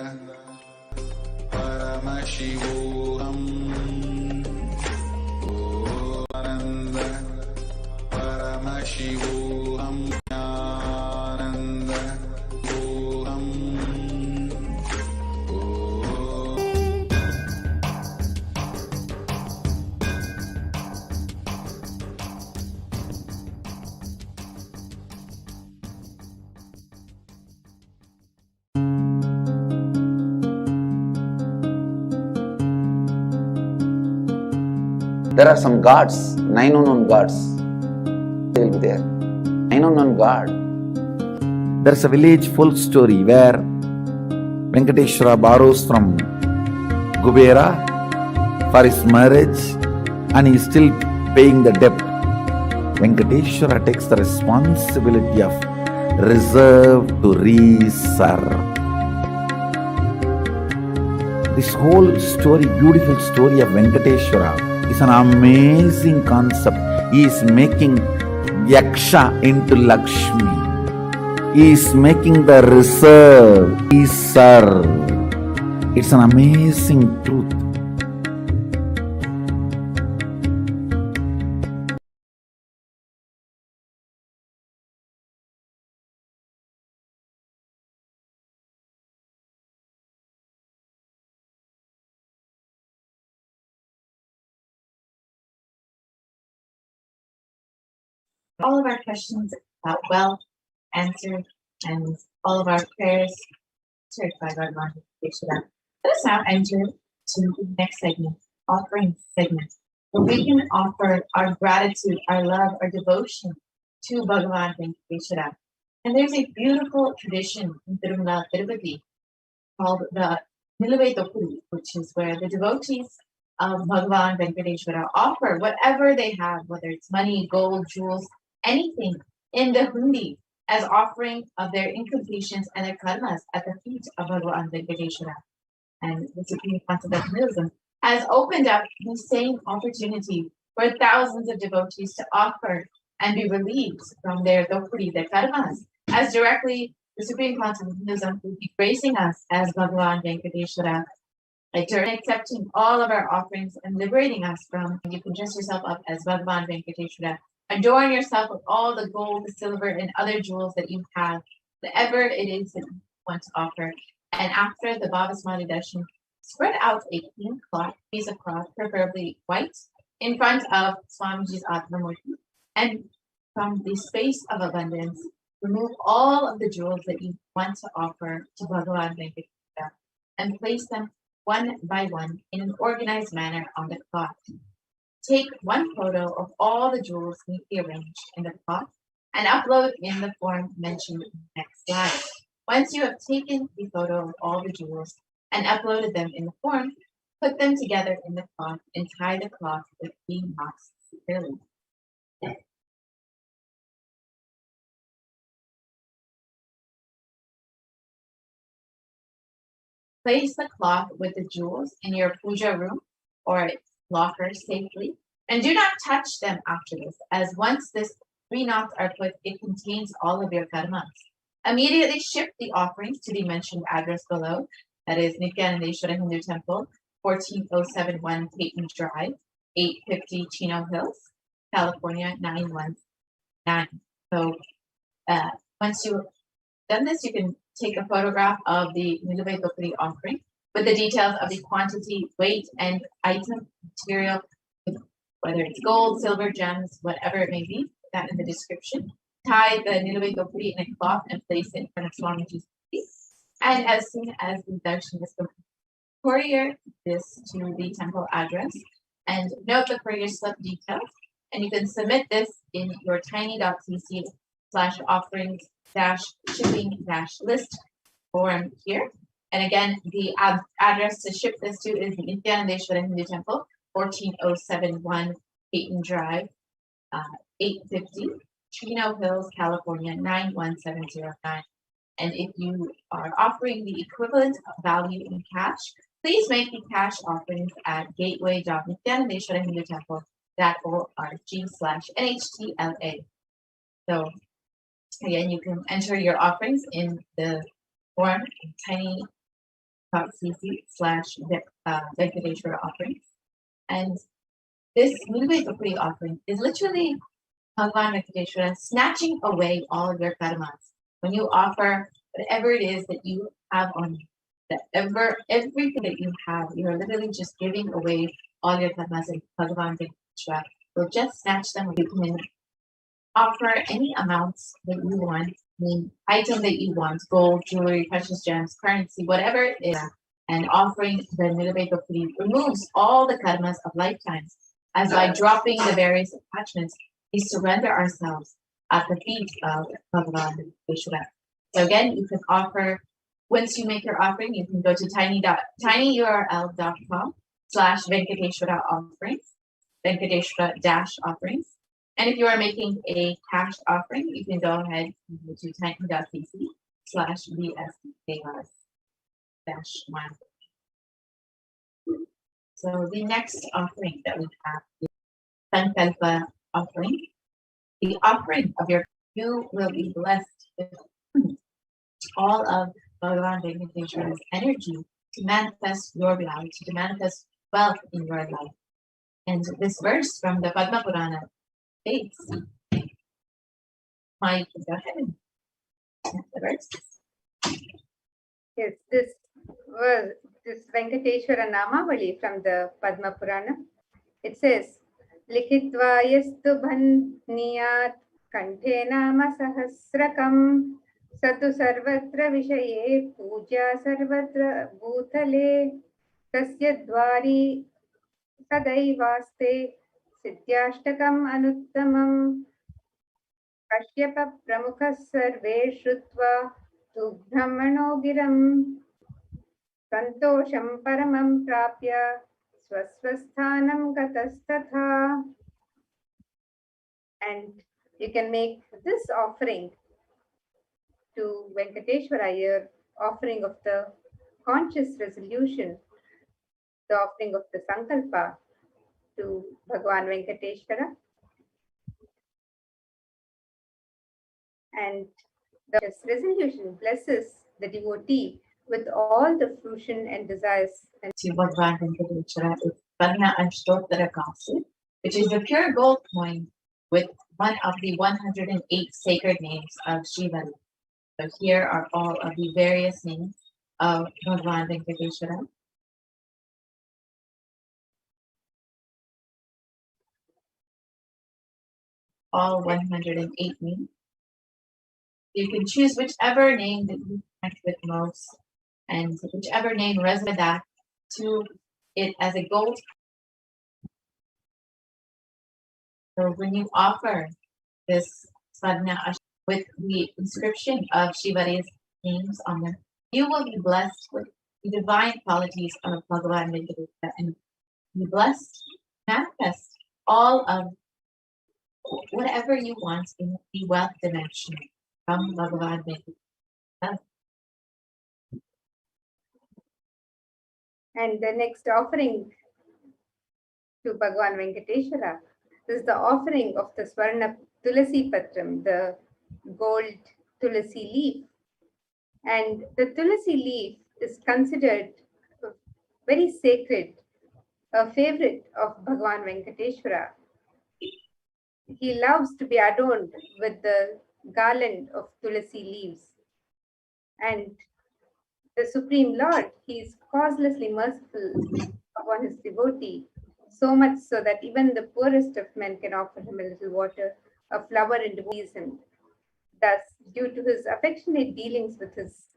Paramashivoham. Om Nanda Paramashivoham. Nanda Voham. There are some gods, 9 unknown gods. They will be there. 9 unknown god. There's a village folk story where Venkateshwara borrows from Kubera for his marriage and he is still paying the debt. Venkateshwara takes the responsibility of reserve to reserve. This whole story, beautiful story of Venkateshwara is an amazing concept. He is making a Yaksha into Lakshmi. He is making the reserve. He serve. It's an amazing truth. All of our questions about wealth answered, and all of our prayers answered by Bhagavan Krishna. Let us now enter to the next segment, offering segment, where we can offer our gratitude, our love, our devotion to Bhagavan Venkateshwara. And there's a beautiful tradition in Tirumala, Tirupati called the Niluvaitopudi, which is where the devotees of Bhagavan Venkateshwara offer whatever they have, whether it's money, gold, jewels, anything in the hundi as offering of their incompletions and their karmas at the feet of Bhagavan Venkateshwara. And the Supreme Council of Buddhism has opened up the same opportunity for thousands of devotees to offer and be relieved from their dopuri, their karmas, as directly the Supreme Council of Buddhism will be gracing us as Bhagavan Venkateshwara, accepting all of our offerings and liberating us from. You can dress yourself up as Bhagavan Venkateshwara. Adorn yourself with all the gold, the silver, and other jewels that you have, whatever it is that you want to offer. And after the Bhavasmati Darshan, spread out a clean cloth, piece of cloth, preferably white, in front of Swamiji's Atmamurti. And from the space of abundance, remove all of the jewels that you want to offer to Bhagavan Venkateshwara and place them one by one in an organized manner on the cloth. Take one photo of all the jewels neatly arranged in the cloth and upload in the form mentioned in the next slide. Once you have taken the photo of all the jewels and uploaded them in the form, put them together in the cloth and tie the cloth with 3 knots securely. Place the cloth with the jewels in your puja room or locker safely, and do not touch them after this, as once this 3 knots are put, it contains all of your karmas. Immediately ship the offerings to the mentioned address below, that is Nithyananda Hindu Temple, 14071 Peyton Drive, 850 Chino Hills, California, 919. So once you've done this, you can take a photograph of the Niluvaitopudi offering with the details of the quantity, weight, and item material, whether it's gold, silver, gems, whatever it may be, that in the description. Tie the Niluvaitopudi in a cloth and place it in front of Swamiji's feet. And as soon as the darshan is complete, courier this to the temple address and note the courier slip details. And you can submit this in your tiny.cc/offerings-shipping-list form here. And again, the address to ship this to is the Nithyananda Hindu Temple, 14071 Peyton Drive, 850 Chino Hills, California, 91709. And if you are offering the equivalent value in cash, please make the cash offerings at gateway.nithyananda-hindu-temple.org/NHTLA. So again, you can enter your offerings in the form tiny.cc/Venkateshwara offerings. And this Niluvaitopudi offering is literally Bhagavan Venkateshwara snatching away all of your karmas. When you offer whatever it is that you have on you, everything that you have, you are literally just giving away all your karmas, and Bhagavan Venkateshwara will just snatch them. You can offer any amounts that you want, the item that you want, gold, jewelry, precious gems, currency, whatever it is, and offering the Niluvaitopudi removes all the karmas of lifetimes, as by dropping the various attachments, we surrender ourselves at the feet of Bhagavan Venkateshwara. So again, you can offer, once you make your offering, you can go to tinyurl.com/Venkateshwara offerings, Venkateshwara-offerings. And if you are making a cash offering, you can go ahead and go to tiny.cc/VSKR-1. So the next offering that we have is Sankalpa offering. the offering of your, you will be blessed with all of Bhagavan Venkateshwara's energy to manifest your life, to manifest wealth in your life. And this verse from the Padma Purana states, Mike, go ahead and the verse. Yes, this Venkateshwara Namavali from the Padma Purana. It says, Likhitva yastu bhandniyat kanthe nama sahasrakam satu sarvatra vishaye puja sarvatra bhutale tasya dvari sadaivaste siddhyashtakam anuttamam kashyapa pramukhas sarve shrutva tu brahmano giram santosham paramam prapya swaswasthanam gatastatha. And you can make this offering to Venkateshwara here, offering of the conscious resolution, the offering of the sankalpa to Bhagavan Venkateshwara. And the resolution blesses the devotee with all the fruition and desires. And To Bhagavan Venkateshwara is Varna Ashtottara Kasu, which is a pure gold coin with one of the 108 sacred names of Shiva. So here are all of the various names of Bhagavan Venkateshwara. All 108 names. You can choose whichever name that you connect with most, and whichever name resonates that to it as a gold. So when you offer this sadhana with the inscription of Shiva's names on them, you will be blessed with the divine qualities of Bhagavan Venkateshwara and be blessed, manifest all of whatever you want in the wealth dimension from Bhagavan Venkateshwara. And the next offering to Bhagavan Venkateshwara is the offering of the Swarna Tulasi Patram, the gold Tulasi leaf. And the Tulasi leaf is considered very sacred, a favorite of Bhagavan Venkateshwara. He loves to be adorned with the garland of Tulasi leaves. And the Supreme Lord, he is causelessly merciful upon his devotee, so much so that even the poorest of men can offer him a little water, a flower in devotion. Thus, due to his affectionate dealings with his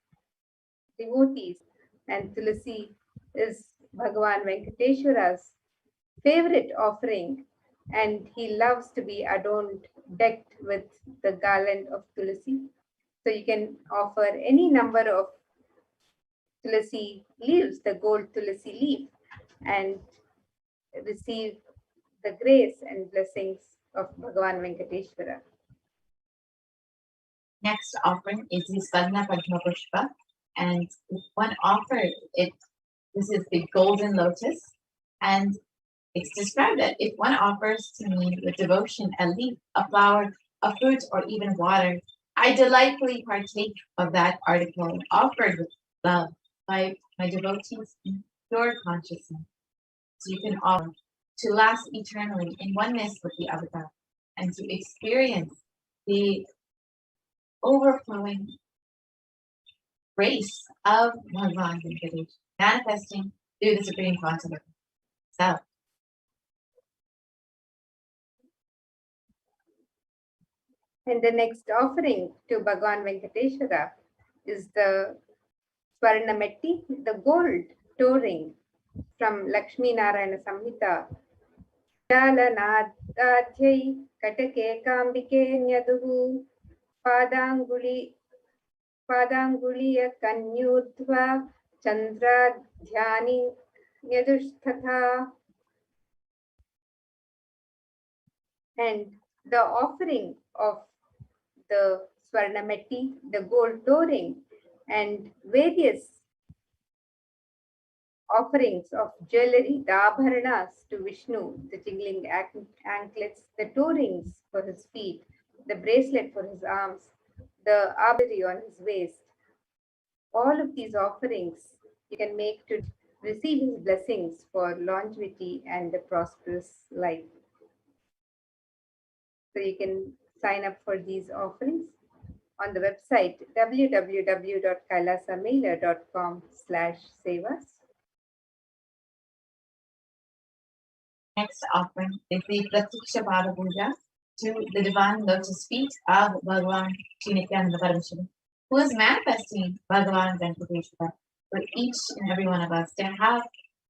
devotees, and Tulasi is Bhagavan Venkateshwara's favorite offering, and he loves to be adorned, decked with the garland of Tulasi. So you can offer any number of Tulasi leaves, the gold Tulasi leaf, and receive the grace and blessings of Bhagavan Venkateshwara. Next offering is the Sadhana Padma Pushpa, and if one offered it, this is the golden lotus, and it's described that if one offers to me with devotion a leaf, a flower, a fruit, or even water, I delightfully partake of that article offered with love by my devotees in pure consciousness. So you can offer to last eternally in oneness with the avatar and to experience the overflowing grace of Bhagavan Venkateshwara manifesting through the Supreme Quantum of Self. And the next offering to Bhagavan Venkateshwara is the Swarnametti, the gold touring from Lakshmi Narayana Samhita. Jalanadadhyai Katake Kambike Nyaduhu Padanguliya Kanyudhva Chandra Dhyani Nyadushthatha. And the offering of the Swarnametti, the gold touring, and various offerings of jewelry, the abharanas to Vishnu, the jingling anklets, the toe rings for his feet, the bracelet for his arms, the armory on his waist. All of these offerings you can make to receive his blessings for longevity and a prosperous life. So you can sign up for these offerings on the website www.kailasamailer.com/sevas. Next offering is the Pratiksha Pada Puja to the divine lotus feet of Bhagavan Nithyananda Paramashivam, who is manifesting Bhagavan Venkateshwara for each and every one of us to have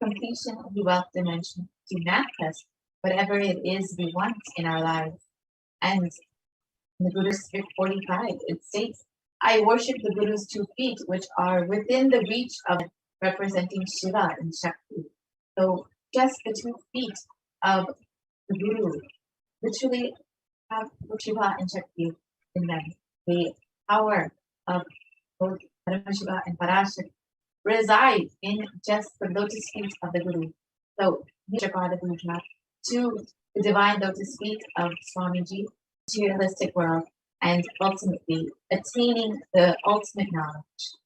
completion of the wealth dimension, to manifest whatever it is we want in our lives. And in the Guru's script 45, it states, I worship the Guru's 2 feet, which are within the reach of representing Shiva and Shakti. So just the 2 feet of the Guru literally have Shiva and Shakti in them. The power of both Paramashiva and Parashakti reside in just the lotus feet of the Guru. So, Pada Puja to the divine lotus feet of Swamiji, materialistic world, and ultimately attaining the ultimate knowledge.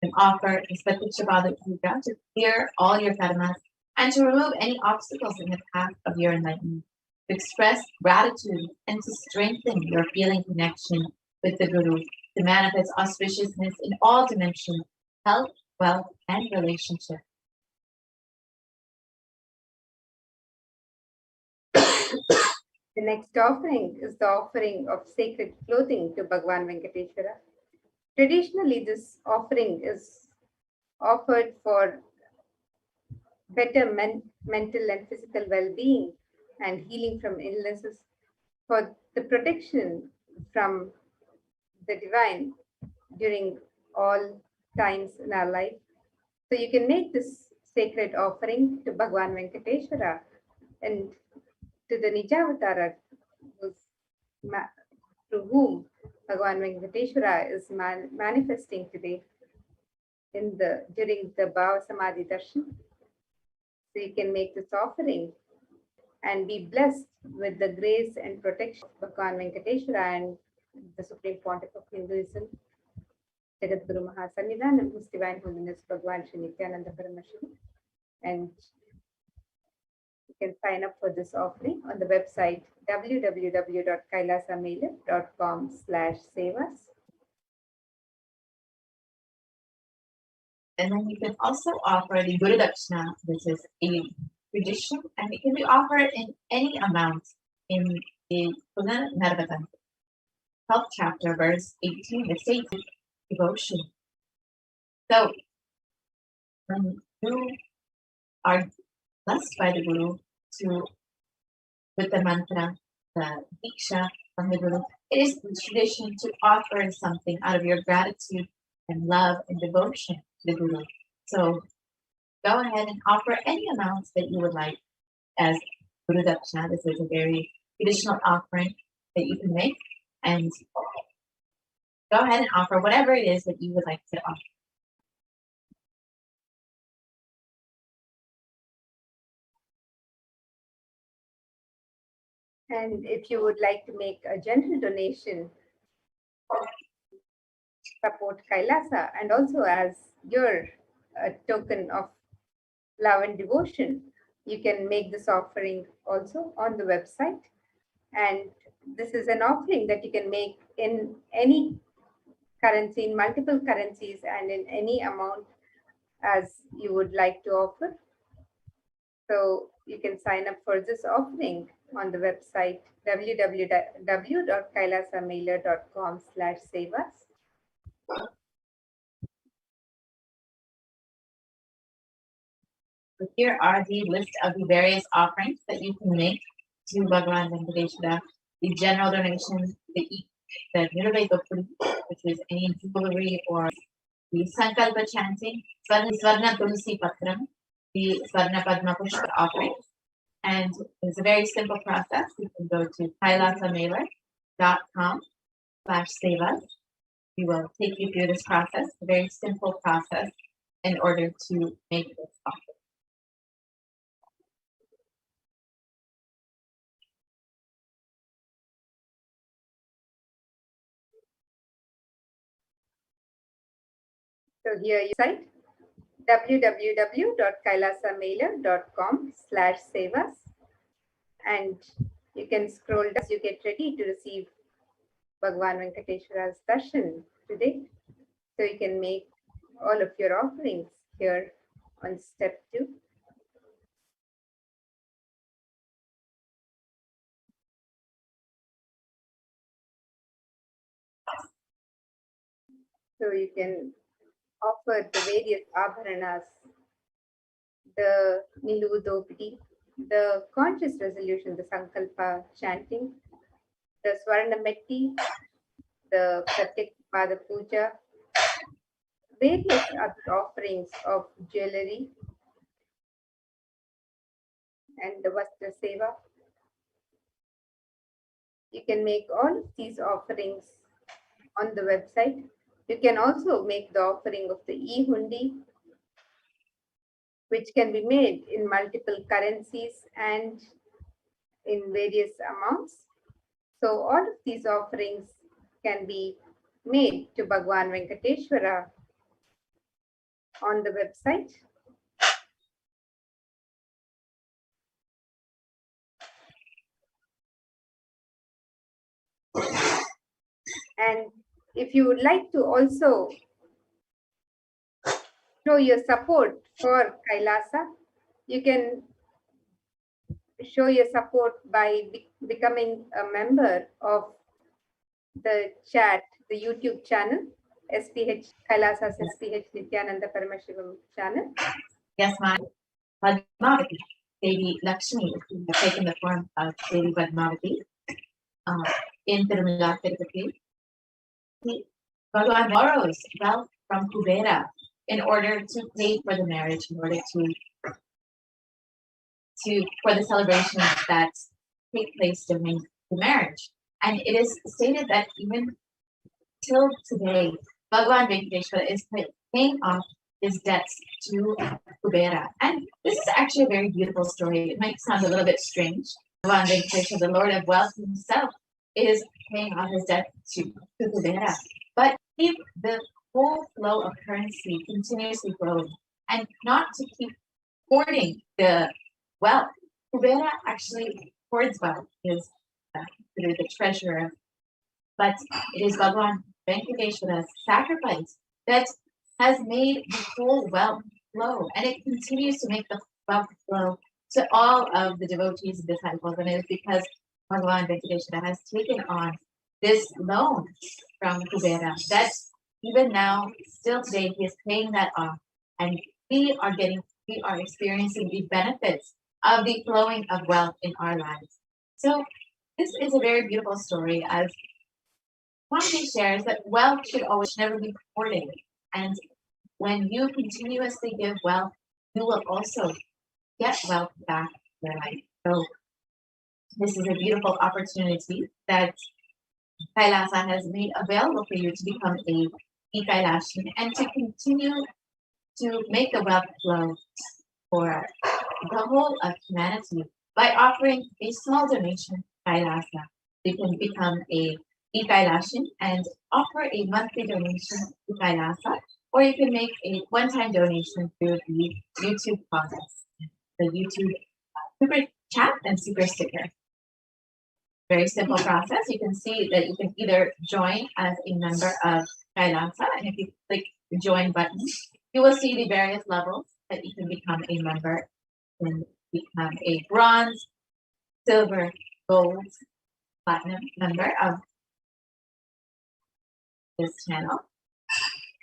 And offer Pratiksha Pada Puja to clear all your karmas and to remove any obstacles in the path of your enlightenment, to express gratitude and to strengthen your feeling connection with the Guru, to manifest auspiciousness in all dimensions, health, wealth, and relationship. The next offering is the offering of sacred clothing to Bhagavan Venkateshwara. Traditionally, this offering is offered for better mental and physical well-being and healing from illnesses, for the protection from the divine during all times in our life. So you can make this sacred offering to Bhagavan Venkateshwara and to the Nijavatara, through whom Bhagavan Venkateshwara is manifesting today during the Bhava Samadhi Darshan. So you can make this offering and be blessed with the grace and protection of Bhagavan Venkateshwara and the Supreme Pontiff of Hinduism, Jagadguru Mahasannidhanam, His Divine Holiness Bhagavan Sri Nithyananda Paramashivam. And you can sign up for this offering on the website www.kailasamailer.com/sevas. And then you can also offer the Guru Dakshina, which is a tradition, and it can be offered in any amount in the Puna Narvatam, 12th chapter, verse 18, it states devotion. So, when you are blessed by the Guru with the mantra, the Diksha from the Guru, it is the tradition to offer something out of your gratitude and love and devotion to the Guru. So go ahead and offer any amounts that you would like as Guru Dakshina. This is a very traditional offering that you can make, and go ahead and offer whatever it is that you would like to offer. And if you would like to make a general donation, support Kailasa, and also as your token of love and devotion, you can make this offering also on the website. And this is an offering that you can make in any currency, in multiple currencies, and in any amount as you would like to offer. So you can sign up for this offering on the website www.kailasamailer.com/sevas. So here are the list of the various offerings that you can make to Bhagavan Venkateshwara. The general donation, the Nirveda Puri, which is any jewelry, or the Sankalpa chanting, Swarna Tulsi Patram, the Swarna Padma Pushpa offering. And it's a very simple process. You can go to kailasamailer.com/sevas we will take you through this process, a very simple process, in order to make this offering. So here you site www.kailasamailer.com/sevas, and you can scroll as you get ready to receive Bhagwan Venkateshwara's darshan today. So you can make all of your offerings here on step 2. So you can offer the various abharanas, the Niludopiti, the conscious resolution, the Sankalpa chanting, the Swarnametti, the Pratyekpada Puja, various other offerings of jewelry, and the Vastra Seva. You can make all of these offerings on the website. You can also make the offering of the e-hundi, which can be made in multiple currencies and in various amounts. So all of these offerings can be made to Bhagwan Venkateshwara on the website. And if you would like to also show your support for Kailasa, you can show your support by becoming a member of the chat, the YouTube channel, SPH Kailasa's SPH Nithyananda Paramashivam channel. Yes, ma'am. Padmavati, Devi Lakshmi, who has taken the form of Devi Padmavati in Tirumala, Tirupati. Bhagavan borrows wealth from Kubera in order to pay for the marriage, in order for the celebrations that take place during the marriage. And it is stated that even till today, Bhagavan Venkateshwara is paying off his debts to Kubera. And this is actually a very beautiful story. It might sound a little bit strange. Bhagavan Venkateshwara, the Lord of Wealth himself, is paying off his debt to Kubera. But keep the whole flow of currency continuously growing, and not to keep hoarding the wealth. Kubera actually hoards wealth, is considered the treasurer, but it is Bhagavan Venkateshwara's sacrifice that has made the whole wealth flow, and it continues to make the wealth flow to all of the devotees and disciples. And it is because Bhagavan Venkateshwara has taken on this loan from Kubera that even now, still today, he is paying that off, and we are experiencing the benefits of the flowing of wealth in our lives. So this is a very beautiful story, as Swami shares that wealth should always never be hoarded, and when you continuously give wealth, you will also get wealth back in your life. So this is a beautiful opportunity that Kailasa has made available for you to become a Kailashin and to continue to make the wealth flow for the whole of humanity by offering a small donation to Kailasa. You can become a Kailashin and offer a monthly donation to Kailasa, or you can make a one-time donation through the YouTube process, the YouTube super chat and super sticker. Very simple process. You can see that you can either join as a member of Kailasa, and if you click the join button, you will see the various levels that you can become a member. You can become a bronze, silver, gold, platinum member of this channel.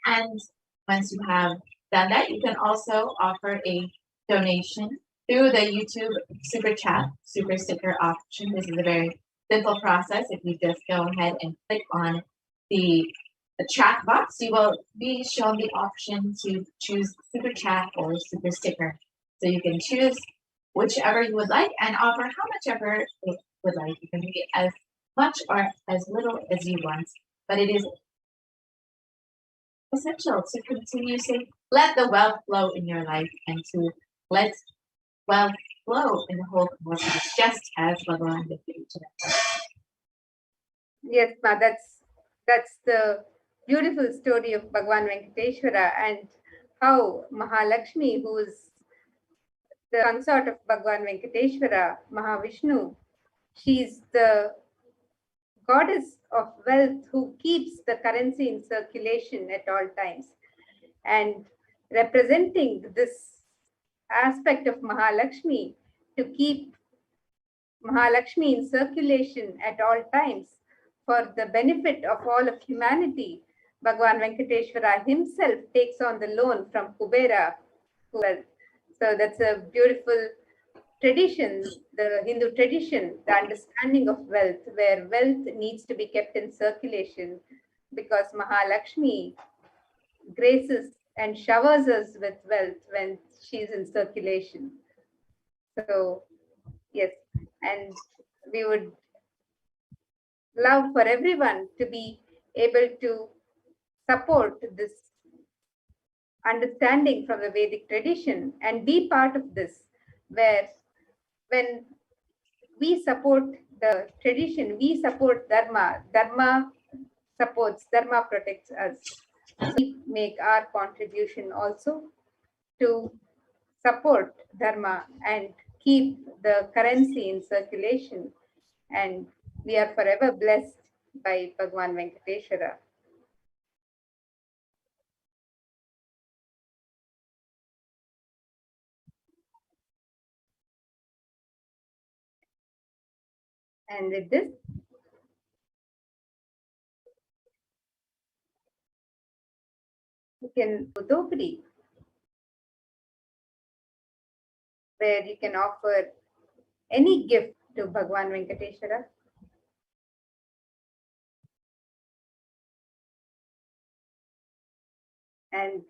And once you have done that, you can also offer a donation through the YouTube super chat, super sticker option. This is a very simple process. If you just go ahead and click on the chat box, you will be shown the option to choose super chat or super sticker. So you can choose whichever you would like and offer how much ever you would like. You can be as much or as little as you want, but it is essential to continuously let the wealth flow in your life and to let wealth flow in the whole cosmos, just as Bhagavan did for each of us. Yes, Ma, that's the beautiful story of Bhagavan Venkateshwara and how Mahalakshmi, who is the consort of Bhagavan Venkateshwara, Mahavishnu, she's the goddess of wealth who keeps the currency in circulation at all times. And representing this aspect of Mahalakshmi to keep Mahalakshmi in circulation at all times for the benefit of all of humanity, Bhagavan Venkateshwara himself takes on the loan from Kubera. So that's a beautiful tradition, the Hindu tradition, the understanding of wealth, where wealth needs to be kept in circulation because Mahalakshmi graces and showers us with wealth when she's in circulation. So, yes, and we would love for everyone to be able to support this understanding from the Vedic tradition and be part of this, where when we support the tradition, we support Dharma. Dharma supports, Dharma protects us. So we make our contribution also to support Dharma and keep the currency in circulation. And we are forever blessed by Bhagavan Venkateshwara. And with this, you can do Dopri, where you can offer any gift to Bhagavan Venkateshwara. And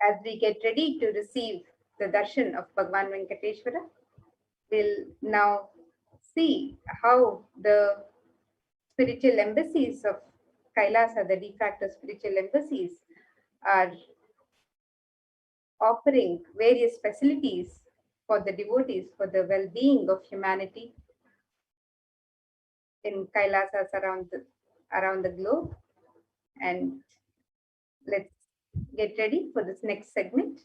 as we get ready to receive the darshan of Bhagavan Venkateshwara, we'll now see how the spiritual embassies of Kailasa, the de facto spiritual embassies, are offering various facilities for the devotees, for the well-being of humanity in Kailasas around the globe. And let's get ready for this next segment.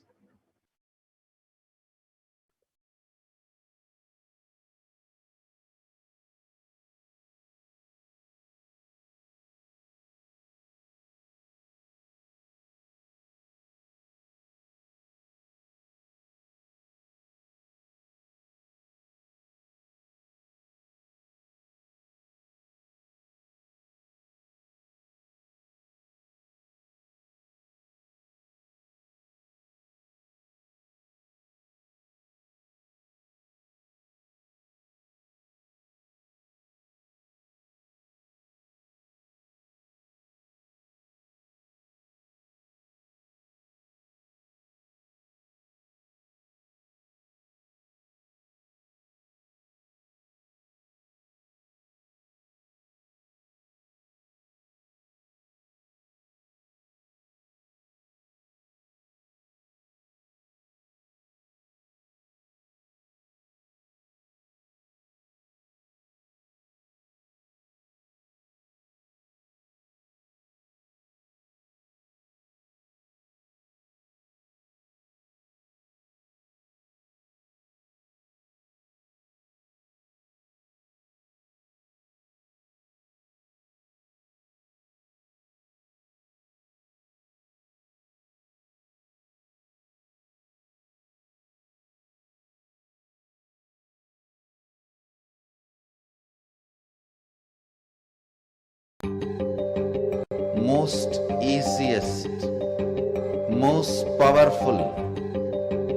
Most easiest, most powerful,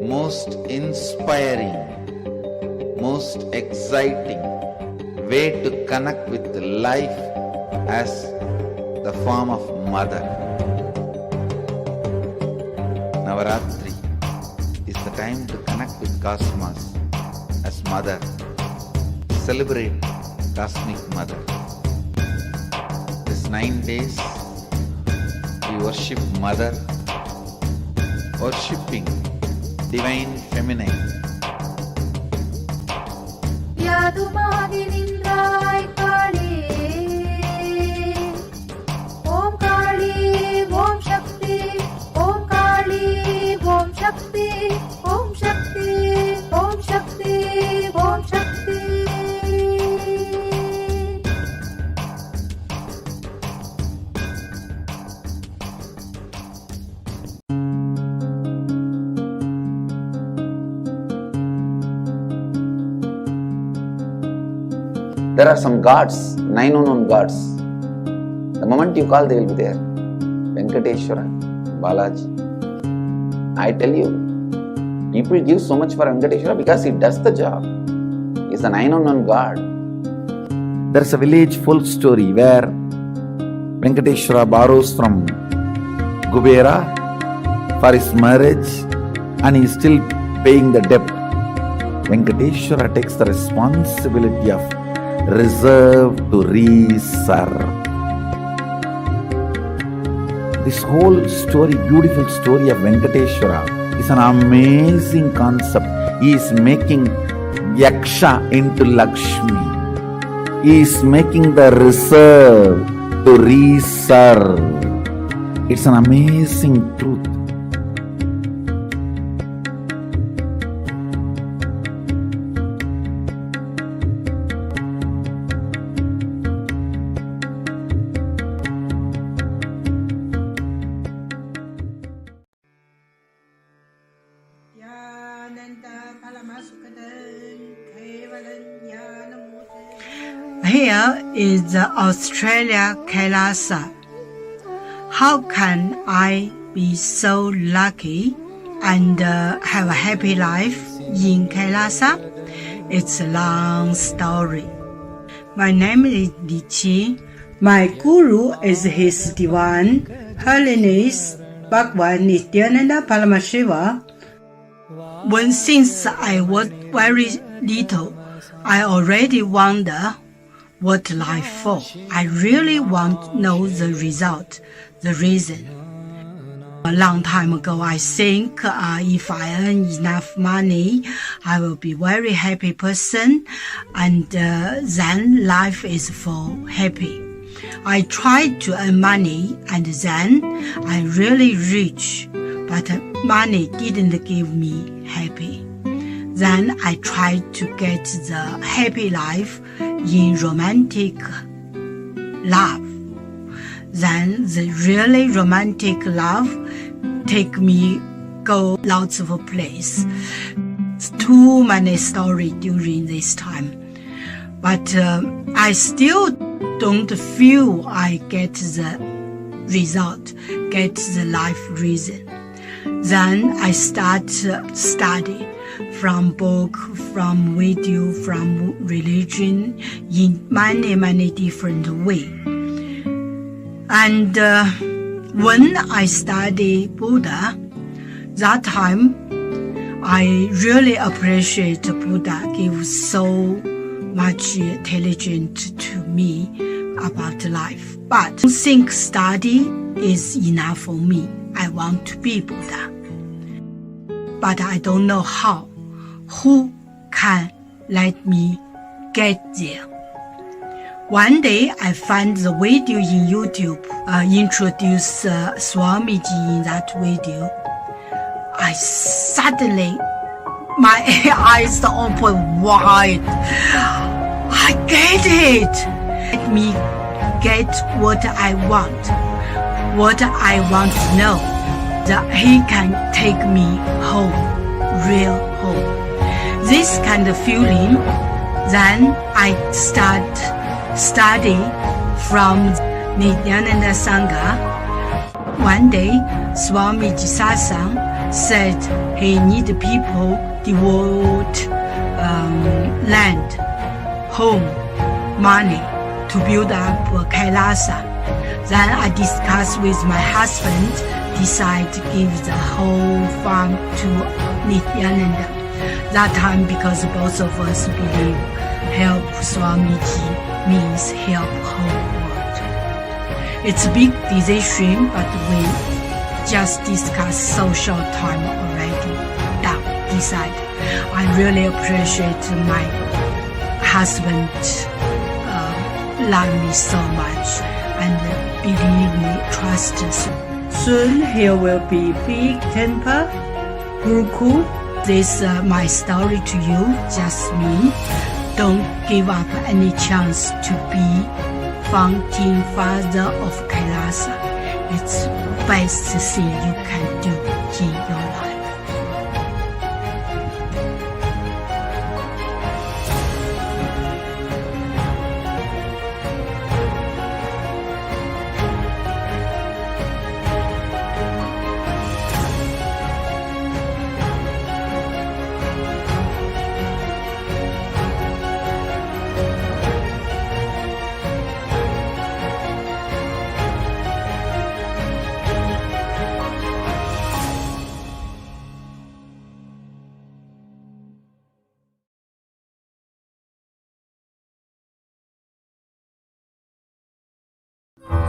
most inspiring, most exciting way to connect with life as the form of mother. Navaratri is the time to connect with cosmos as mother. Celebrate Cosmic Mother. This 9 days we worship Mother, worshipping Divine Feminine. யாதுமாகி நின்றாய் காளி ஓம் காளி ஓம் சக்தி ஓம் காளி ஓம் சக்தி ஓம் சக்தி ஓம் சக்தி ஓம் சக்தி. There are some gods, 9 unknown gods. The moment you call, they will be there. Venkateshwara, Balaji. I tell you, people give so much for Venkateshwara because he does the job. He's a 9 unknown god. There's a village folk story where Venkateshwara borrows from Kubera for his marriage and he is still paying the debt. Venkateshwara takes the responsibility of reserve to reserve. This whole story, beautiful story of Venkateshwara is an amazing concept. He is making Yaksha into Lakshmi. He is making the reserve to reserve. It's an amazing truth. Here is the Australia Kailasa. How can I be so lucky and have a happy life in Kailasa? It's a long story. My name is Li Qi. My guru is His Divine Holiness Bhagwan Nithyananda Paramashivam. Since I was very little, I already wonder what life for. I really want to know the result, the reason. A long time ago, I think if I earn enough money, I will be very happy person, and then life is for happy. I tried to earn money, and then I'm really rich, but money didn't give me happy. Then I tried to get the happy life in romantic love. Then the really romantic love take me go lots of places. Too many stories during this time. But I still don't feel I get the result, get the life reason. Then I start study from book, from video, from religion in many different ways. And when I study Buddha, that time I really appreciate Buddha gives so much intelligence to me about life. But I don't think study is enough for me. I want to be Buddha. But I don't know how. Who can let me get there? One day I found the video in YouTube, introduce Swamiji in that video. I suddenly, my eyes open wide. I get it. Let me get what I want to know. That he can take me home, real home. This kind of feeling, then I start study from Nithyananda Sangha. One day, Swamiji Satsang said he need people devote land, home, money to build up Kailasa. Then I discussed with my husband, decide to give the whole farm to Nithyananda. That time, because both of us believe help Swamiji means help whole world. It's a big decision, but we just discussed so short time already. Done, decide. I really appreciate my husband love me so much and believe me, trust us. Soon here will be big temple, Gurukul. This my story to you, just me. Don't give up any chance to be founding father of Kailasa. It's best thing you can do in your life.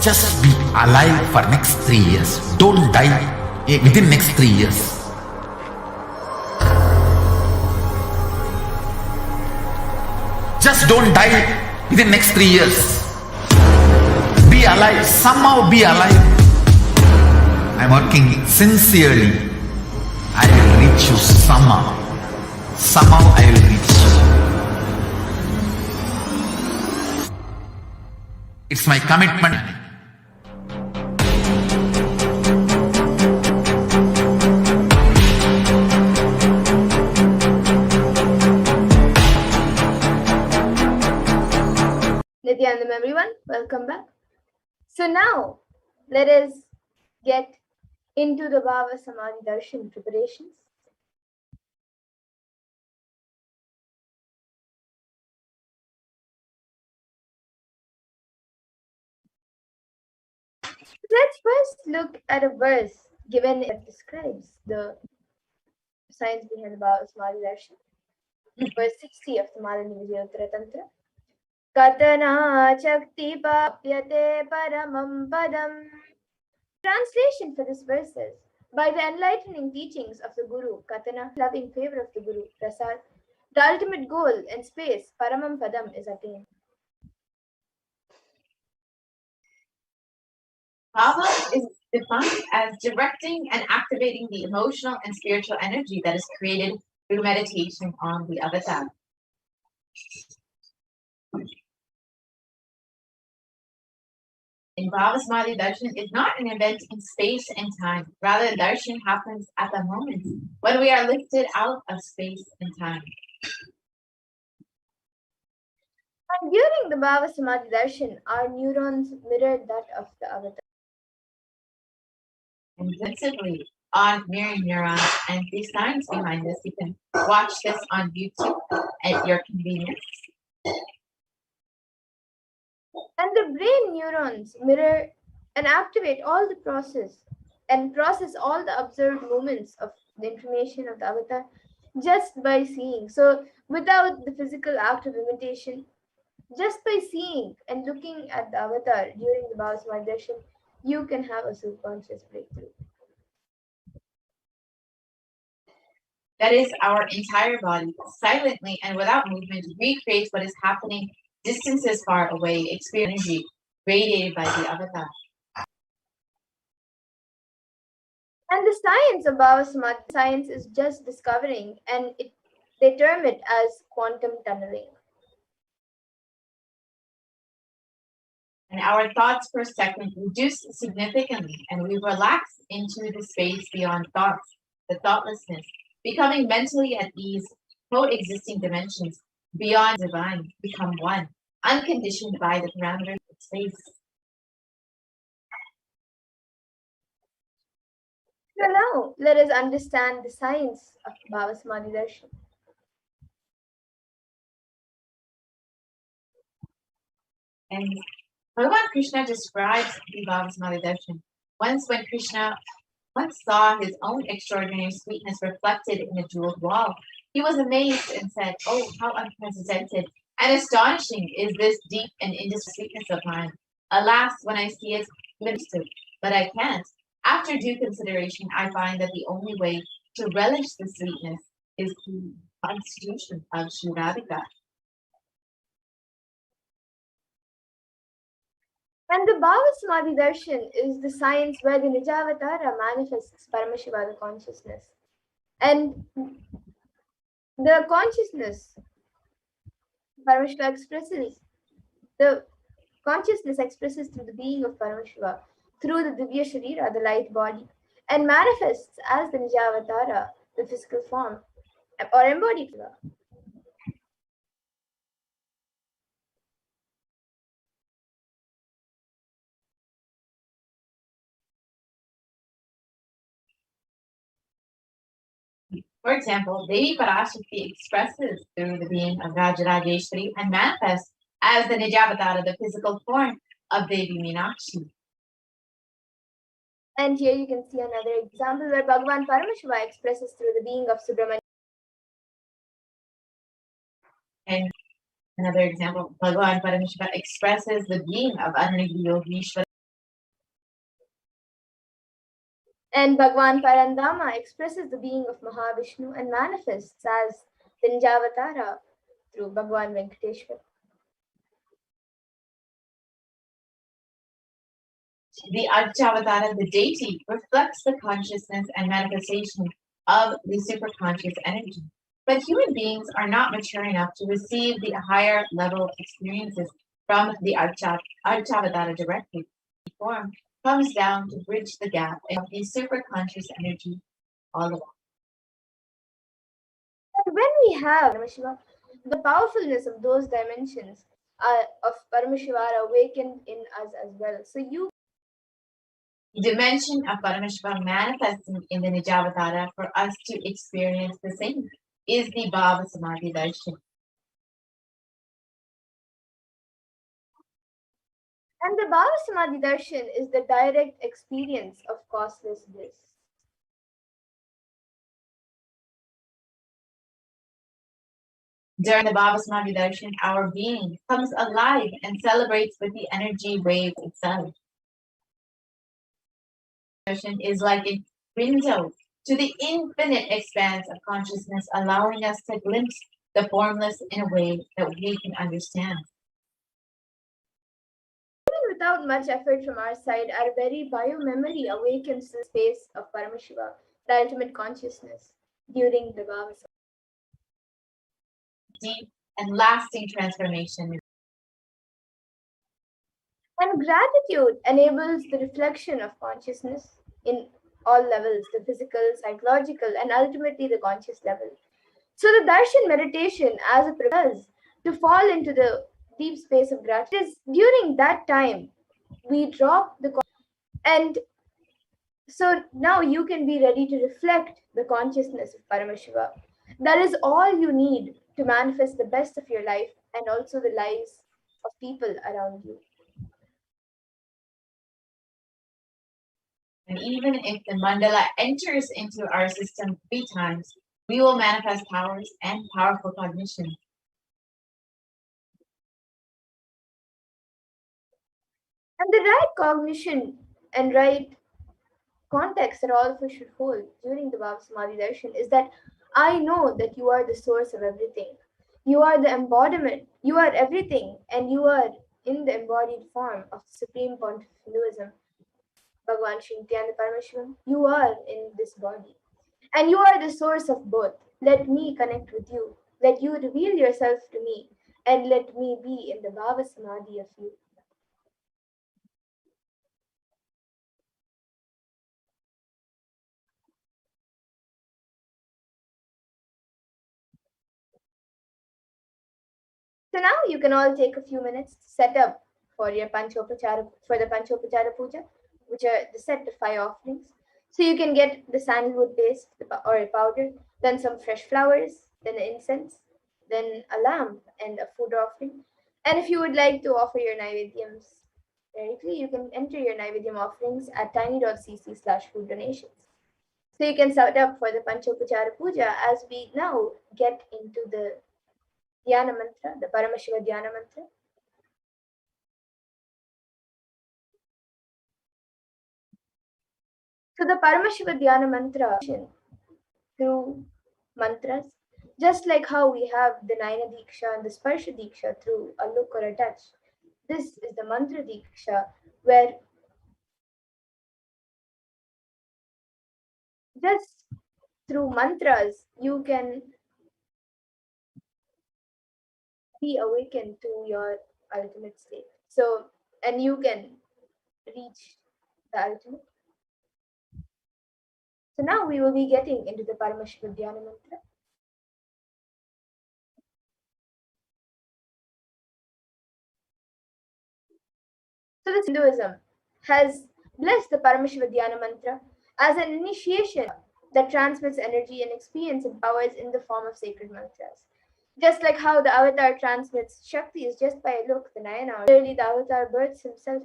Just be alive for next 3 years. Don't die within next 3 years. Just don't die within next 3 years. Be alive. Somehow be alive. I'm working sincerely. I will reach you somehow. Somehow I will reach you. It's my commitment. Nithyanandam, everyone, welcome back. So now, let us get into the Bhava Samadhi Darshan preparations. Let's first look at a verse given that describes the science behind the Bhava Samadhi Darshan. Verse 60 of the Malini Vijayotara Tantra. Katana Chakti Papyate Paramam Padam. Translation for this verse is, by the enlightening teachings of the Guru, Katana, love in favor of the Guru, Prasad, the ultimate goal in space, Paramam Padam, is attained. Bhava is defined as directing and activating the emotional and spiritual energy that is created through meditation on the avatar. In Bhava Samadhi Darshan is not an event in space and time. Rather, darshan happens at the moment when we are lifted out of space and time. And during the Bhava Samadhi Darshan, our neurons mirror that of the avatar. And principally on mirroring neurons and the science behind this, you can watch this on YouTube at your convenience. And the brain neurons mirror and activate all the process all the observed movements of the information of the avatar just by seeing. So without the physical act of imitation, just by seeing and looking at the avatar during the Bhava Samadhi Darshan, you can have a subconscious breakthrough. That is, our entire body, silently and without movement, recreates what is happening distances far away, experience energy radiated by the avatar. And the science of Bhava Samadhi science is just discovering, and they term it as quantum tunneling. And our thoughts per second reduce significantly, and we relax into the space beyond thoughts, the thoughtlessness, becoming mentally at ease, coexisting dimensions beyond divine, become one, unconditioned by the parameters of space. So now, let us understand the science of Bhava Samadhi Darshan. And Bhagavan Krishna describes the Bhava Samadhi Darshan. Once when Krishna saw his own extraordinary sweetness reflected in the jeweled wall, he was amazed and said, "Oh, how unprecedented and astonishing is this deep and indescribable sweetness of mine. Alas, when I see it, but I can't. After due consideration, I find that the only way to relish the sweetness is the constitution of Shurabhika. And the Bhava Samadhi Darshan is the science where the Nijavatara manifests Paramashiva, the consciousness. And the consciousness, Paramashiva expresses, the consciousness expresses through the being of Paramashiva, through the Divya Sharira, the light body, and manifests as the Nijavatara, the physical form, or embodied Shiva. For example, Devi Parashakti expresses through the being of Rajarajeshwari and manifests as the Nijavatara, the physical form of Devi Meenakshi. And here you can see another example where Bhagavan Paramashiva expresses through the being of Subramanya. And another example, Bhagavan Paramashiva expresses the being of Arunagiri Yogeshwara. And Bhagavan Parandama expresses the being of Mahavishnu and manifests as the Nijavatara through Bhagavan Venkateshwara. The Archavatara, the deity, reflects the consciousness and manifestation of the superconscious energy. But human beings are not mature enough to receive the higher level experiences from the Archavatara directly. The form comes down to bridge the gap of the superconscious energy all along. And when we have Paramashiva, the powerfulness of those dimensions of Paramashiva are awakened in us as well. So the dimension of Paramashiva manifesting in the Nijavatara for us to experience the same is the Bhava Samadhi Darshan. And the Bhava Samadhi Darshan is the direct experience of causeless bliss. During the Bhava Samadhi Darshan, our being comes alive and celebrates with the energy wave itself. Darshan is like a window to the infinite expanse of consciousness, allowing us to glimpse the formless in a way that we can understand. Even without much effort from our side, our very bio-memory awakens the space of Paramashiva, the ultimate consciousness, during the Bhava Samadhi. Deep and lasting transformation. And gratitude enables the reflection of consciousness in all levels, the physical, psychological, and ultimately the conscious level. So the darshan meditation as it prepares to fall into the deep space of gratitude is during that time we drop the and so now you can be ready to reflect the consciousness of Paramashiva. That is all you need to manifest the best of your life and also the lives of people around you. And even if the mandala enters into our system 3 times, we will manifest powers and powerful cognition. And the right cognition and right context that all of us should hold during the Bhava Samadhi Darshan is that I know that you are the source of everything. You are the embodiment. You are everything. And you are in the embodied form of the Supreme Pontiff of Hinduism, Bhagavan Sri Nithyananda Paramashivam. You are in this body. And you are the source of both. Let me connect with you. Let you reveal yourself to me. And let me be in the Bhava Samadhi of you. So now you can all take a few minutes to set up for your for the Panchopachara Puja, which are the set of 5 offerings. So you can get the sandalwood paste or a powder, then some fresh flowers, then incense, then a lamp and a food offering. And if you would like to offer your Naivedyams directly, you can enter your Naivedyam offerings at tiny.cc/food donations. So you can set up for the Panchopachara Puja as we now get into the Dhyana Mantra, the Paramashiva Dhyana Mantra. So the Paramashiva Dhyana mantra through mantras, just like how we have the Naina Diksha and the Sparsha Diksha through a look or a touch. This is the mantra Diksha, where just through mantras you can be awakened to your ultimate state. So, and you can reach the ultimate. So now we will be getting into the Paramashiva Dhyana mantra. So this Hinduism has blessed the Paramashiva Dhyana mantra as an initiation that transmits energy and experience and powers in the form of sacred mantras. Just like how the avatar transmits Shakti is just by a look, the Nayana, clearly the avatar births himself.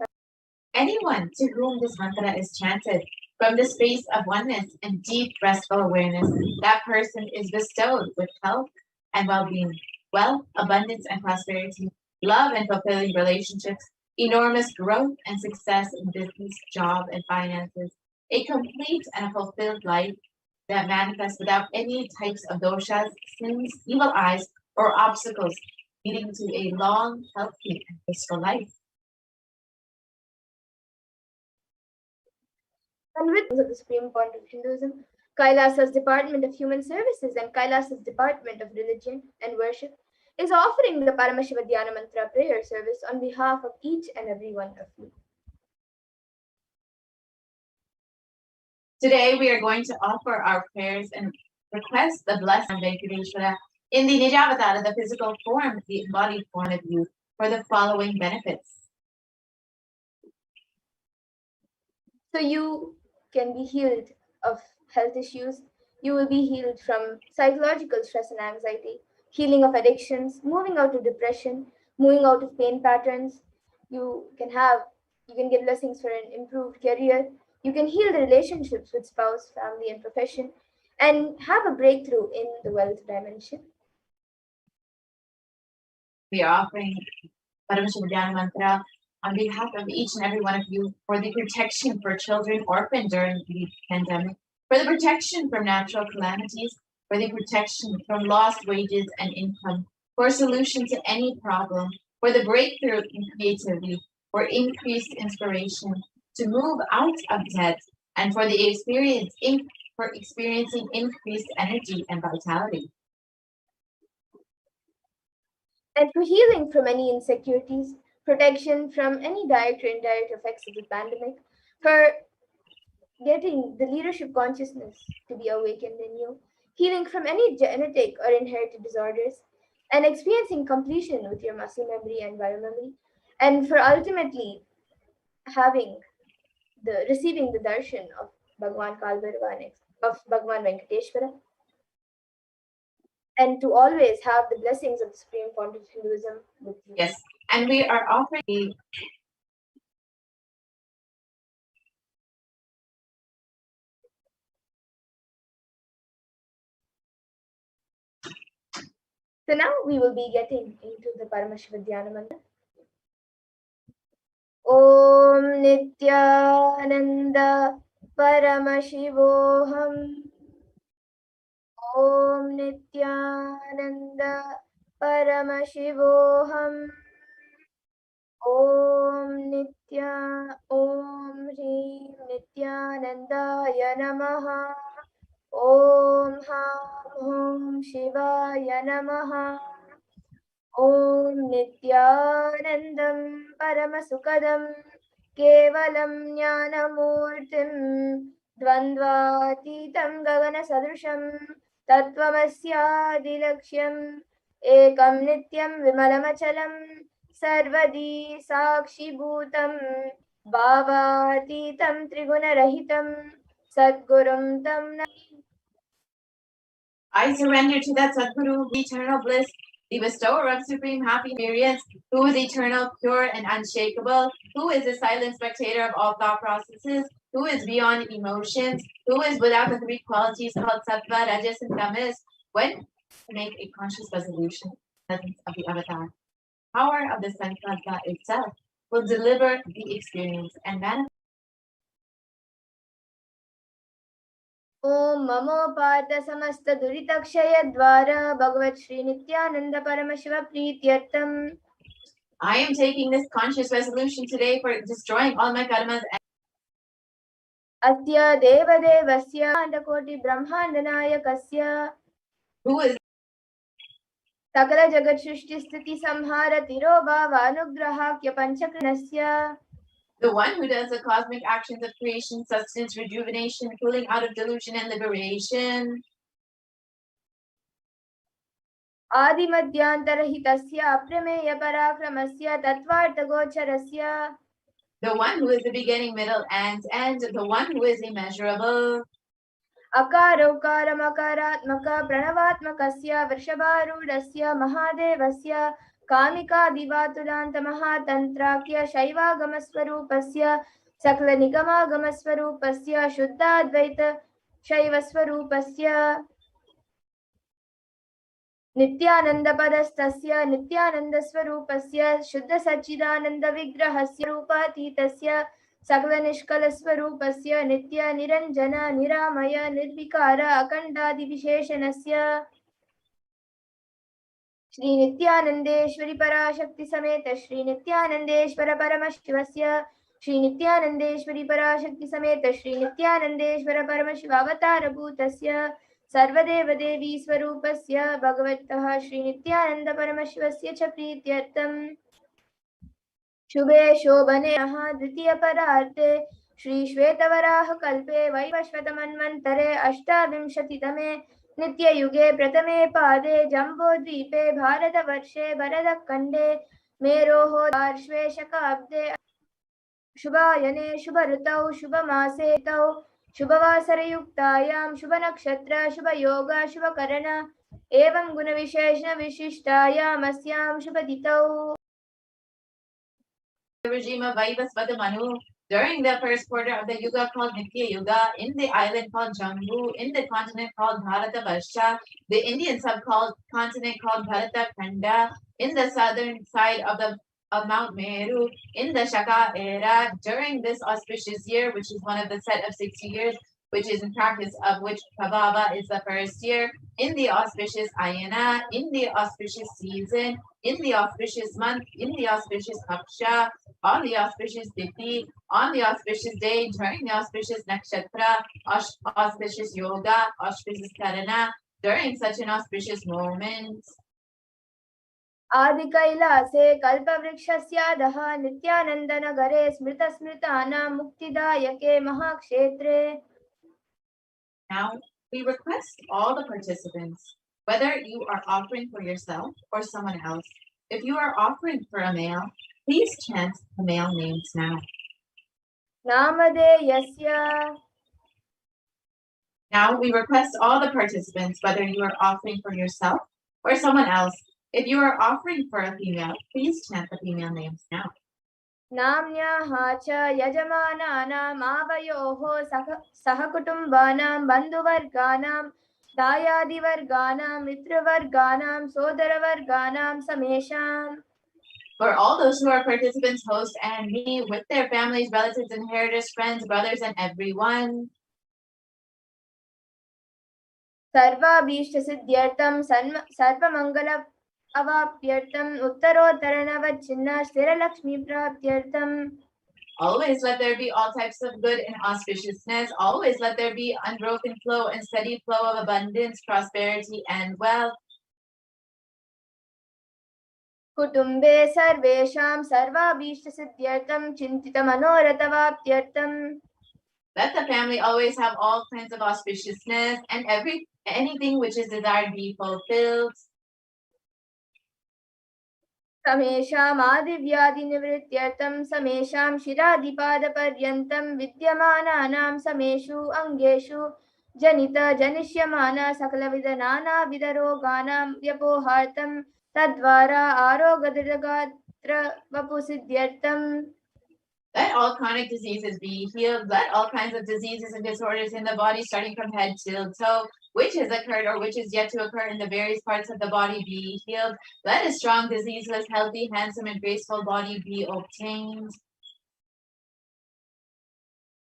Anyone to whom this mantra is chanted from the space of oneness and deep restful awareness, that person is bestowed with health and well-being, wealth, abundance and prosperity, love and fulfilling relationships, enormous growth and success in business, job, and finances, a complete and fulfilled life that manifests without any types of doshas, sins, evil eyes, or obstacles, leading to a long, healthy, and peaceful life. And with the Supreme Point of Hinduism, Kailasa's Department of Human Services and Kailasa's Department of Religion and Worship is offering the Paramashiva Dhyana Mantra prayer service on behalf of each and every one of you. Today we are going to offer our prayers and request the blessing of Venkateshwara in the Nijavatara, the physical form, the embodied form of you, for the following benefits. So you can be healed of health issues. You will be healed from psychological stress and anxiety, healing of addictions, moving out of depression, moving out of pain patterns. You can get blessings for an improved career. You can heal the relationships with spouse, family, and profession, and have a breakthrough in the wealth dimension. We are offering Paramashiva Dhyana Mantra on behalf of each and every one of you for the protection for children orphaned during the pandemic, for the protection from natural calamities, for the protection from lost wages and income, for a solution to any problem, for the breakthrough in creativity, for increased inspiration, to move out of debt, and for the experiencing increased energy and vitality. And for healing from any insecurities, protection from any direct or indirect effects of the pandemic, for getting the leadership consciousness to be awakened in you, healing from any genetic or inherited disorders, and experiencing completion with your muscle memory and biomemory, and for ultimately receiving the darshan of Bhagwan Kalbhairava, of Bhagwan Venkateshwara, and to always have the blessings of the Supreme Fount of Hinduism with you. Yes, and we are offering So now we will be getting into the Paramashiva Dhyana Mantra. Om Nithyananda Paramashivoham. Om Nithyananda Paramashivoham. Om Hrim Nithyanandaya Namaha. Om Hum Shivaya Namaha. Om Nithyanandam Paramasukadam Kevalam Jnanamurtim Dvandvatitam Gagana Sadrusham Tattvamasyadilaksham Ekam Nityam Vimalamachalam Sarvadi Sakshi Bhutam Bhavatitam Trigunarahitam Sadgurum Tam. I surrender to that Sadguru, the eternal bliss, the bestower of supreme happy experience, who is eternal, pure, and unshakable, who is the silent spectator of all thought processes, who is beyond emotions, who is without the three qualities called sattva, rajas, and tamas, when to make a conscious resolution in the presence of the avatar. Power of the Sankhalpa itself will deliver the experience and manifest Om Mamo Partha Samasta Duritakshaya Dvara Bhagavat Shri Nithyananda Paramashiva Preetyartham. I am taking this conscious resolution today for destroying all my karmas. Asya Devadevasya Andakoti Brahmandanayakasya. Who is Sakala Jagat Shrishti Sthiti Samhara Tiro Bhava Anugrahakya Panchakranasya. the one who does the cosmic actions of creation, sustenance, rejuvenation, pulling out of delusion and liberation. Adimadyantarhitasya Aprameya Parakramasya Tattvartagocharasya. The one who is the beginning, middle, and end. The one who is immeasurable. Akarokaramakaratmaka Pranavatmakasya Vrishabharudasya Mahadevasya Kamika Divatulanta Mahatantrakya Shaivagamaswarupasya Sakla Nigamagamaswarupasya Shuddhadvaita Shaivaswarupasya Nityananda Padastasya Nityananda Swarupasya Shuddha Sachidananda Vigrahasya Rupatītasya Sakla Nishkala Swarupasya Nitya Niranjana Niramaya Nirvikara Akandadi Visheshanasya Shri Nithyanandeshwari Parashakti Sameta Shri Nithyanandeshwara Paramashivasya Shri Nithyanandeshwari Parashakti Sameta Shri Nithyanandeshwara Paramashivavatara Bhutasya Sarvadeva Devi Swarupasya Bhagavattah Shri Nithyananda Paramashivasya Cha Preetyartham शुभे शोभने द्वितीय परार्थे श्री श्वेतवराह कल्पे वैवस्वतमन्वन्तरे अष्टाविंशतितमे नित्ययुगे प्रथमे पादे जम्बोद्वीपे भारतवर्षे भरतखण्डे मेरोः पार्श्वे शकाब्दे शुभायने शुभऋतौ शुभमासे तौ शुभवासरयुक्तायां शुभनक्षत्र शुभयोग शुभकरण एवं गुणविशेषण विशिष्टायामस्यां शुभतिथौ regime of Vaivasvata Manu during the first quarter of the Yuga called Nitya Yuga, in the island called Jambu, in the continent called Bharata Varsha, the Indian subcontinent called Bharata Khanda, in the southern side of Mount Meru, in the Shaka era, during this auspicious year, which is one of the set of 60 years, which is in practice of which Prabhava is the first year, in the auspicious Ayana, in the auspicious season, in the auspicious month, in the auspicious Paksha, on the auspicious Tithi, on the auspicious day, during the auspicious Nakshatra, auspicious Yoga, auspicious Karana, during such an auspicious moment. आदि कैलासे कल्पवृक्षस्याधः नित्यानन्दनगरे स्मृतस्मृतानां मुक्तिदायके महाक्षेत्रे. Now we request all the participants, whether you are offering for yourself or someone else, if you are offering for a male, please chant the male names now. Namadeyasya. Now we request all the participants, whether you are offering for yourself or someone else, if you are offering for a female, please chant the female names now. Namnyaha cha yajamanaanaam avayoho sahakutumbaanaam bandhuvargaanaam dayadivargaanaam mitravargaanaam sodaravargaanaam samesham. For all those who are participants, host and me, with their families, relatives, inheritors, friends, brothers, and everyone. Sarva bhishta siddhyartam sarva mangala avapyartam uttarottaranavachinna sthira lakshmi praptyartam. Always let there be all types of good and auspiciousness. Always let there be unbroken flow and steady flow of abundance, prosperity, and wealth. Kutumbe sarvesham sarvabhishta siddhyartam chintita manoratavaptyartam. Let the family always have all kinds of auspiciousness and anything which is desired be fulfilled. Samesham adivyadi nivrityartam samesham shiradipada paryantam vidyamananam sameshu angeshu janita janishyamana sakalavidanana vidaroganam vyapohartam tadvara arogadagatra vapusiddhyartam. Let all chronic diseases be healed. Let all kinds of diseases and disorders in the body, starting from head till toe, which has occurred or which is yet to occur in the various parts of the body, be healed. Let a strong, diseaseless, healthy, handsome, and graceful body be obtained.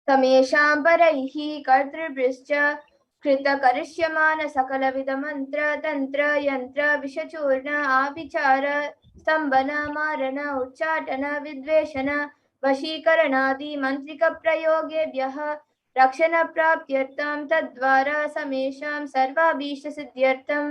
Samesham paraihi kartribhischa कृत करिष्यमान सकलविध मंत्र तंत्र यंत्र विषचूर्ण आभिचार स्तंभन मारण उच्चाटन विद्वेषण वशीकरणादि मंत्रिक प्रयोगेभ्यः रक्षण प्राप्त्यर्थं तद्वारा समेषां सर्वाभीष्ट सिद्ध्यर्थं.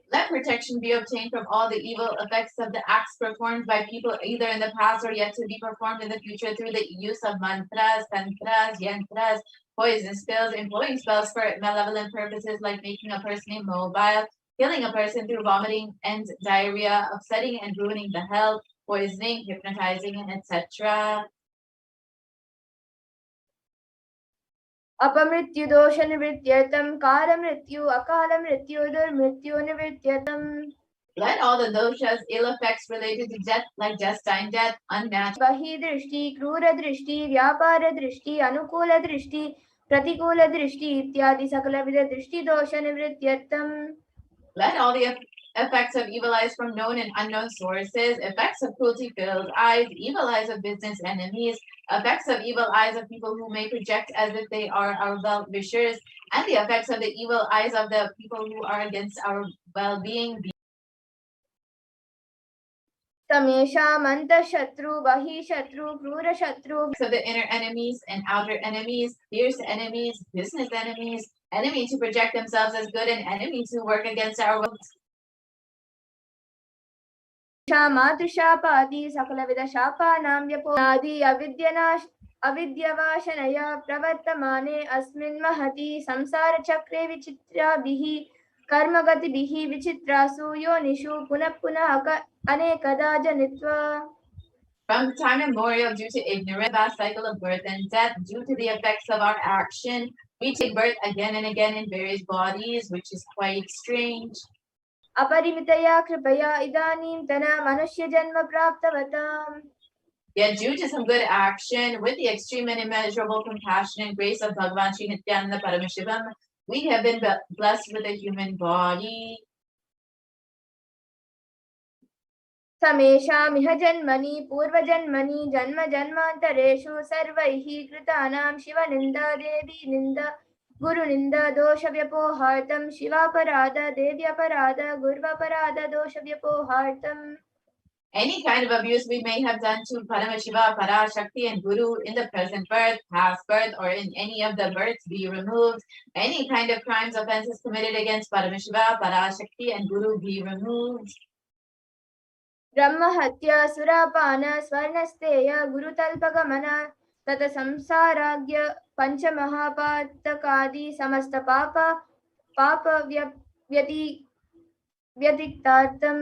Let protection be obtained from all the evil effects of the acts performed by people either in the past or yet to be performed in the future through the use of mantras, tantras, yantras, poison spells, employing spells for malevolent purposes like making a person immobile, killing a person through vomiting and diarrhea, upsetting and ruining the health, poisoning, hypnotizing, etc. अपमृत्युदोष निवृत्त्यर्थं कालमृत्यु अकालमृत्यु दुर्मृत्यु निवृत्त्यर्थं. Let all the doshas, ill effects related to death, like destined death, unnatural, बहि दृष्टि क्रूर दृष्टि व्यापार दृष्टि अनुकूल दृष्टि प्रतिकूल दृष्टि इत्यादि सकलविध दृष्टि दोष निवृत्त्यर्थं. let all the effects of evil eyes from known and unknown sources, effects of cruelty-filled eyes, evil eyes of business enemies, effects of evil eyes of people who may project as if they are our well-wishers, and the effects of the evil eyes of the people who are against our well-being. समेषाम् अन्तःशत्रु बहिःशत्रु क्रूरशत्रु. So the inner enemies and outer enemies, fierce enemies, business enemies, enemies who project themselves as good, and enemies who work against our will. मातृशापादि सकलविध शापानां व्यपोनादि अविद्यवाशनया प्रवर्तमाने अस्मिन् महति संसारचक्रे विचित्राभिः कर्मगतिभिः विचित्रासु योनिषु पुनः पुनः अनेकदा जनित्वा. From time immemorial, due to ignorance, vast cycle of birth and death, due to the effects of our action, we take birth again and again in various bodies, which is quite strange. अपरिमितया कृपया इदानीन्तन मनुष्यजन्म प्राप्तवताम्. Yet due to some good action, with the extreme and immeasurable compassion and grace of Bhagavan Sri Nithyananda Paramashivam, we have been blessed with a human body. समेषामिह जन्मनि पूर्वजन्मनि जन्म जन्मान्तरेषु सर्वैः कृतानां शिवनिन्दा देवी निन्दा गुरुनिन्दा दोषव्यपोहार्थं शिवापराध देव्यपराध गुर्वपराध दोषव्यपोहार्थम्. Any kind of abuse we may have done to Paramashiva, Parashakti, and Guru in the present birth, past birth, or in any of the births be removed. Any kind of crimes, offenses committed against Paramashiva, Parashakti, and Guru be removed. ब्रह्महत्या सुरापान स्वर्णस्तेय गुरुतल्पगमन तत संसाराज्ञ पंचमहापातकादि समस्त पाप व्यतिक्तार्थम्.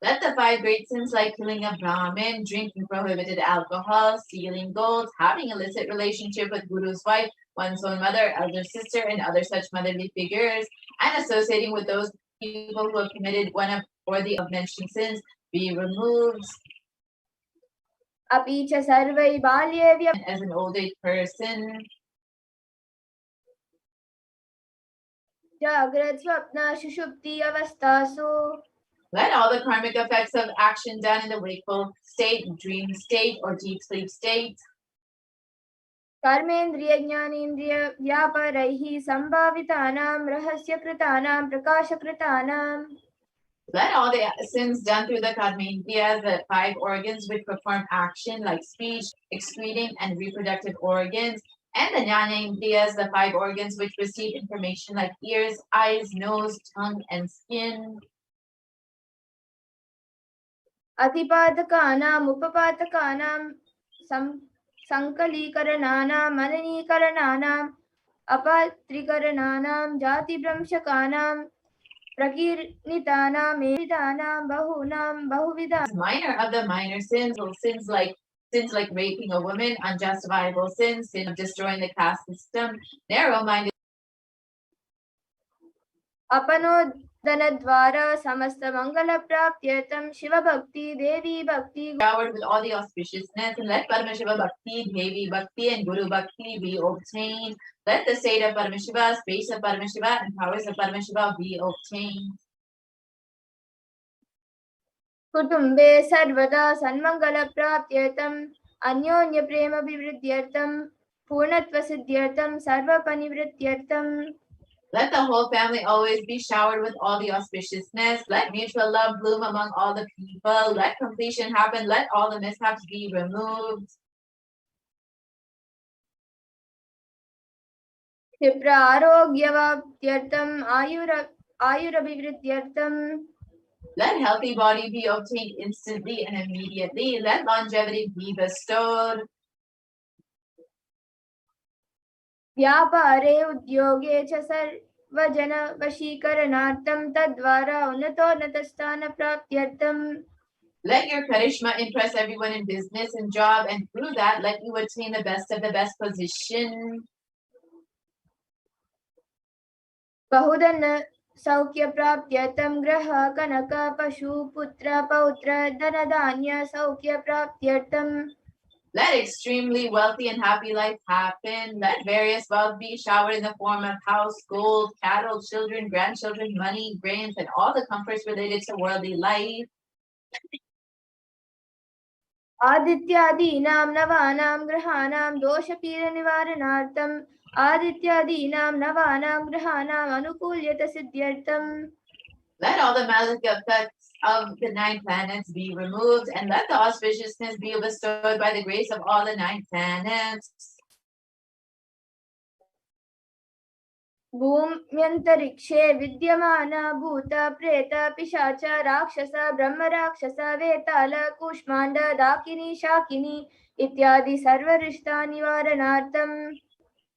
Let the 5 great sins like killing a Brahmin, drinking prohibited alcohol, stealing gold, having illicit relationship with Guru's wife, one's own mother, elder sister, and other such motherly figures, and associating with those people who have committed one of or the above-mentioned sins be removed. अपि च सर्वै बाल्ये as an old age person, जाग्रत् स्वप्न सुषुप्ति अवस्थासु. let all the karmic effects of action done in the wakeful state, dream state, or deep sleep state, कर्मेन्द्रिय ज्ञानेन्द्रिय व्यापारैः संभावितानां रहस्यकृतानां प्रकाशकृतानां. let all the sins done through the karmendriyas, the 5 organs which perform action like speech, excreting, and reproductive organs, and the jnanendriyas, the 5 organs which receive information like ears, eyes, nose, tongue, and skin. अतिपातकानां उपपातकानां संकलीकरणानां मननीकरणानां अपात्रीकरणानां जातिभ्रंशकानां प्रकीर्णितानां एविधानां बहूनां बहुविधाः. Minor of the minor sins, or sins like raping a woman, unjustifiable sins, sin of destroying the caste system, narrow-minded, अपनोदनद्वारा समस्त मंगलप्राप्त्यर्थं शिवभक्ति देवी भक्ति showered with all the auspiciousness, and let Paramashiva Bhakti, Devi Bhakti, and Guru Bhakti be obtained. Let the state of Paramashiva, space of Paramashiva, and powers of Paramashiva be obtained. कुटुम्बे सर्वदा सन्मंगलप्राप्त्यर्थं अन्योन्यप्रेमभिवृद्ध्यर्थं Purnatva siddhyartam sarva panivrityartam. Let the whole family always be showered with all the auspiciousness. Let mutual love bloom among all the people. Let completion happen. Let all the mishaps be removed. Kripra arogyavaptyartam ayurabhivrityartam. Let healthy body be obtained instantly and immediately. Let longevity be bestowed. व्यापारे उद्योगे च सर्वजन वशीकरणार्थं तद्वारा उन्नतोन्नतस्थानप्राप्त्यर्थं. Let your charisma impress everyone in business and job, and through that, let you attain the best of the best position. बहुधन सौख्यप्राप्त्यर्थं ग्रह कनक पशु पुत्र पौत्र धनधान्य सौख्यप्राप्त्यर्थं. Let extremely wealthy and happy life happen. Let various wealth be showered in the form of house, gold, cattle, children, grandchildren, money, grains, and all the comforts related to worldly life. आदित्यादीनां नवानां ग्रहाणां दोषपीडनिवारणार्थम् आदित्यादीनां नवानां ग्रहाणाम् अनुकूल्यत सिद्ध्यर्थम्. Let all the malic effects of the 9 planets be removed, and let the auspiciousness be bestowed by the grace of all the 9 planets. भूम्यन्तरिक्षे विद्यमान भूत प्रेत पिशाच राक्षस ब्रह्म राक्षस वेताल कूष्माण्ड दाकिनी शाकिनी इत्यादि सर्वरिष्टा निवारणार्थम्.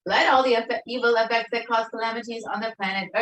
Let all the evil effects that cause calamities on the planet